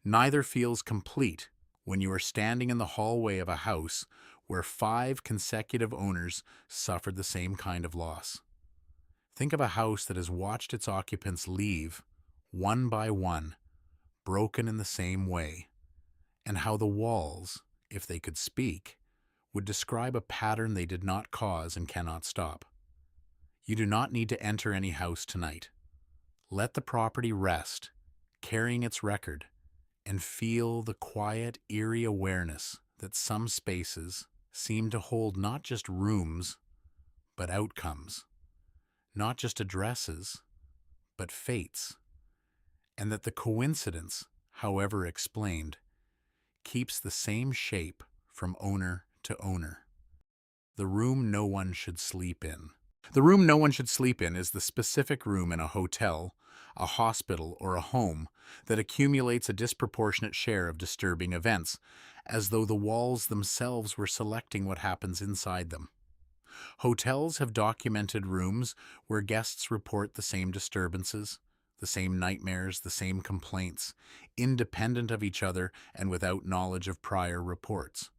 Neither feels complete when you are standing in the hallway of a house where 5 consecutive owners suffered the same kind of loss. Think of a house that has watched its occupants leave, one by one, broken in the same way, and how the walls, if they could speak, would describe a pattern they did not cause and cannot stop. You do not need to enter any house tonight. Let the property rest, carrying its record, and feel the quiet, eerie awareness that some spaces seem to hold not just rooms, but outcomes, not just addresses, but fates, and that the coincidence, however explained, keeps the same shape from owner to owner. The room no one should sleep in. The room no one should sleep in is the specific room in a hotel, a hospital, or a home that accumulates a disproportionate share of disturbing events, as though the walls themselves were selecting what happens inside them. Hotels have documented rooms where guests report the same disturbances, the same nightmares, the same complaints, independent of each other and without knowledge of prior reports.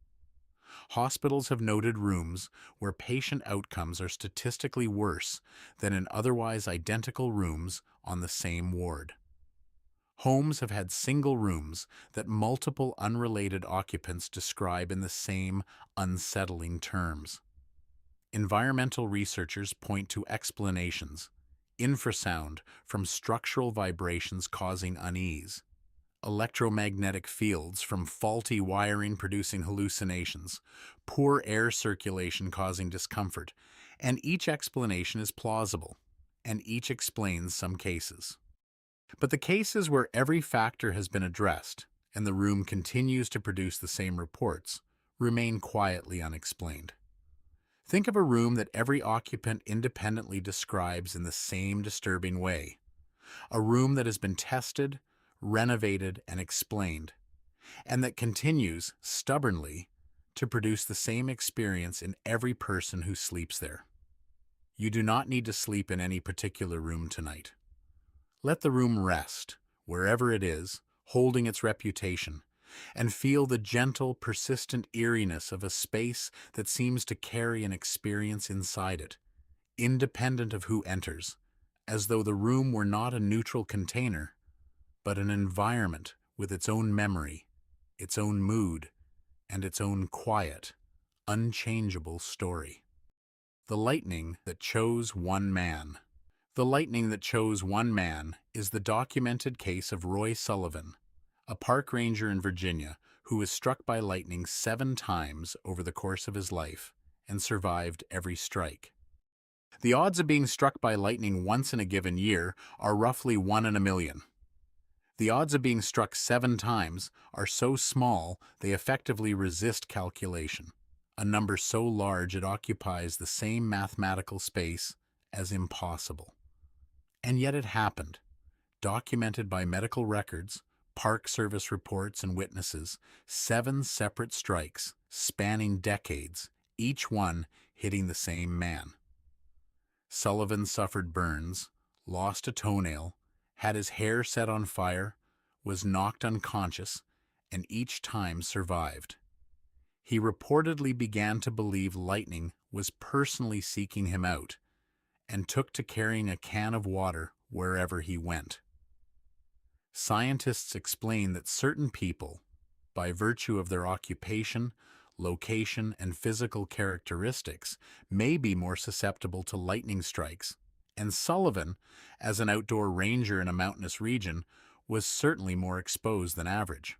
Hospitals have noted rooms where patient outcomes are statistically worse than in otherwise identical rooms on the same ward. Homes have had single rooms that multiple unrelated occupants describe in the same unsettling terms. Environmental researchers point to explanations: infrasound from structural vibrations causing unease, electromagnetic fields from faulty wiring producing hallucinations, poor air circulation causing discomfort, and each explanation is plausible, and each explains some cases. But the cases where every factor has been addressed and the room continues to produce the same reports remain quietly unexplained. Think of a room that every occupant independently describes in the same disturbing way. A room that has been tested, renovated, and explained, and that continues, stubbornly, to produce the same experience in every person who sleeps there. You do not need to sleep in any particular room tonight. Let the room rest, wherever it is, holding its reputation, and feel the gentle, persistent eeriness of a space that seems to carry an experience inside it, independent of who enters, as though the room were not a neutral container, but an environment with its own memory, its own mood, and its own quiet, unchangeable story. The lightning that chose one man. The lightning that chose one man is the documented case of Roy Sullivan, a park ranger in Virginia who was struck by lightning 7 times over the course of his life and survived every strike. The odds of being struck by lightning once in a given year are roughly 1 in a million. The odds of being struck 7 times are so small they effectively resist calculation, a number so large it occupies the same mathematical space as impossible. And yet it happened, documented by medical records, Park Service reports, and witnesses, 7 separate strikes spanning decades, each one hitting the same man. Sullivan suffered burns, lost a toenail, had his hair set on fire, was knocked unconscious, and each time survived. He reportedly began to believe lightning was personally seeking him out, and took to carrying a can of water wherever he went. Scientists explain that certain people, by virtue of their occupation, location, and physical characteristics, may be more susceptible to lightning strikes, and Sullivan, as an outdoor ranger in a mountainous region, was certainly more exposed than average.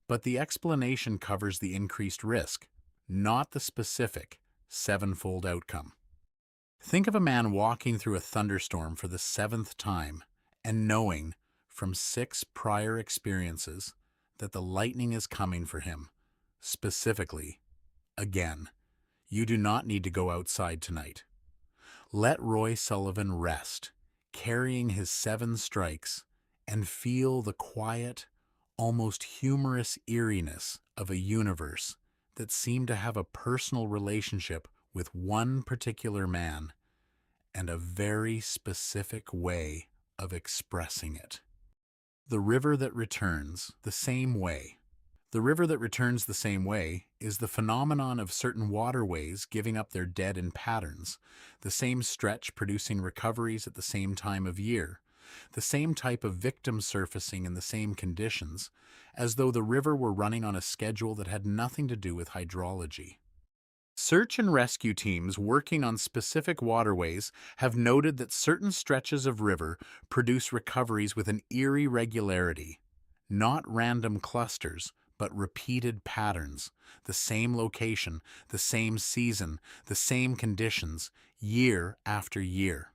But the explanation covers the increased risk, not the specific, 7-fold outcome. Think of a man walking through a thunderstorm for the 7th time and knowing, from 6 prior experiences, that the lightning is coming for him, specifically. Again, you do not need to go outside tonight. Let Roy Sullivan rest, carrying his 7 strikes, and feel the quiet, almost humorous eeriness of a universe that seemed to have a personal relationship with one particular man and a very specific way of expressing it. The river that returns the same way. The river that returns the same way is the phenomenon of certain waterways giving up their dead in patterns, the same stretch producing recoveries at the same time of year, the same type of victim surfacing in the same conditions, as though the river were running on a schedule that had nothing to do with hydrology. Search and rescue teams working on specific waterways have noted that certain stretches of river produce recoveries with an eerie regularity, not random clusters, but repeated patterns, the same location, the same season, the same conditions, year after year.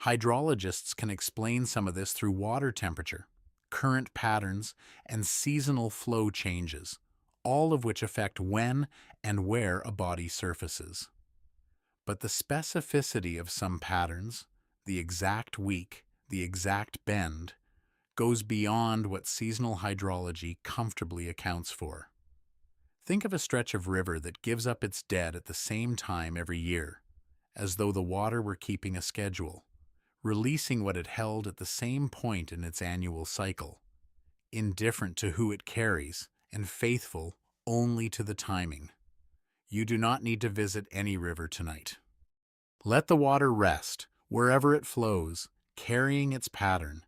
Hydrologists can explain some of this through water temperature, current patterns, and seasonal flow changes, all of which affect when and where a body surfaces. But the specificity of some patterns, the exact week, the exact bend, goes beyond what seasonal hydrology comfortably accounts for. Think of a stretch of river that gives up its dead at the same time every year, as though the water were keeping a schedule, releasing what it held at the same point in its annual cycle, indifferent to who it carries and faithful only to the timing. You do not need to visit any river tonight. Let the water rest wherever it flows, carrying its pattern,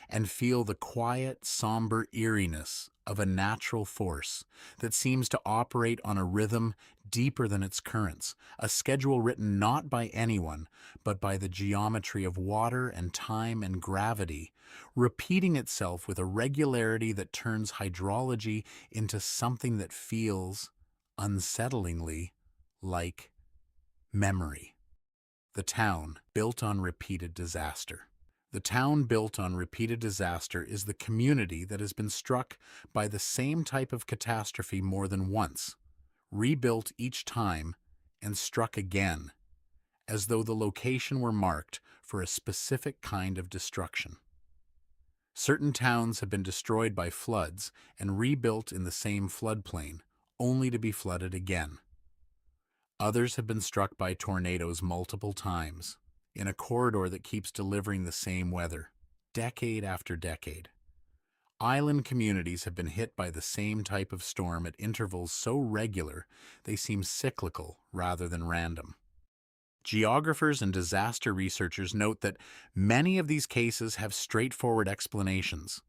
and feel the quiet, somber eeriness of a natural force that seems to operate on a rhythm deeper than its currents, a schedule written not by anyone, but by the geometry of water and time and gravity, repeating itself with a regularity that turns hydrology into something that feels, unsettlingly, like memory. The town built on repeated disaster. The town built on repeated disaster is the community that has been struck by the same type of catastrophe more than once, rebuilt each time, and struck again, as though the location were marked for a specific kind of destruction. Certain towns have been destroyed by floods and rebuilt in the same floodplain, only to be flooded again. Others have been struck by tornadoes multiple times, in a corridor that keeps delivering the same weather, decade after decade. Island communities have been hit by the same type of storm at intervals so regular they seem cyclical rather than random. Geographers and disaster researchers note that many of these cases have straightforward explanations.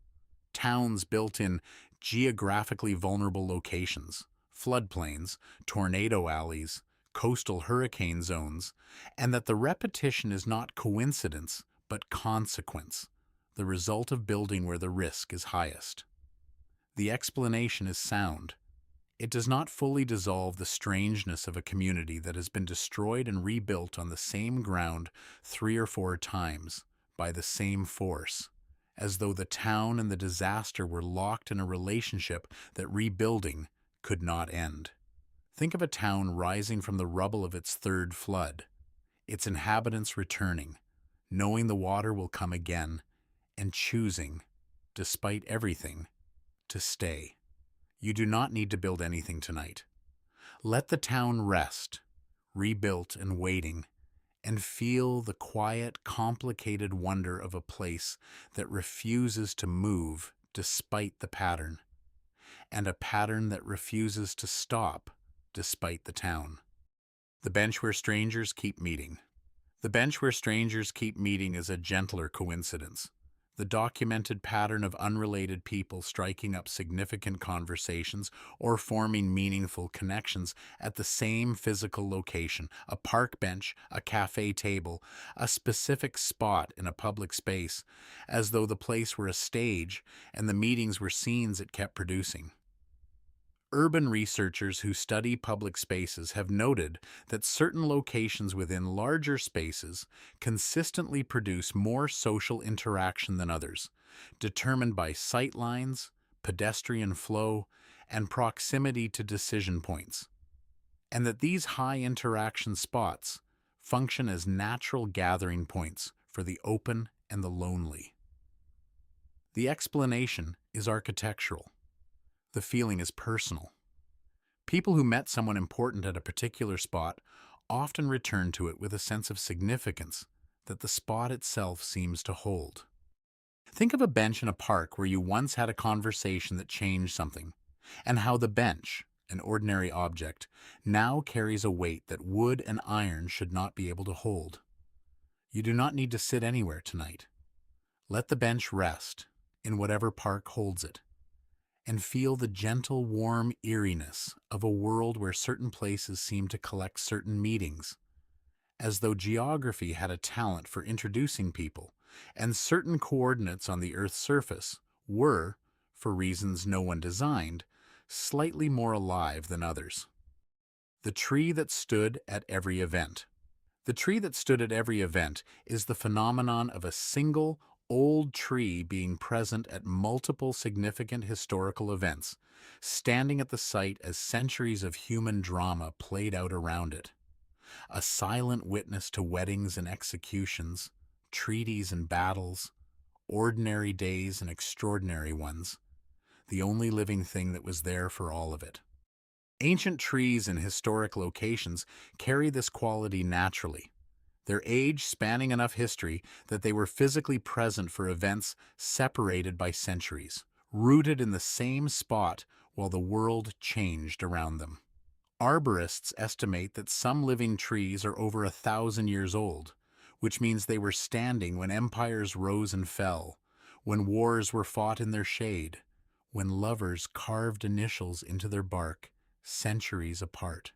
Towns built in geographically vulnerable locations, floodplains, tornado alleys, coastal hurricane zones, and that the repetition is not coincidence, but consequence, the result of building where the risk is highest. The explanation is sound. It does not fully dissolve the strangeness of a community that has been destroyed and rebuilt on the same ground 3 or 4 times by the same force, as though the town and the disaster were locked in a relationship that rebuilding could not end. Think of a town rising from the rubble of its third flood, its inhabitants returning, knowing the water will come again, and choosing, despite everything, to stay. You do not need to build anything tonight. Let the town rest, rebuilt and waiting, and feel the quiet, complicated wonder of a place that refuses to move despite the pattern, and a pattern that refuses to stop despite the town. The bench where strangers keep meeting. The bench where strangers keep meeting is a gentler coincidence. The documented pattern of unrelated people striking up significant conversations or forming meaningful connections at the same physical location, a park bench, a cafe table, a specific spot in a public space, as though the place were a stage and the meetings were scenes it kept producing. Urban researchers who study public spaces have noted that certain locations within larger spaces consistently produce more social interaction than others, determined by sight lines, pedestrian flow, and proximity to decision points, and that these high interaction spots function as natural gathering points for the open and the lonely. The explanation is architectural. The feeling is personal. People who met someone important at a particular spot often return to it with a sense of significance, that the spot itself seems to hold. Think of a bench in a park where you once had a conversation that changed something, and how the bench, an ordinary object, now carries a weight that wood and iron should not be able to hold. You do not need to sit anywhere tonight. Let the bench rest in whatever park holds it, and feel the gentle, warm eeriness of a world where certain places seem to collect certain meetings, as though geography had a talent for introducing people, and certain coordinates on the Earth's surface were, for reasons no one designed, slightly more alive than others. The tree that stood at every event. The tree that stood at every event is the phenomenon of a single, old tree being present at multiple significant historical events, standing at the site as centuries of human drama played out around it. A silent witness to weddings and executions, treaties and battles, ordinary days and extraordinary ones, the only living thing that was there for all of it. Ancient trees in historic locations carry this quality naturally, their age spanning enough history that they were physically present for events separated by centuries, rooted in the same spot while the world changed around them. Arborists estimate that some living trees are over 1,000 years old, which means they were standing when empires rose and fell, when wars were fought in their shade, when lovers carved initials into their bark, centuries apart.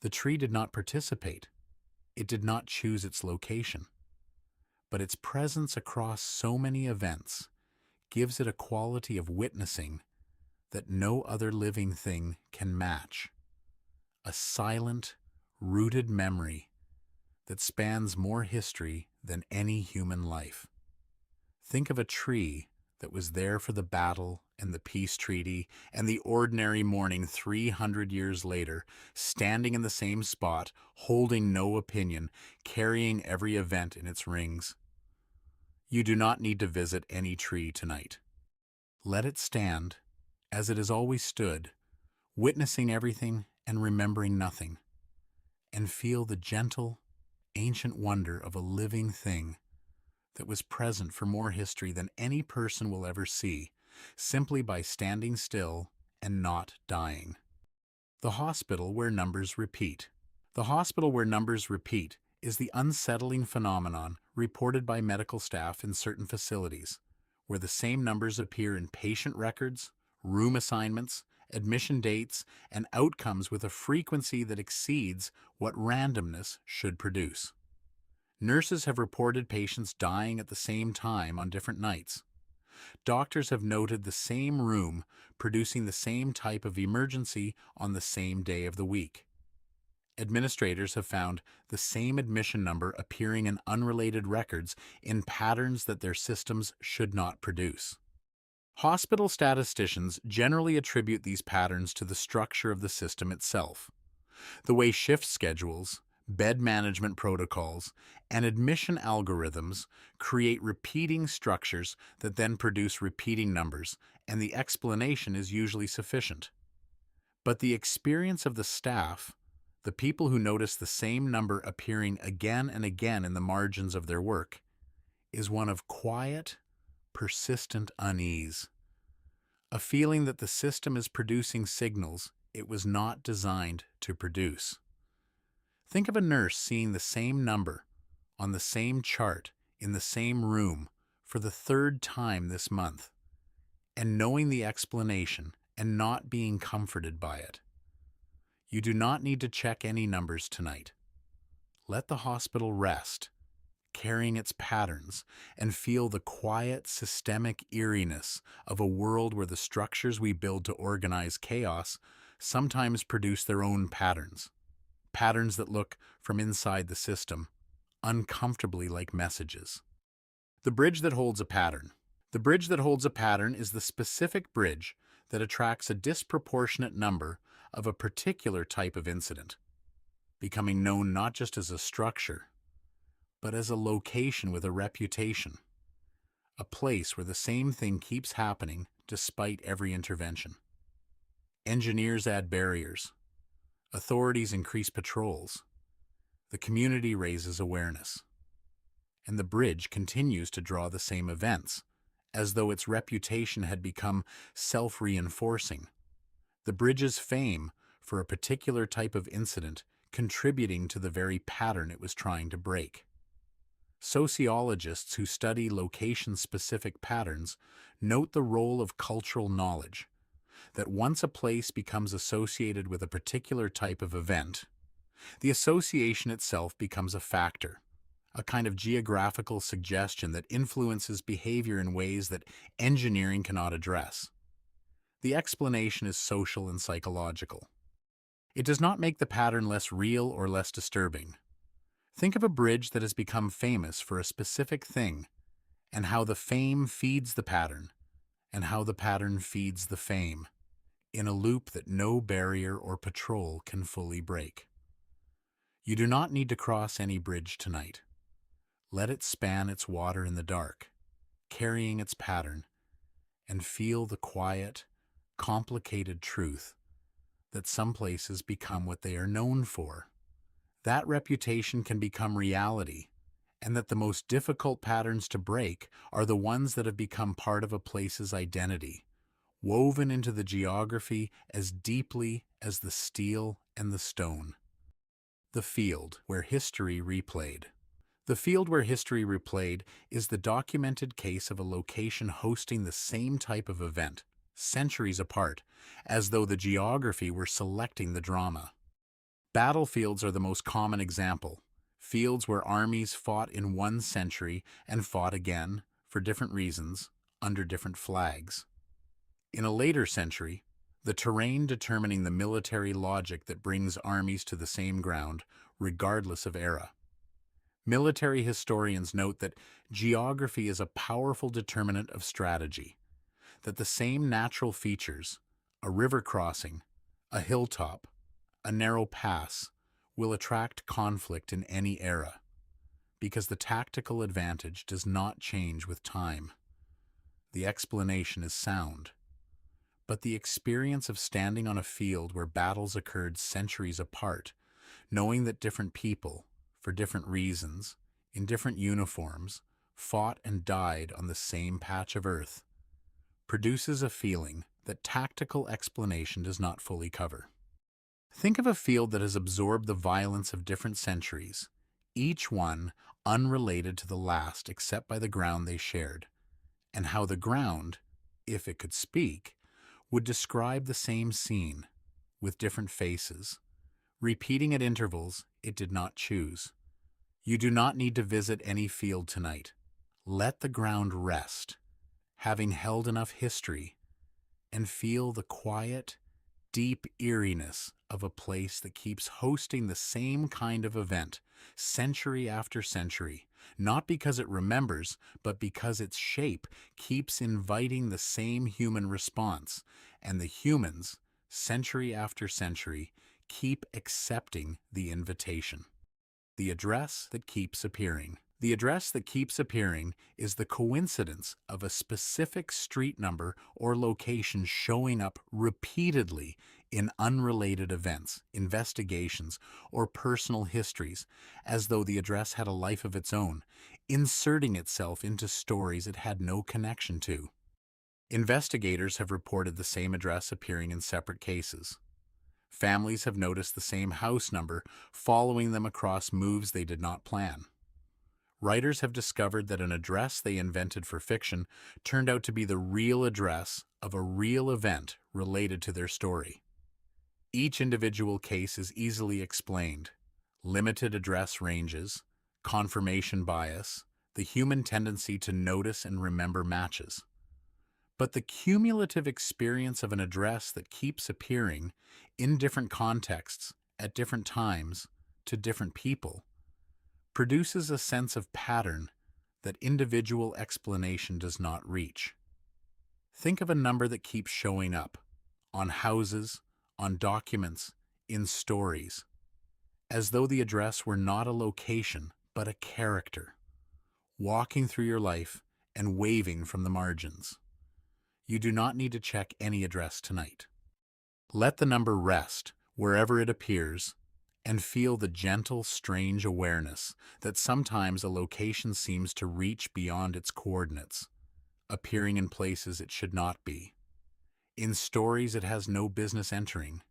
The tree did not participate. It did not choose its location. But its presence across so many events gives it a quality of witnessing that no other living thing can match. A silent, rooted memory that spans more history than any human life. Think of a tree that was there for the battle and the peace treaty and the ordinary morning 300 years later, standing in the same spot, holding no opinion, carrying every event in its rings. You do not need to visit any tree tonight. Let it stand, as it has always stood, witnessing everything and remembering nothing, and feel the gentle, ancient wonder of a living thing that was present for more history than any person will ever see, simply by standing still and not dying. The hospital where numbers repeat. The hospital where numbers repeat is the unsettling phenomenon reported by medical staff in certain facilities, where the same numbers appear in patient records, room assignments, admission dates, and outcomes with a frequency that exceeds what randomness should produce. Nurses have reported patients dying at the same time on different nights. Doctors have noted the same room producing the same type of emergency on the same day of the week. Administrators have found the same admission number appearing in unrelated records in patterns that their systems should not produce. Hospital statisticians generally attribute these patterns to the structure of the system itself. The way shift schedules, bed management protocols, and admission algorithms create repeating structures that then produce repeating numbers, and the explanation is usually sufficient. But the experience of the staff, the people who notice the same number appearing again and again in the margins of their work, is one of quiet, persistent unease. A feeling that the system is producing signals it was not designed to produce. Think of a nurse seeing the same number on the same chart in the same room for the third time this month, and knowing the explanation and not being comforted by it. You do not need to check any numbers tonight. Let the hospital rest, carrying its patterns, and feel the quiet, systemic eeriness of a world where the structures we build to organize chaos sometimes produce their own patterns. Patterns that look, from inside the system, uncomfortably like messages. The bridge that holds a pattern. The bridge that holds a pattern is the specific bridge that attracts a disproportionate number of a particular type of incident, becoming known not just as a structure, but as a location with a reputation, a place where the same thing keeps happening despite every intervention. Engineers add barriers. Authorities increase patrols. The community raises awareness. and the bridge continues to draw the same events, as though its reputation had become self-reinforcing. The bridge's fame for a particular type of incident contributing to the very pattern it was trying to break. Sociologists who study location-specific patterns note the role of cultural knowledge, that once a place becomes associated with a particular type of event, the association itself becomes a factor, a kind of geographical suggestion that influences behavior in ways that engineering cannot address. The explanation is social and psychological. It does not make the pattern less real or less disturbing. Think of a bridge that has become famous for a specific thing, and how the fame feeds the pattern, and how the pattern feeds the fame, in a loop that no barrier or patrol can fully break. You do not need to cross any bridge tonight. Let it span its water in the dark, carrying its pattern, and feel the quiet, complicated truth that some places become what they are known for. That reputation can become reality, and that the most difficult patterns to break are the ones that have become part of a place's identity, woven into the geography as deeply as the steel and the stone. The field where history replayed. The field where history replayed is the documented case of a location hosting the same type of event, centuries apart, as though the geography were selecting the drama. Battlefields are the most common example, fields where armies fought in one century and fought again, for different reasons, under different flags. In a later century, the terrain determining the military logic that brings armies to the same ground, regardless of era. Military historians note that geography is a powerful determinant of strategy, that the same natural features, a river crossing, a hilltop, a narrow pass, will attract conflict in any era, because the tactical advantage does not change with time. The explanation is sound. But the experience of standing on a field where battles occurred centuries apart, knowing that different people, for different reasons, in different uniforms, fought and died on the same patch of earth, produces a feeling that tactical explanation does not fully cover. Think of a field that has absorbed the violence of different centuries, each one unrelated to the last except by the ground they shared, and how the ground, if it could speak, would describe the same scene, with different faces, repeating at intervals it did not choose. You do not need to visit any field tonight. Let the ground rest, having held enough history, and feel the quiet, deep eeriness of a place that keeps hosting the same kind of event, century after century, not because it remembers, but because its shape keeps inviting the same human response, and the humans, century after century, keep accepting the invitation. The address that keeps appearing. The address that keeps appearing is the coincidence of a specific street number or location showing up repeatedly in unrelated events, investigations, or personal histories, as though the address had a life of its own, inserting itself into stories it had no connection to. Investigators have reported the same address appearing in separate cases. Families have noticed the same house number following them across moves they did not plan. Writers have discovered that an address they invented for fiction turned out to be the real address of a real event related to their story. Each individual case is easily explained. Limited address ranges, confirmation bias, the human tendency to notice and remember matches. But the cumulative experience of an address that keeps appearing in different contexts, at different times, to different people, produces a sense of pattern that individual explanation does not reach. Think of a number that keeps showing up, on houses, on documents, in stories, as though the address were not a location, but a character, walking through your life and waving from the margins. You do not need to check any address tonight. Let the number rest wherever it appears and feel the gentle, strange awareness that sometimes a location seems to reach beyond its coordinates, appearing in places it should not be, in stories it has no business entering,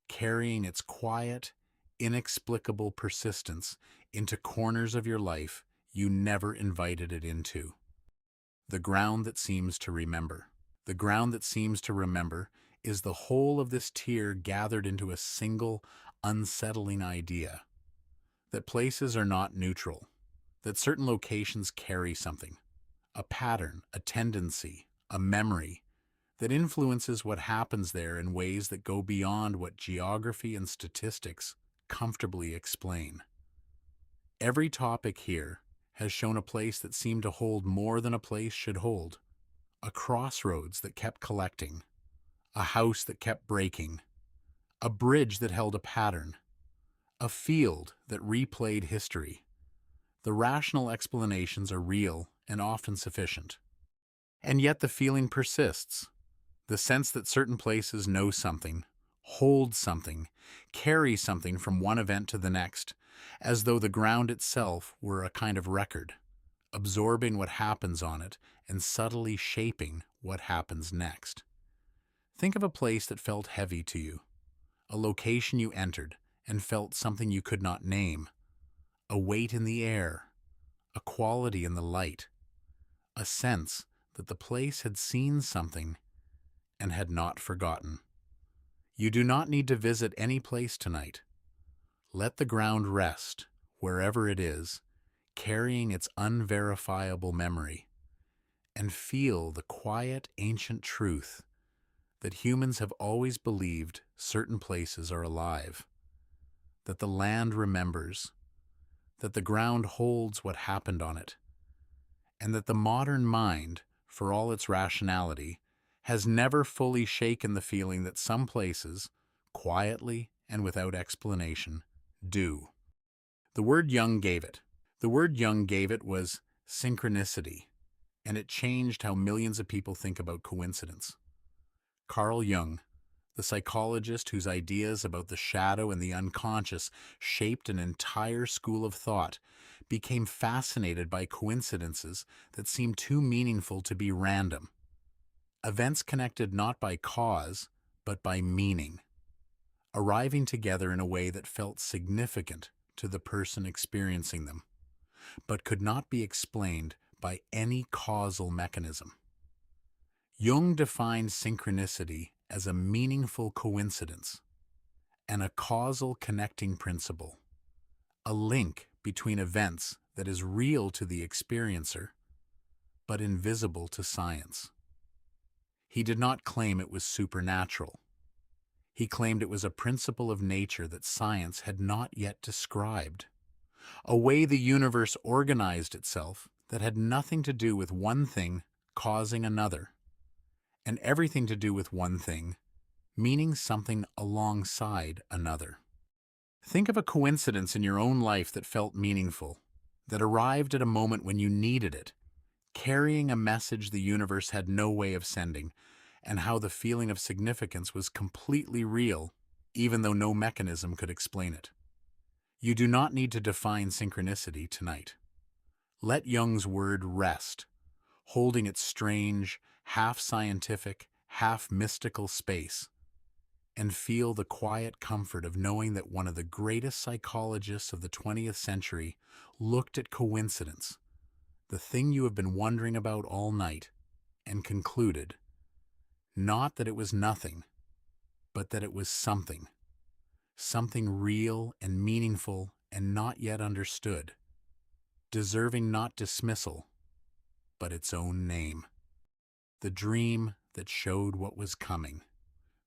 carrying its quiet, inexplicable persistence into corners of your life you never invited it into. The ground that seems to remember. The ground that seems to remember is the whole of this tier gathered into a single, unsettling idea that places are not neutral, that certain locations carry something, a pattern, a tendency, a memory that influences what happens there in ways that go beyond what geography and statistics comfortably explain. Every topic here has shown a place that seemed to hold more than a place should hold, a crossroads that kept collecting, a house that kept breaking, a bridge that held a pattern, a field that replayed history. The rational explanations are real and often sufficient. And yet the feeling persists, the sense that certain places know something, hold something, carry something from one event to the next, as though the ground itself were a kind of record, absorbing what happens on it and subtly shaping what happens next. Think of a place that felt heavy to you, a location you entered and felt something you could not name, a weight in the air, a quality in the light, a sense that the place had seen something and had not forgotten. You do not need to visit any place tonight. Let the ground rest, wherever it is, carrying its unverifiable memory, and feel the quiet, ancient truth that humans have always believed certain places are alive, that the land remembers, that the ground holds what happened on it, and that the modern mind, for all its rationality, has never fully shaken the feeling that some places, quietly and without explanation, do. The word Jung gave it. The word Jung gave it was synchronicity, and it changed how millions of people think about coincidence. Carl Jung, the psychologist whose ideas about the shadow and the unconscious shaped an entire school of thought, became fascinated by coincidences that seemed too meaningful to be random. Events connected not by cause, but by meaning, arriving together in a way that felt significant to the person experiencing them, but could not be explained by any causal mechanism. Jung defined synchronicity as a meaningful coincidence and a causal connecting principle, a link between events that is real to the experiencer, but invisible to science. He did not claim it was supernatural. He claimed it was a principle of nature that science had not yet described, a way the universe organized itself that had nothing to do with one thing causing another, and everything to do with one thing, meaning something alongside another. Think of a coincidence in your own life that felt meaningful, that arrived at a moment when you needed it, carrying a message the universe had no way of sending, and how the feeling of significance was completely real, even though no mechanism could explain it. You do not need to define synchronicity tonight. Let Jung's word rest, holding its strange, half-scientific, half-mystical space, and feel the quiet comfort of knowing that one of the greatest psychologists of the 20th century looked at coincidence, the thing you have been wondering about all night, and concluded, not that it was nothing, but that it was something, something real and meaningful and not yet understood, deserving not dismissal, but its own name. The dream that showed what was coming.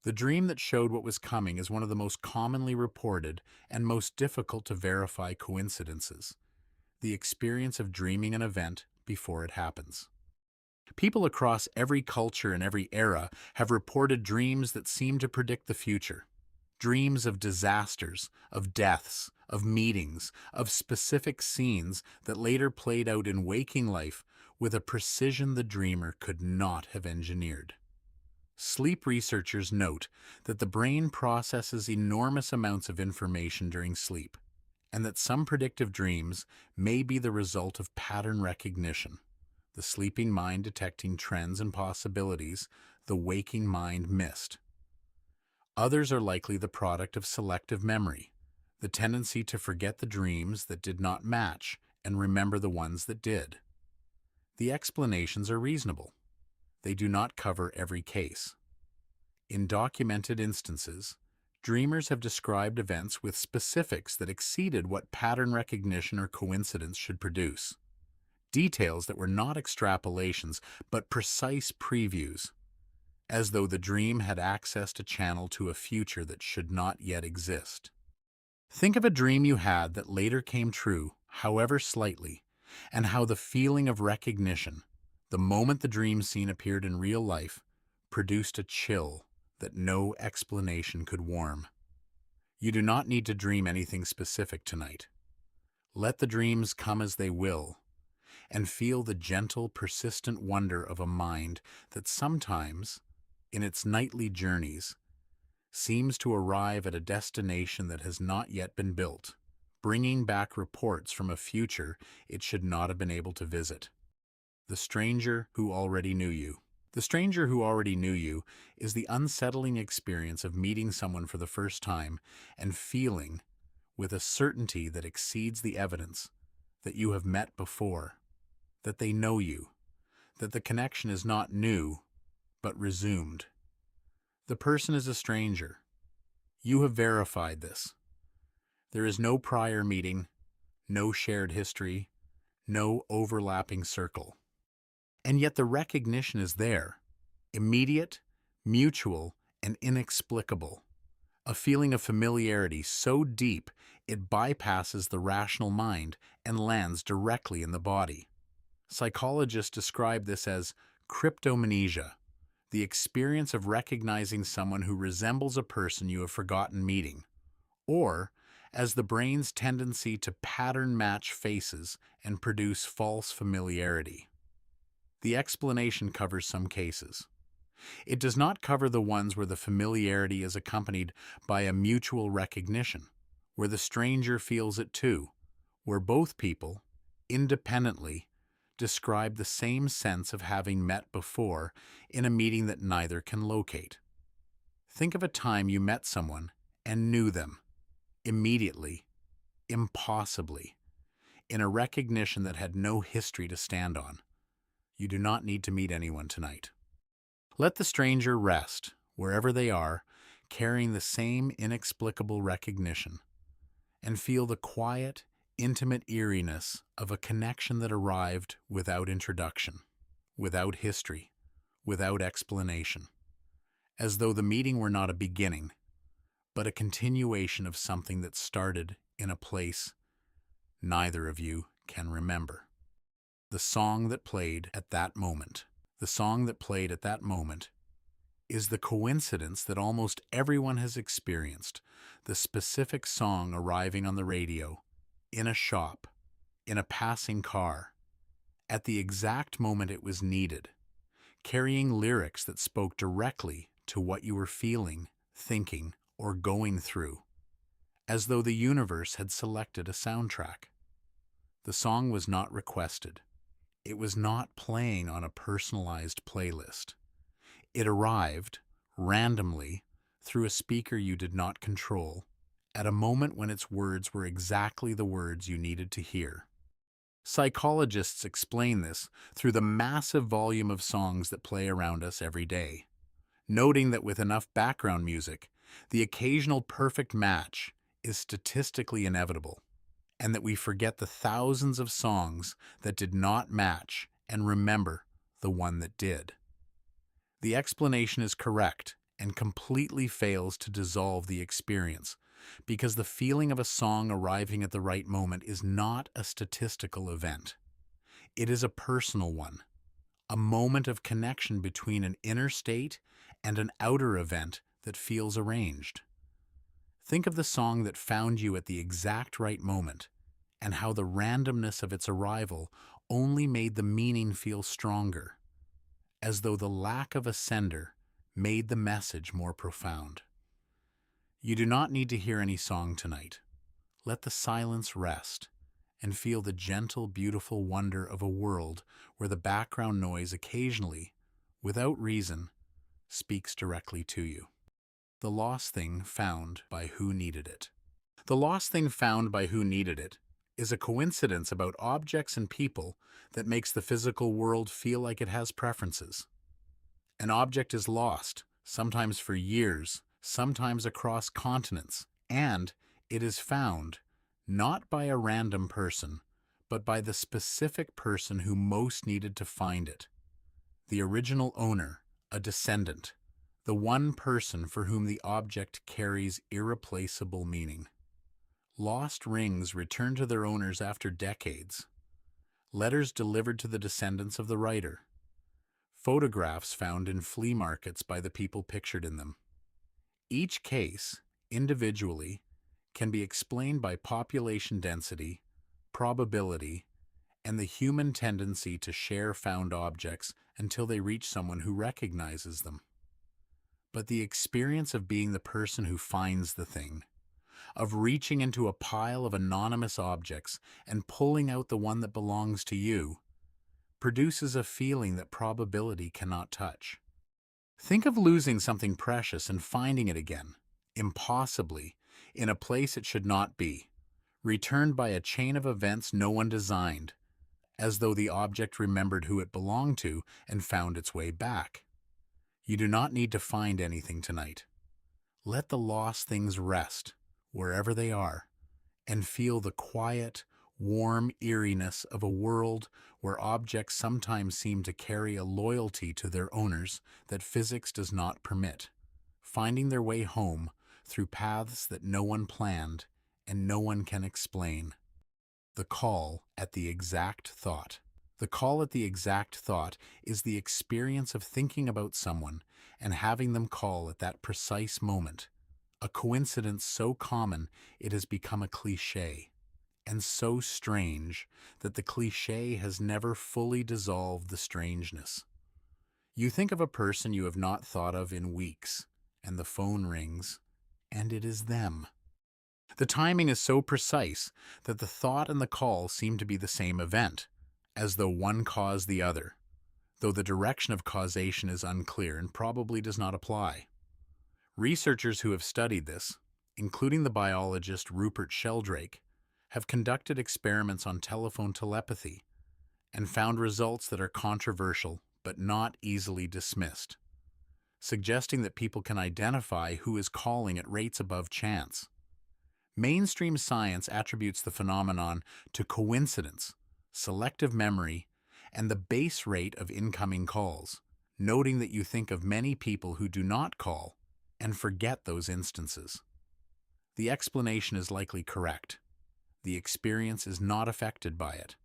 The dream that showed what was coming is one of the most commonly reported and most difficult to verify coincidences, the experience of dreaming an event before it happens. People across every culture and every era have reported dreams that seem to predict the future. Dreams of disasters, of deaths, of meetings, of specific scenes that later played out in waking life with a precision the dreamer could not have engineered. Sleep researchers note that the brain processes enormous amounts of information during sleep, and that some predictive dreams may be the result of pattern recognition, the sleeping mind detecting trends and possibilities the waking mind missed. Others are likely the product of selective memory, the tendency to forget the dreams that did not match and remember the ones that did. The explanations are reasonable. They do not cover every case. In documented instances, dreamers have described events with specifics that exceeded what pattern recognition or coincidence should produce. Details that were not extrapolations, but precise previews, as though the dream had accessed a channel to a future that should not yet exist. Think of a dream you had that later came true, however slightly, and how the feeling of recognition, the moment the dream scene appeared in real life, produced a chill that no explanation could warm. You do not need to dream anything specific tonight. Let the dreams come as they will, and feel the gentle, persistent wonder of a mind that sometimes, in its nightly journeys, seems to arrive at a destination that has not yet been built, bringing back reports from a future it should not have been able to visit. The stranger who already knew you. The stranger who already knew you is the unsettling experience of meeting someone for the first time and feeling, with a certainty that exceeds the evidence, that you have met before, that they know you, that the connection is not new, but resumed. The person is a stranger. You have verified this. There is no prior meeting, no shared history, no overlapping circle. And yet the recognition is there, immediate, mutual, and inexplicable. A feeling of familiarity so deep it bypasses the rational mind and lands directly in the body. Psychologists describe this as cryptomnesia, the experience of recognizing someone who resembles a person you have forgotten meeting, or as the brain's tendency to pattern match faces and produce false familiarity. The explanation covers some cases. It does not cover the ones where the familiarity is accompanied by a mutual recognition, where the stranger feels it too, where both people, independently, describe the same sense of having met before in a meeting that neither can locate. Think of a time you met someone and knew them, immediately, impossibly, in a recognition that had no history to stand on. You do not need to meet anyone tonight. Let the stranger rest, wherever they are, carrying the same inexplicable recognition, and feel the quiet, intimate eeriness of a connection that arrived without introduction, without history, without explanation, as though the meeting were not a beginning, but a continuation of something that started in a place neither of you can remember. The song that played at that moment. The song that played at that moment is the coincidence that almost everyone has experienced, the specific song arriving on the radio, in a shop, in a passing car, at the exact moment it was needed, carrying lyrics that spoke directly to what you were feeling, thinking, or going through, as though the universe had selected a soundtrack. The song was not requested. It was not playing on a personalized playlist. It arrived, randomly, through a speaker you did not control, at a moment when its words were exactly the words you needed to hear. Psychologists explain this through the massive volume of songs that play around us every day, noting that with enough background music, the occasional perfect match is statistically inevitable, and that we forget the thousands of songs that did not match and remember the one that did. The explanation is correct and completely fails to dissolve the experience, because the feeling of a song arriving at the right moment is not a statistical event. It is a personal one, a moment of connection between an inner state and an outer event that feels arranged. Think of the song that found you at the exact right moment, and how the randomness of its arrival only made the meaning feel stronger, as though the lack of a sender made the message more profound. You do not need to hear any song tonight. Let the silence rest and feel the gentle, beautiful wonder of a world where the background noise occasionally, without reason, speaks directly to you. The lost thing found by who needed it. The lost thing found by who needed it is a coincidence about objects and people that makes the physical world feel like it has preferences. An object is lost, sometimes for years, sometimes across continents, and it is found not by a random person, but by the specific person who most needed to find it. The original owner, a descendant, the one person for whom the object carries irreplaceable meaning. Lost rings return to their owners after decades. Letters delivered to the descendants of the writer. Photographs found in flea markets by the people pictured in them. Each case, individually, can be explained by population density, probability, and the human tendency to share found objects until they reach someone who recognizes them. But the experience of being the person who finds the thing, of reaching into a pile of anonymous objects and pulling out the one that belongs to you, produces a feeling that probability cannot touch. Think of losing something precious and finding it again, impossibly, in a place it should not be, returned by a chain of events no one designed, as though the object remembered who it belonged to and found its way back. You do not need to find anything tonight. Let the lost things rest, wherever they are, and feel the quiet, warm eeriness of a world where objects sometimes seem to carry a loyalty to their owners that physics does not permit, finding their way home through paths that no one planned and no one can explain. The call at the exact thought. The call at the exact thought is the experience of thinking about someone and having them call at that precise moment, a coincidence so common it has become a cliché, and so strange that the cliché has never fully dissolved the strangeness. You think of a person you have not thought of in weeks, and the phone rings, and it is them. The timing is so precise that the thought and the call seem to be the same event, as though one caused the other, though the direction of causation is unclear and probably does not apply. Researchers who have studied this, including the biologist Rupert Sheldrake, have conducted experiments on telephone telepathy and found results that are controversial but not easily dismissed, suggesting that people can identify who is calling at rates above chance. Mainstream science attributes the phenomenon to coincidence, selective memory, and the base rate of incoming calls, noting that you think of many people who do not call and forget those instances. The explanation is likely correct. The experience is not affected by it.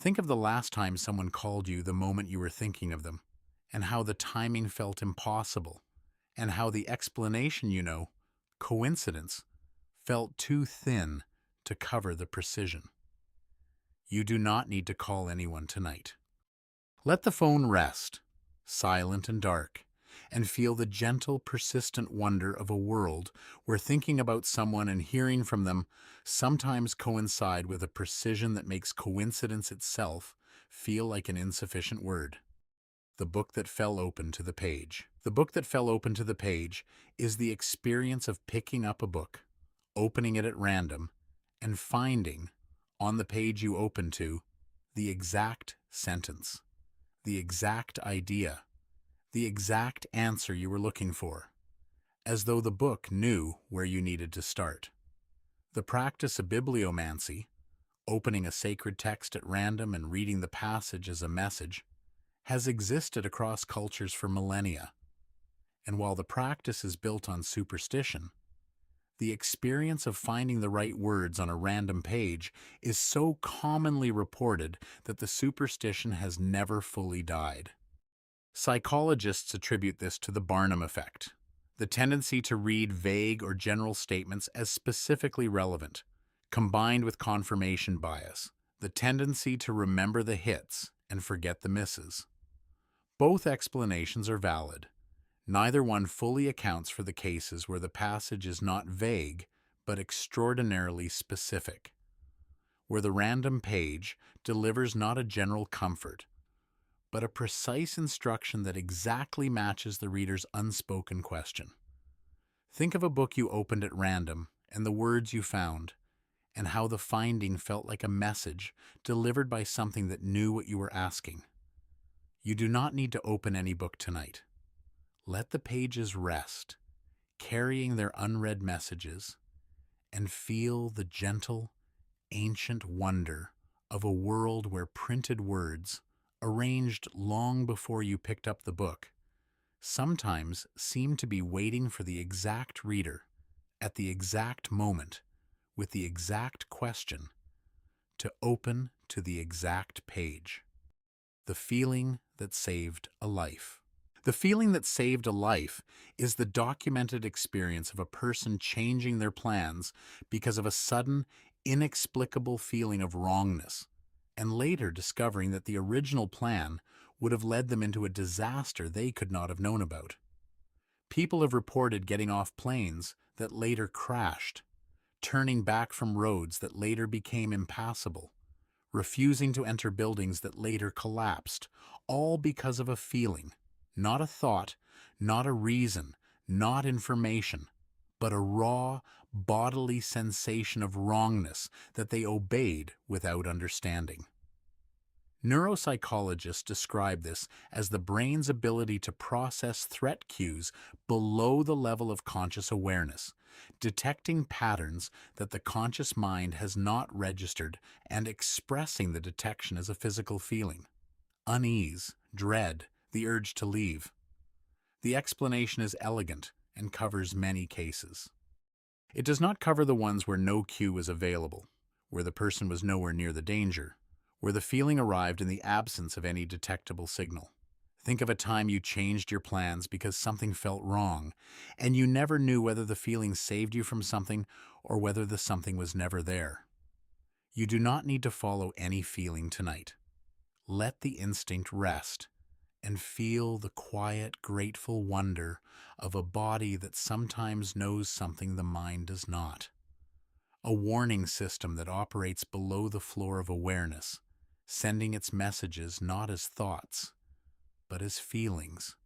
Think of the last time someone called you the moment you were thinking of them, and how the timing felt impossible, and how the explanation, coincidence, felt too thin to cover the precision. You do not need to call anyone tonight. Let the phone rest, silent and dark, and feel the gentle, persistent wonder of a world where thinking about someone and hearing from them sometimes coincide with a precision that makes coincidence itself feel like an insufficient word. The book that fell open to the page. The book that fell open to the page is the experience of picking up a book, opening it at random, and finding, on the page you open to, the exact sentence, the exact idea, the exact answer you were looking for, as though the book knew where you needed to start. The practice of bibliomancy, opening a sacred text at random and reading the passage as a message, has existed across cultures for millennia. And while the practice is built on superstition, the experience of finding the right words on a random page is so commonly reported that the superstition has never fully died. Psychologists attribute this to the Barnum effect, the tendency to read vague or general statements as specifically relevant, combined with confirmation bias, the tendency to remember the hits and forget the misses. Both explanations are valid. Neither one fully accounts for the cases where the passage is not vague, but extraordinarily specific, where the random page delivers not a general comfort, but a precise instruction that exactly matches the reader's unspoken question. Think of a book you opened at random and the words you found, and how the finding felt like a message delivered by something that knew what you were asking. You do not need to open any book tonight. Let the pages rest, carrying their unread messages, and feel the gentle, ancient wonder of a world where printed words, arranged long before you picked up the book, sometimes seem to be waiting for the exact reader at the exact moment with the exact question to open to the exact page. The feeling that saved a life. The feeling that saved a life is the documented experience of a person changing their plans because of a sudden, inexplicable feeling of wrongness, and later discovering that the original plan would have led them into a disaster they could not have known about. People have reported getting off planes that later crashed, turning back from roads that later became impassable, refusing to enter buildings that later collapsed, all because of a feeling, not a thought, not a reason, not information, but a raw, bodily sensation of wrongness that they obeyed without understanding. Neuropsychologists describe this as the brain's ability to process threat cues below the level of conscious awareness, detecting patterns that the conscious mind has not registered and expressing the detection as a physical feeling: unease, dread, the urge to leave. The explanation is elegant and covers many cases. It does not cover the ones where no cue was available, where the person was nowhere near the danger, where the feeling arrived in the absence of any detectable signal. Think of a time you changed your plans because something felt wrong, and you never knew whether the feeling saved you from something or whether the something was never there. You do not need to follow any feeling tonight. Let the instinct rest and feel the quiet, grateful wonder of a body that sometimes knows something the mind does not. A warning system that operates below the floor of awareness, sending its messages not as thoughts, but as feelings,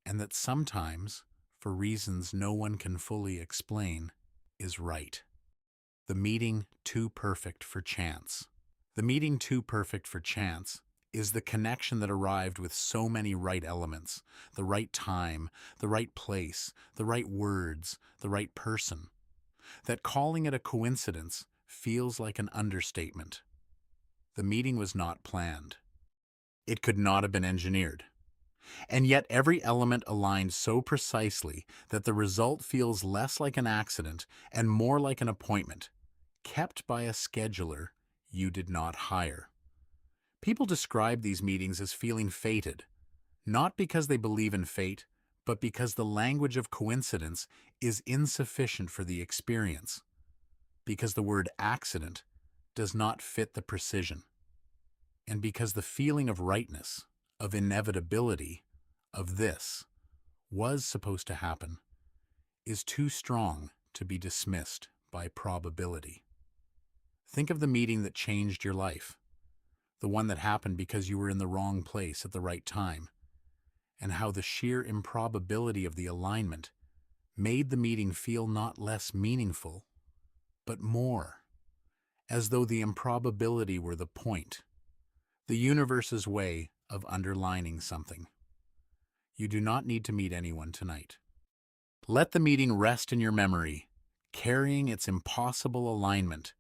and that sometimes, for reasons no one can fully explain, is right. The meeting too perfect for chance. The meeting too perfect for chance is the connection that arrived with so many right elements: the right time, the right place, the right words, the right person, that calling it a coincidence feels like an understatement. The meeting was not planned. It could not have been engineered. And yet every element aligned so precisely that the result feels less like an accident and more like an appointment, kept by a scheduler you did not hire. People describe these meetings as feeling fated, not because they believe in fate, but because the language of coincidence is insufficient for the experience, because the word accident does not fit the precision, and because the feeling of rightness, of inevitability, of this was supposed to happen, is too strong to be dismissed by probability. Think of the meeting that changed your life, the one that happened because you were in the wrong place at the right time, and how the sheer improbability of the alignment made the meeting feel not less meaningful, but more, as though the improbability were the point, the universe's way of underlining something. You do not need to meet anyone tonight. Let the meeting rest in your memory, carrying its impossible alignment,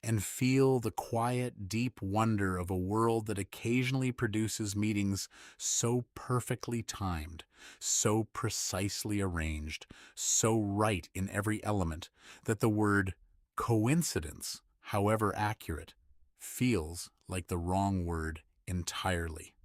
and feel the quiet, deep wonder of a world that occasionally produces meetings so perfectly timed, so precisely arranged, so right in every element that the word coincidence, however accurate, feels like the wrong word entirely.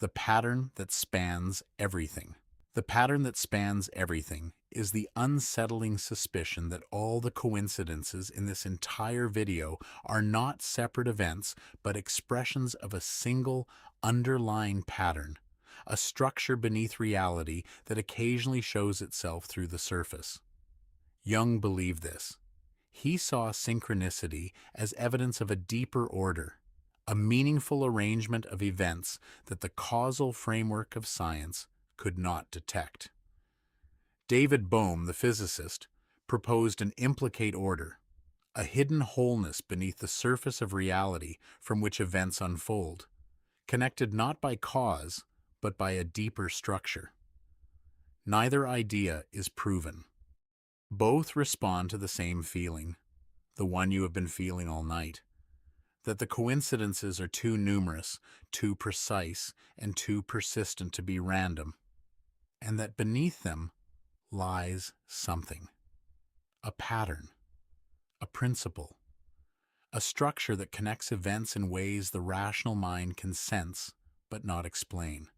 The pattern that spans everything. The pattern that spans everything is the unsettling suspicion that all the coincidences in this entire video are not separate events, but expressions of a single underlying pattern, a structure beneath reality that occasionally shows itself through the surface. Jung believed this. He saw synchronicity as evidence of a deeper order, a meaningful arrangement of events that the causal framework of science could not detect. David Bohm, the physicist, proposed an implicate order, a hidden wholeness beneath the surface of reality from which events unfold, connected not by cause, but by a deeper structure. Neither idea is proven. Both respond to the same feeling, the one you have been feeling all night, that the coincidences are too numerous, too precise, and too persistent to be random, and that beneath them lies something, a pattern, a principle, a structure that connects events in ways the rational mind can sense but not explain.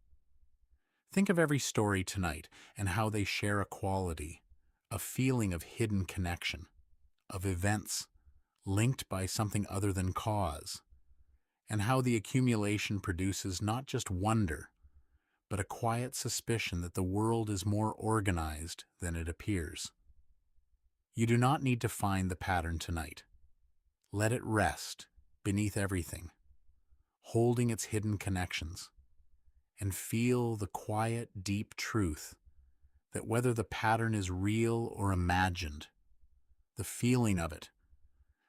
Think of every story tonight and how they share a quality, a feeling of hidden connection, of events linked by something other than cause, and how the accumulation produces not just wonder, but a quiet suspicion that the world is more organized than it appears. You do not need to find the pattern tonight. Let it rest beneath everything, holding its hidden connections, and feel the quiet, deep truth that whether the pattern is real or imagined, the feeling of it,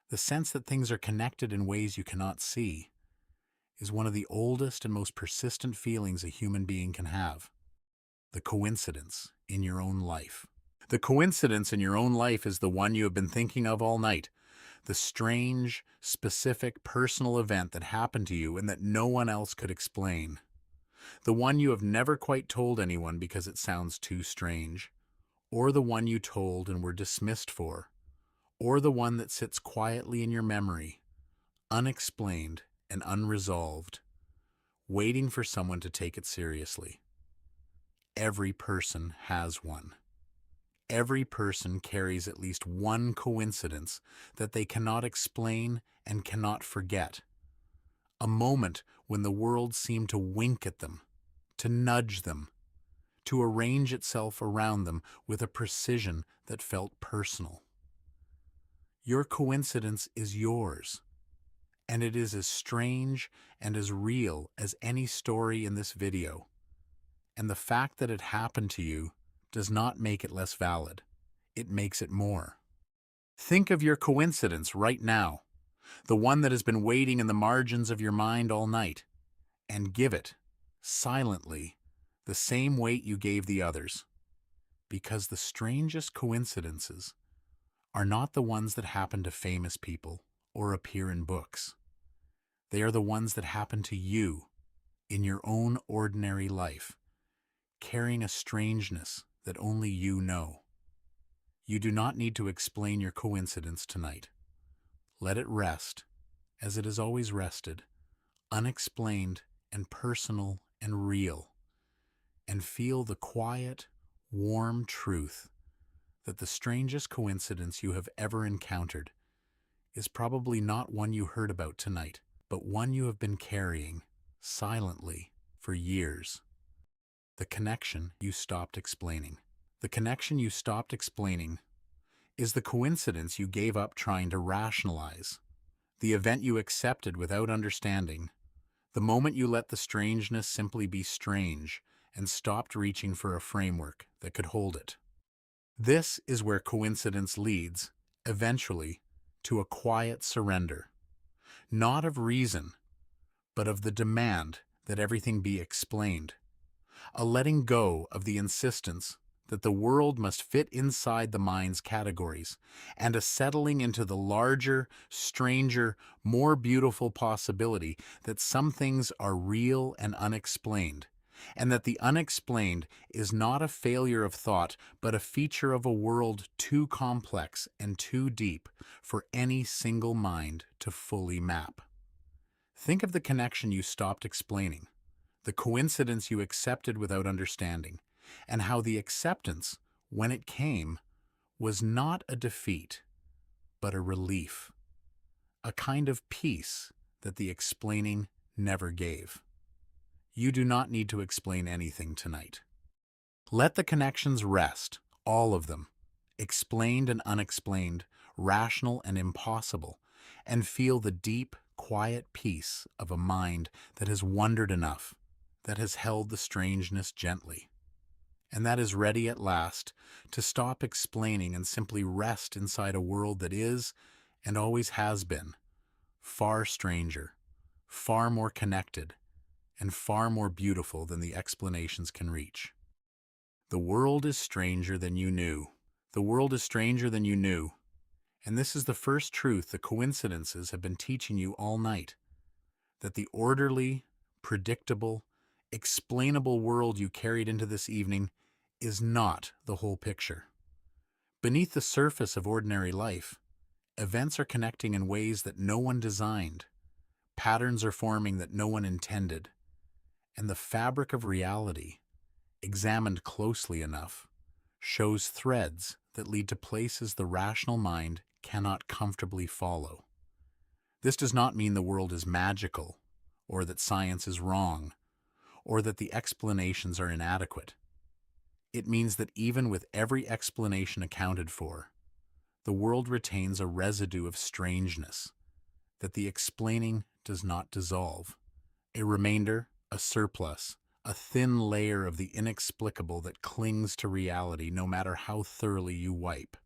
the sense that things are connected in ways you cannot see, is one of the oldest and most persistent feelings a human being can have. The coincidence in your own life. The coincidence in your own life is the one you have been thinking of all night. The strange, specific, personal event that happened to you and that no one else could explain. The one you have never quite told anyone because it sounds too strange. Or the one you told and were dismissed for. Or the one that sits quietly in your memory, unexplained and unresolved, waiting for someone to take it seriously. Every person has one. Every person carries at least one coincidence that they cannot explain and cannot forget. A moment when the world seemed to wink at them, to nudge them, to arrange itself around them with a precision that felt personal. Your coincidence is yours, and it is as strange and as real as any story in this video. And the fact that it happened to you does not make it less valid. It makes it more. Think of your coincidence right now, the one that has been waiting in the margins of your mind all night, and give it, silently, the same weight you gave the others. Because the strangest coincidences are not the ones that happen to famous people or appear in books. They are the ones that happen to you in your own ordinary life, carrying a strangeness that only you know. You do not need to explain your coincidence tonight. Let it rest, as it has always rested, unexplained and personal and real, and feel the quiet, warm truth that the strangest coincidence you have ever encountered is probably not one you heard about tonight, but one you have been carrying, silently, for years. The connection you stopped explaining. The connection you stopped explaining is the coincidence you gave up trying to rationalize, the event you accepted without understanding, the moment you let the strangeness simply be strange and stopped reaching for a framework that could hold it. This is where coincidence leads, eventually, to a quiet surrender, not of reason, but of the demand that everything be explained. A letting go of the insistence that the world must fit inside the mind's categories, and a settling into the larger, stranger, more beautiful possibility that some things are real and unexplained, and that the unexplained is not a failure of thought, but a feature of a world too complex and too deep for any single mind to fully map. Think of the connection you stopped explaining, the coincidence you accepted without understanding, and how the acceptance, when it came, was not a defeat, but a relief, a kind of peace that the explaining never gave. You do not need to explain anything tonight. Let the connections rest, all of them, explained and unexplained, rational and impossible, and feel the deep, quiet peace of a mind that has wondered enough, that has held the strangeness gently, and that is ready at last to stop explaining and simply rest inside a world that is, and always has been, far stranger, far more connected, and far more beautiful than the explanations can reach. The world is stranger than you knew. The world is stranger than you knew. And this is the first truth the coincidences have been teaching you all night. That the orderly, predictable, explainable world you carried into this evening is not the whole picture. Beneath the surface of ordinary life, events are connecting in ways that no one designed. Patterns are forming that no one intended. And the fabric of reality, examined closely enough, shows threads that lead to places the rational mind cannot comfortably follow. This does not mean the world is magical, or that science is wrong, or that the explanations are inadequate. It means that even with every explanation accounted for, the world retains a residue of strangeness, that the explaining does not dissolve, a remainder, a surplus, a thin layer of the inexplicable that clings to reality no matter how thoroughly you wipe.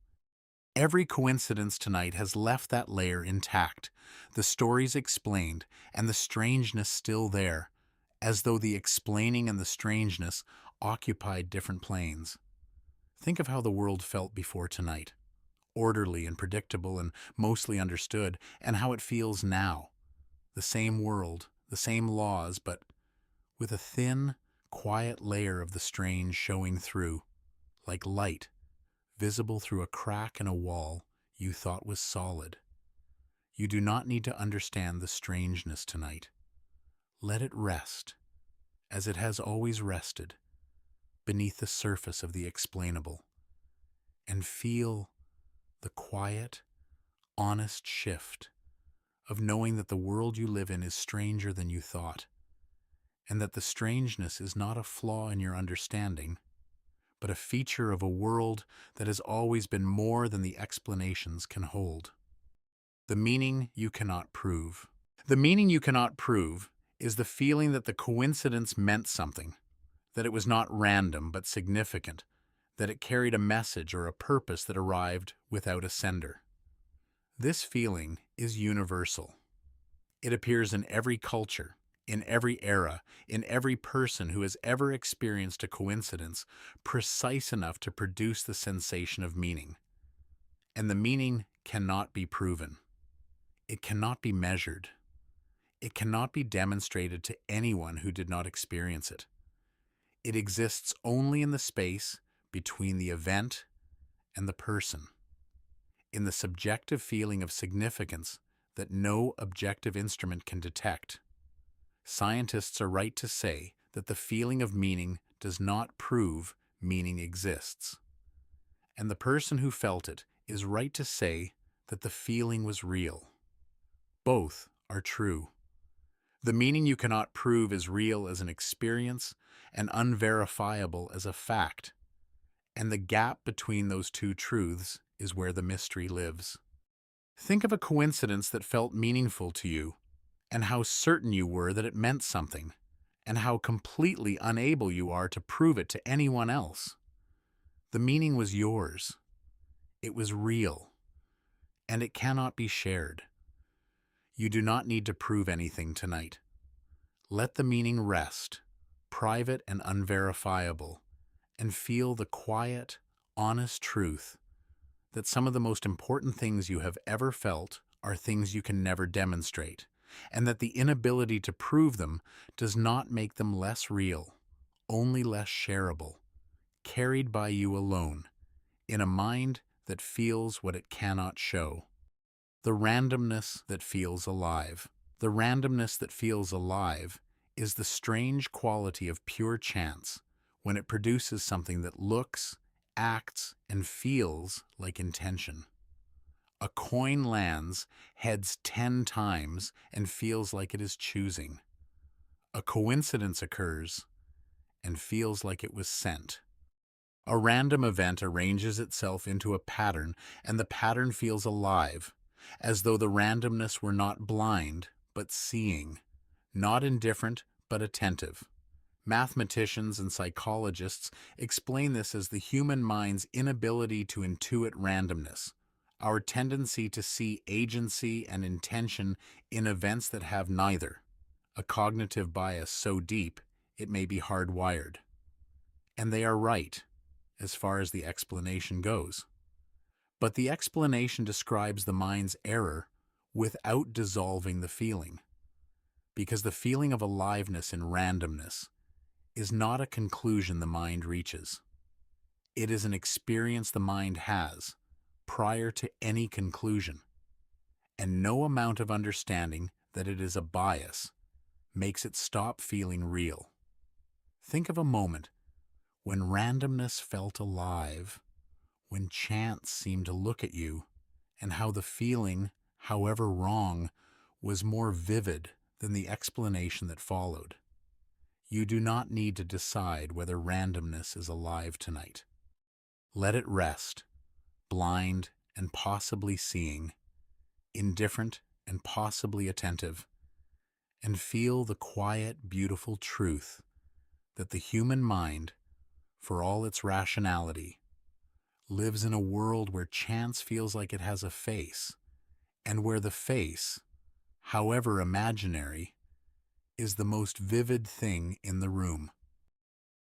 Every coincidence tonight has left that layer intact, the stories explained, and the strangeness still there, as though the explaining and the strangeness occupied different planes. Think of how the world felt before tonight, orderly and predictable and mostly understood, and how it feels now. The same world, the same laws, but with a thin, quiet layer of the strange showing through, like light, visible through a crack in a wall you thought was solid. You do not need to understand the strangeness tonight. Let it rest, as it has always rested, beneath the surface of the explainable, and feel the quiet, honest shift of knowing that the world you live in is stranger than you thought, and that the strangeness is not a flaw in your understanding, but a feature of a world that has always been more than the explanations can hold. The meaning you cannot prove. The meaning you cannot prove is the feeling that the coincidence meant something, that it was not random but significant, that it carried a message or a purpose that arrived without a sender. This feeling is universal. It appears in every culture, in every era, in every person who has ever experienced a coincidence precise enough to produce the sensation of meaning. And the meaning cannot be proven. It cannot be measured. It cannot be demonstrated to anyone who did not experience it. It exists only in the space between the event and the person, in the subjective feeling of significance that no objective instrument can detect. Scientists are right to say that the feeling of meaning does not prove meaning exists. And the person who felt it is right to say that the feeling was real. Both are true. The meaning you cannot prove is real as an experience and unverifiable as a fact. And the gap between those two truths is where the mystery lives. Think of a coincidence that felt meaningful to you, and how certain you were that it meant something, and how completely unable you are to prove it to anyone else. The meaning was yours. It was real, and it cannot be shared. You do not need to prove anything tonight. Let the meaning rest, private and unverifiable, and feel the quiet, honest truth that some of the most important things you have ever felt are things you can never demonstrate, and that the inability to prove them does not make them less real, only less shareable, carried by you alone, in a mind that feels what it cannot show. The randomness that feels alive. The randomness that feels alive is the strange quality of pure chance when it produces something that looks, acts, and feels like intention. A coin lands heads 10 times and feels like it is choosing. A coincidence occurs and feels like it was sent. A random event arranges itself into a pattern, and the pattern feels alive, as though the randomness were not blind, but seeing, not indifferent, but attentive. Mathematicians and psychologists explain this as the human mind's inability to intuit randomness, our tendency to see agency and intention in events that have neither, a cognitive bias so deep it may be hardwired. And they are right, as far as the explanation goes. But the explanation describes the mind's error without dissolving the feeling, because the feeling of aliveness in randomness is not a conclusion the mind reaches. It is an experience the mind has prior to any conclusion, and no amount of understanding that it is a bias makes it stop feeling real. Think of a moment when randomness felt alive, when chance seemed to look at you, and how the feeling, however wrong, was more vivid than the explanation that followed. You do not need to decide whether randomness is alive tonight. Let it rest, blind and possibly seeing, indifferent and possibly attentive, and feel the quiet, beautiful truth that the human mind, for all its rationality, lives in a world where chance feels like it has a face, and where the face, however imaginary, is the most vivid thing in the room.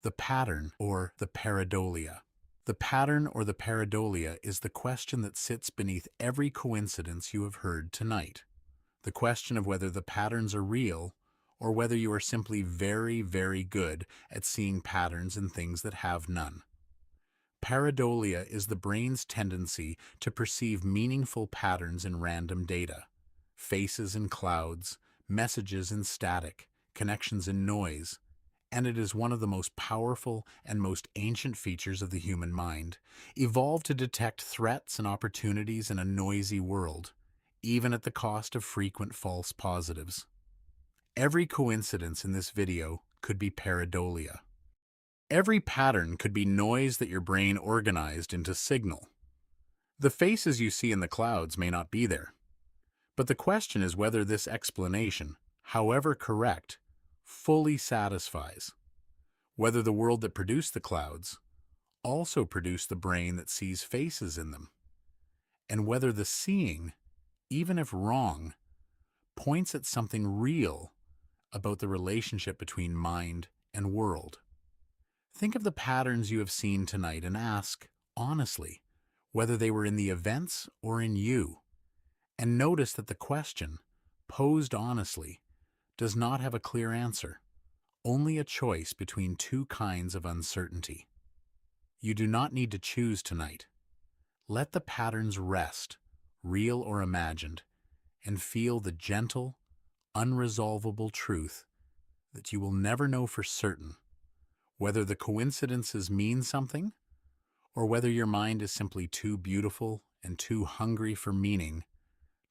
The pattern, or the pareidolia. The pattern or the pareidolia is the question that sits beneath every coincidence you have heard tonight. The question of whether the patterns are real, or whether you are simply very, very good at seeing patterns in things that have none. Pareidolia is the brain's tendency to perceive meaningful patterns in random data, faces in clouds, messages in static, connections in noise, and it is one of the most powerful and most ancient features of the human mind, evolved to detect threats and opportunities in a noisy world, even at the cost of frequent false positives. Every coincidence in this video could be pareidolia. Every pattern could be noise that your brain organized into signal. The faces you see in the clouds may not be there, but the question is whether this explanation, however correct, fully satisfies, whether the world that produced the clouds also produced the brain that sees faces in them, and whether the seeing, even if wrong, points at something real about the relationship between mind and world. Think of the patterns you have seen tonight and ask, honestly, whether they were in the events or in you, and notice that the question, posed honestly, does not have a clear answer, only a choice between two kinds of uncertainty. You do not need to choose tonight. Let the patterns rest, real or imagined, and feel the gentle, unresolvable truth that you will never know for certain whether the coincidences mean something or whether your mind is simply too beautiful and too hungry for meaning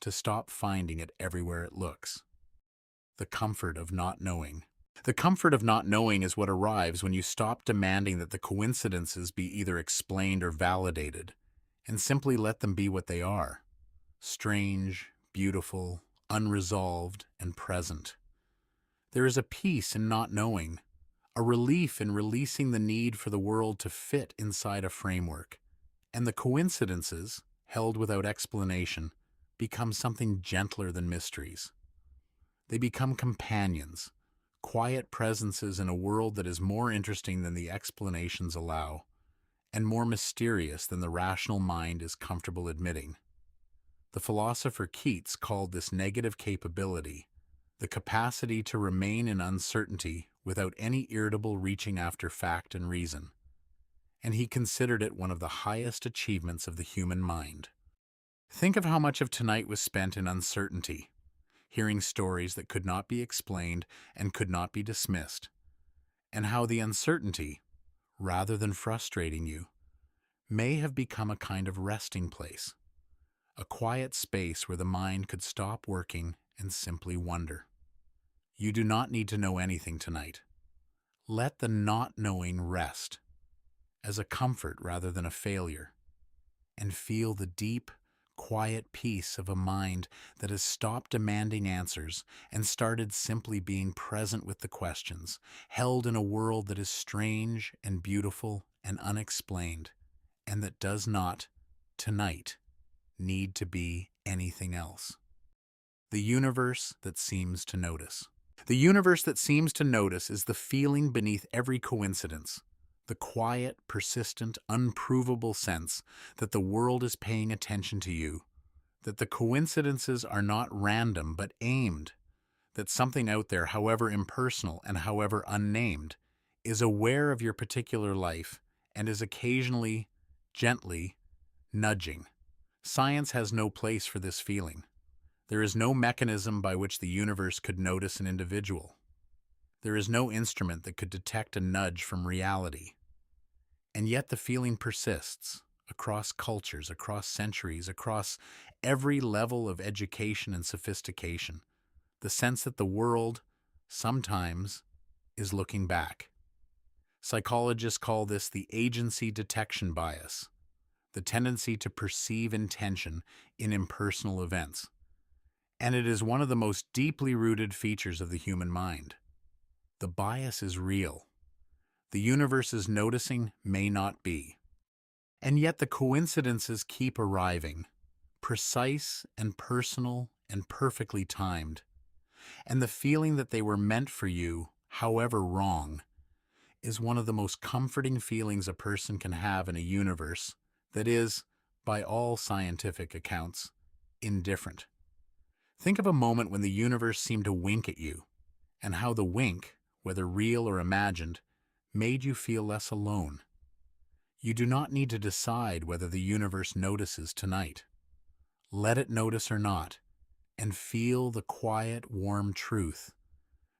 to stop finding it everywhere it looks. The comfort of not knowing. The comfort of not knowing is what arrives when you stop demanding that the coincidences be either explained or validated, and simply let them be what they are: strange, beautiful, unresolved, and present. There is a peace in not knowing, a relief in releasing the need for the world to fit inside a framework, and the coincidences, held without explanation, become something gentler than mysteries. They become companions, quiet presences in a world that is more interesting than the explanations allow, and more mysterious than the rational mind is comfortable admitting. The philosopher Keats called this negative capability the capacity to remain in uncertainty without any irritable reaching after fact and reason, and he considered it one of the highest achievements of the human mind. Think of how much of tonight was spent in uncertainty, hearing stories that could not be explained and could not be dismissed, and how the uncertainty, rather than frustrating you, may have become a kind of resting place, a quiet space where the mind could stop working and simply wonder. You do not need to know anything tonight. Let the not knowing rest as a comfort rather than a failure, and feel the deep, quiet peace of a mind that has stopped demanding answers and started simply being present with the questions, held in a world that is strange and beautiful and unexplained, and that does not, tonight, need to be anything else. The universe that seems to notice. The universe that seems to notice is the feeling beneath every coincidence, the quiet, persistent, unprovable sense that the world is paying attention to you, that the coincidences are not random but aimed, that something out there, however impersonal and however unnamed, is aware of your particular life and is occasionally, gently, nudging. Science has no place for this feeling. There is no mechanism by which the universe could notice an individual. There is no instrument that could detect a nudge from reality. And yet the feeling persists across cultures, across centuries, across every level of education and sophistication. The sense that the world, sometimes, is looking back. Psychologists call this the agency detection bias, the tendency to perceive intention in impersonal events. And it is one of the most deeply rooted features of the human mind. The bias is real. The universe's noticing may not be. And yet the coincidences keep arriving, precise and personal and perfectly timed. And the feeling that they were meant for you, however wrong, is one of the most comforting feelings a person can have in a universe that is, by all scientific accounts, indifferent. Think of a moment when the universe seemed to wink at you, and how the wink, whether real or imagined, made you feel less alone. You do not need to decide whether the universe notices tonight. Let it notice or not, and feel the quiet, warm truth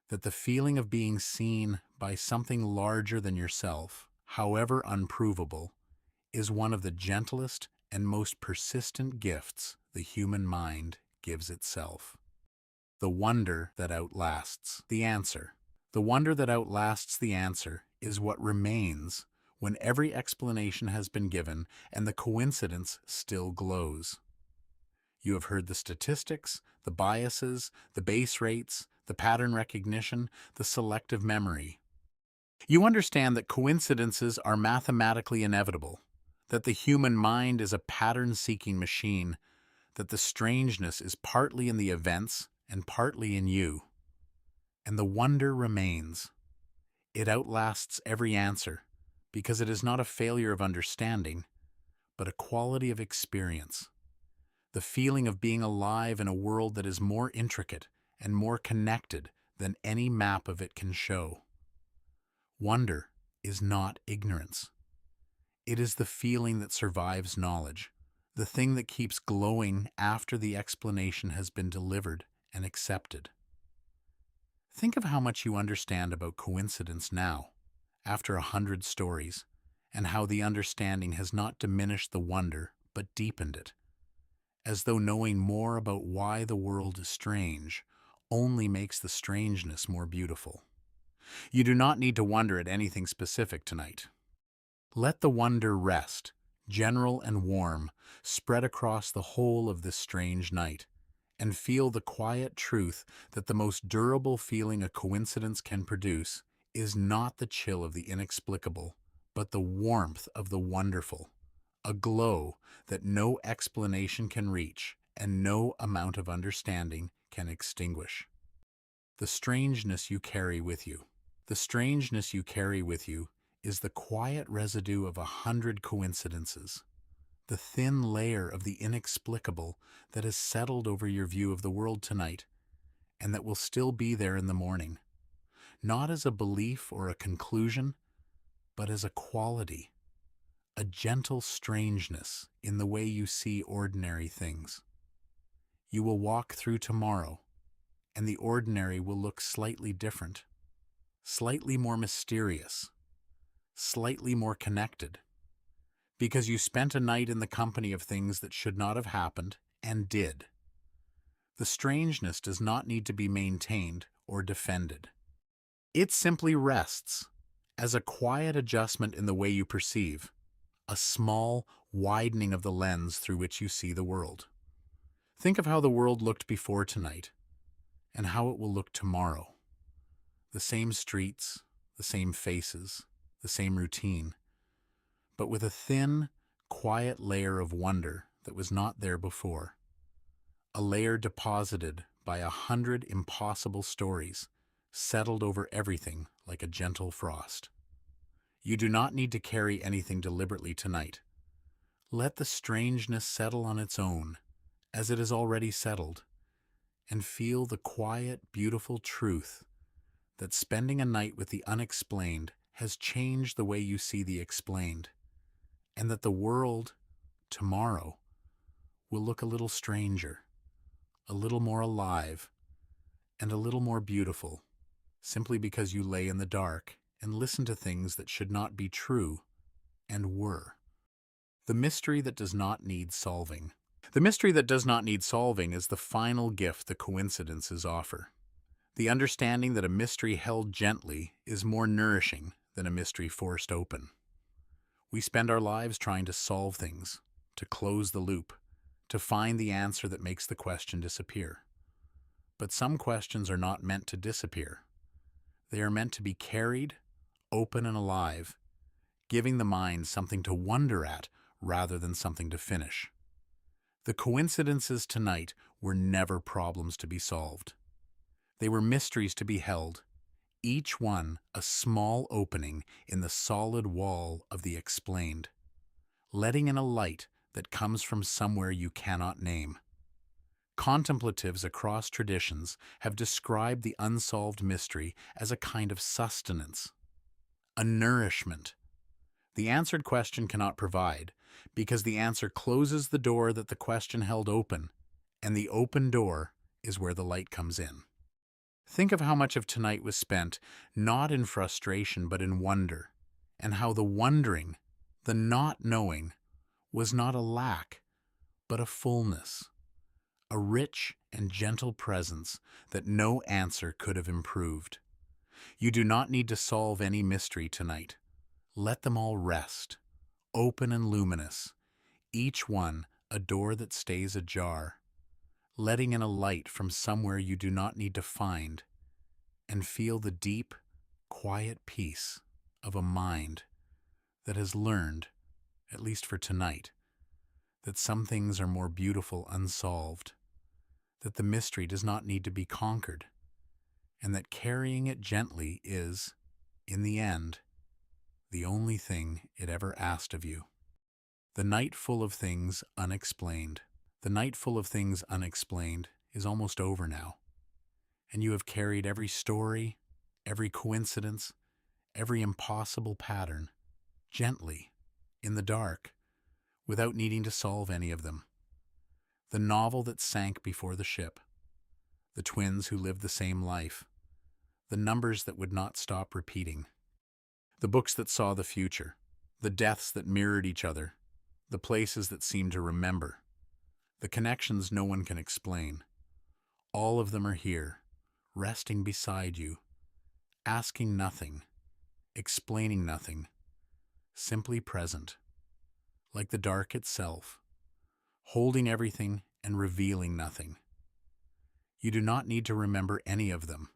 that the feeling of being seen by something larger than yourself, however unprovable, is one of the gentlest and most persistent gifts the human mind gives itself. The wonder that outlasts the answer. The wonder that outlasts the answer is what remains when every explanation has been given and the coincidence still glows. You have heard the statistics, the biases, the base rates, the pattern recognition, the selective memory. You understand that coincidences are mathematically inevitable, that the human mind is a pattern-seeking machine, that the strangeness is partly in the events and partly in you. And the wonder remains. It outlasts every answer, because it is not a failure of understanding, but a quality of experience. The feeling of being alive in a world that is more intricate and more connected than any map of it can show. Wonder is not ignorance. It is the feeling that survives knowledge, the thing that keeps glowing after the explanation has been delivered and accepted. Think of how much you understand about coincidence now, after 100 stories, and how the understanding has not diminished the wonder but deepened it, as though knowing more about why the world is strange only makes the strangeness more beautiful. You do not need to wonder at anything specific tonight. Let the wonder rest, general and warm, spread across the whole of this strange night, and feel the quiet truth that the most durable feeling a coincidence can produce is not the chill of the inexplicable, but the warmth of the wonderful, a glow that no explanation can reach and no amount of understanding can extinguish. The strangeness you carry with you. The strangeness you carry with you is the quiet residue of 100 coincidences, the thin layer of the inexplicable that has settled over your view of the world tonight, and that will still be there in the morning, not as a belief or a conclusion, but as a quality, a gentle strangeness in the way you see ordinary things. You will walk through tomorrow, and the ordinary will look slightly different, slightly more mysterious, slightly more connected, because you spent a night in the company of things that should not have happened and did. The strangeness does not need to be maintained or defended. It simply rests as a quiet adjustment in the way you perceive, a small widening of the lens through which you see the world. Think of how the world looked before tonight and how it will look tomorrow. The same streets, the same faces, the same routine, but with a thin, quiet layer of wonder that was not there before. A layer deposited by 100 impossible stories, settled over everything like a gentle frost. You do not need to carry anything deliberately tonight. Let the strangeness settle on its own, as it is already settled, and feel the quiet, beautiful truth that spending a night with the unexplained has changed the way you see the explained, and that the world, tomorrow, will look a little stranger, a little more alive, and a little more beautiful, simply because you lay in the dark and listened to things that should not be true and were. The mystery that does not need solving. The mystery that does not need solving is the final gift the coincidences offer. The understanding that a mystery held gently is more nourishing than a mystery forced open. We spend our lives trying to solve things, to close the loop, to find the answer that makes the question disappear. But some questions are not meant to disappear. They are meant to be carried, open and alive, giving the mind something to wonder at rather than something to finish. The coincidences tonight were never problems to be solved. They were mysteries to be held, each one a small opening in the solid wall of the explained, letting in a light that comes from somewhere you cannot name. Contemplatives across traditions have described the unsolved mystery as a kind of sustenance, a nourishment. The answered question cannot provide, because the answer closes the door that the question held open, and the open door is where the light comes in. Think of how much of tonight was spent not in frustration but in wonder, and how the wondering, the not knowing, was not a lack, but a fullness, a rich and gentle presence that no answer could have improved. You do not need to solve any mystery tonight. Let them all rest, open and luminous, each one a door that stays ajar, letting in a light from somewhere you do not need to find, and feel the deep, quiet peace of a mind that has learned, at least for tonight, that some things are more beautiful unsolved, that the mystery does not need to be conquered, and that carrying it gently is, in the end, the only thing it ever asked of you. The night full of things unexplained. The night full of things unexplained is almost over now, and you have carried every story, every coincidence, every impossible pattern, gently, in the dark, without needing to solve any of them. The novel that sank before the ship, the twins who lived the same life, the numbers that would not stop repeating, the books that saw the future, the deaths that mirrored each other, the places that seemed to remember, the connections no one can explain. All of them are here, resting beside you, asking nothing, explaining nothing, simply present, like the dark itself, holding everything and revealing nothing. You do not need to remember any of them.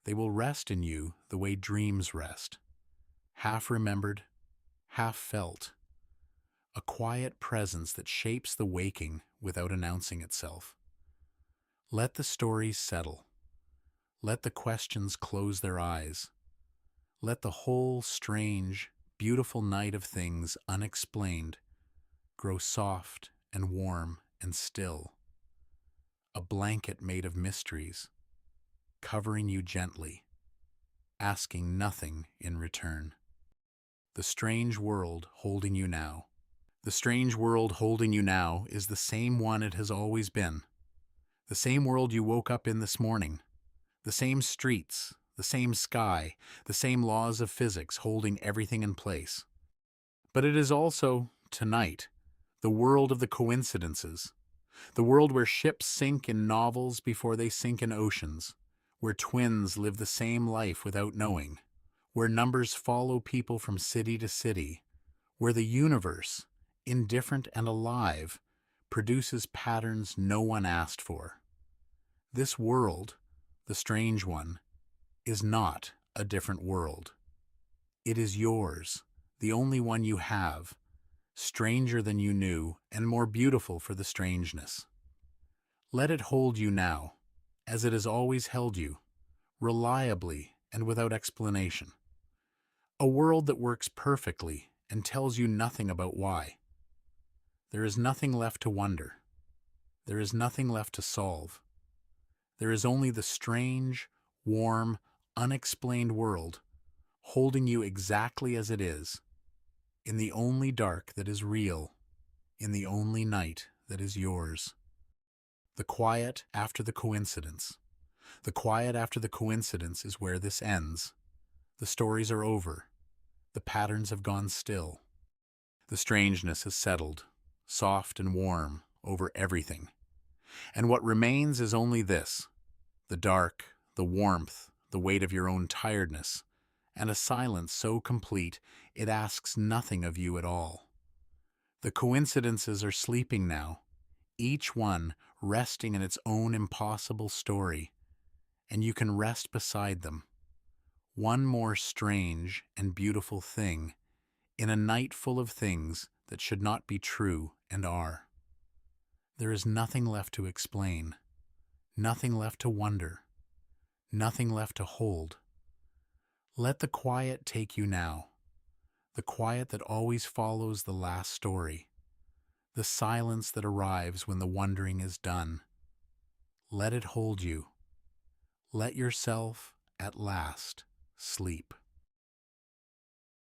They will rest in you the way dreams rest, half remembered, half felt, a quiet presence that shapes the waking without announcing itself. Let the stories settle. Let the questions close their eyes. Let the whole strange, beautiful night of things unexplained grow soft and warm and still, a blanket made of mysteries, covering you gently, asking nothing in return. The strange world holding you now. The strange world holding you now is the same one it has always been. The same world you woke up in this morning. The same streets, the same sky, the same laws of physics holding everything in place. But it is also, tonight, the world of the coincidences, The world where ships sink in novels before they sink in oceans, where twins live the same life without knowing, where numbers follow people from city to city, where the universe, indifferent and alive, produces patterns no one asked for. This world, the strange one, is not a different world. It is yours, the only one you have, stranger than you knew and more beautiful for the strangeness. Let it hold you now, as it has always held you, reliably and without explanation. A world that works perfectly and tells you nothing about why. There is nothing left to wonder. There is nothing left to solve. There is only the strange, warm, unexplained world holding you exactly as it is, in the only dark that is real, in the only night that is yours. The quiet after the coincidence. The quiet after the coincidence is where this ends. The stories are over. The patterns have gone still. The strangeness has settled, soft and warm, over everything. And what remains is only this: the dark, the warmth, the weight of your own tiredness, and a silence so complete it asks nothing of you at all. The coincidences are sleeping now, each one resting in its own impossible story, and you can rest beside them. One more strange and beautiful thing in a night full of things that should not be true and are. There is nothing left to explain, nothing left to wonder, nothing left to hold. Let the quiet take you now, the quiet that always follows the last story, the silence that arrives when the wondering is done. Let it hold you. Let yourself, at last, sleep.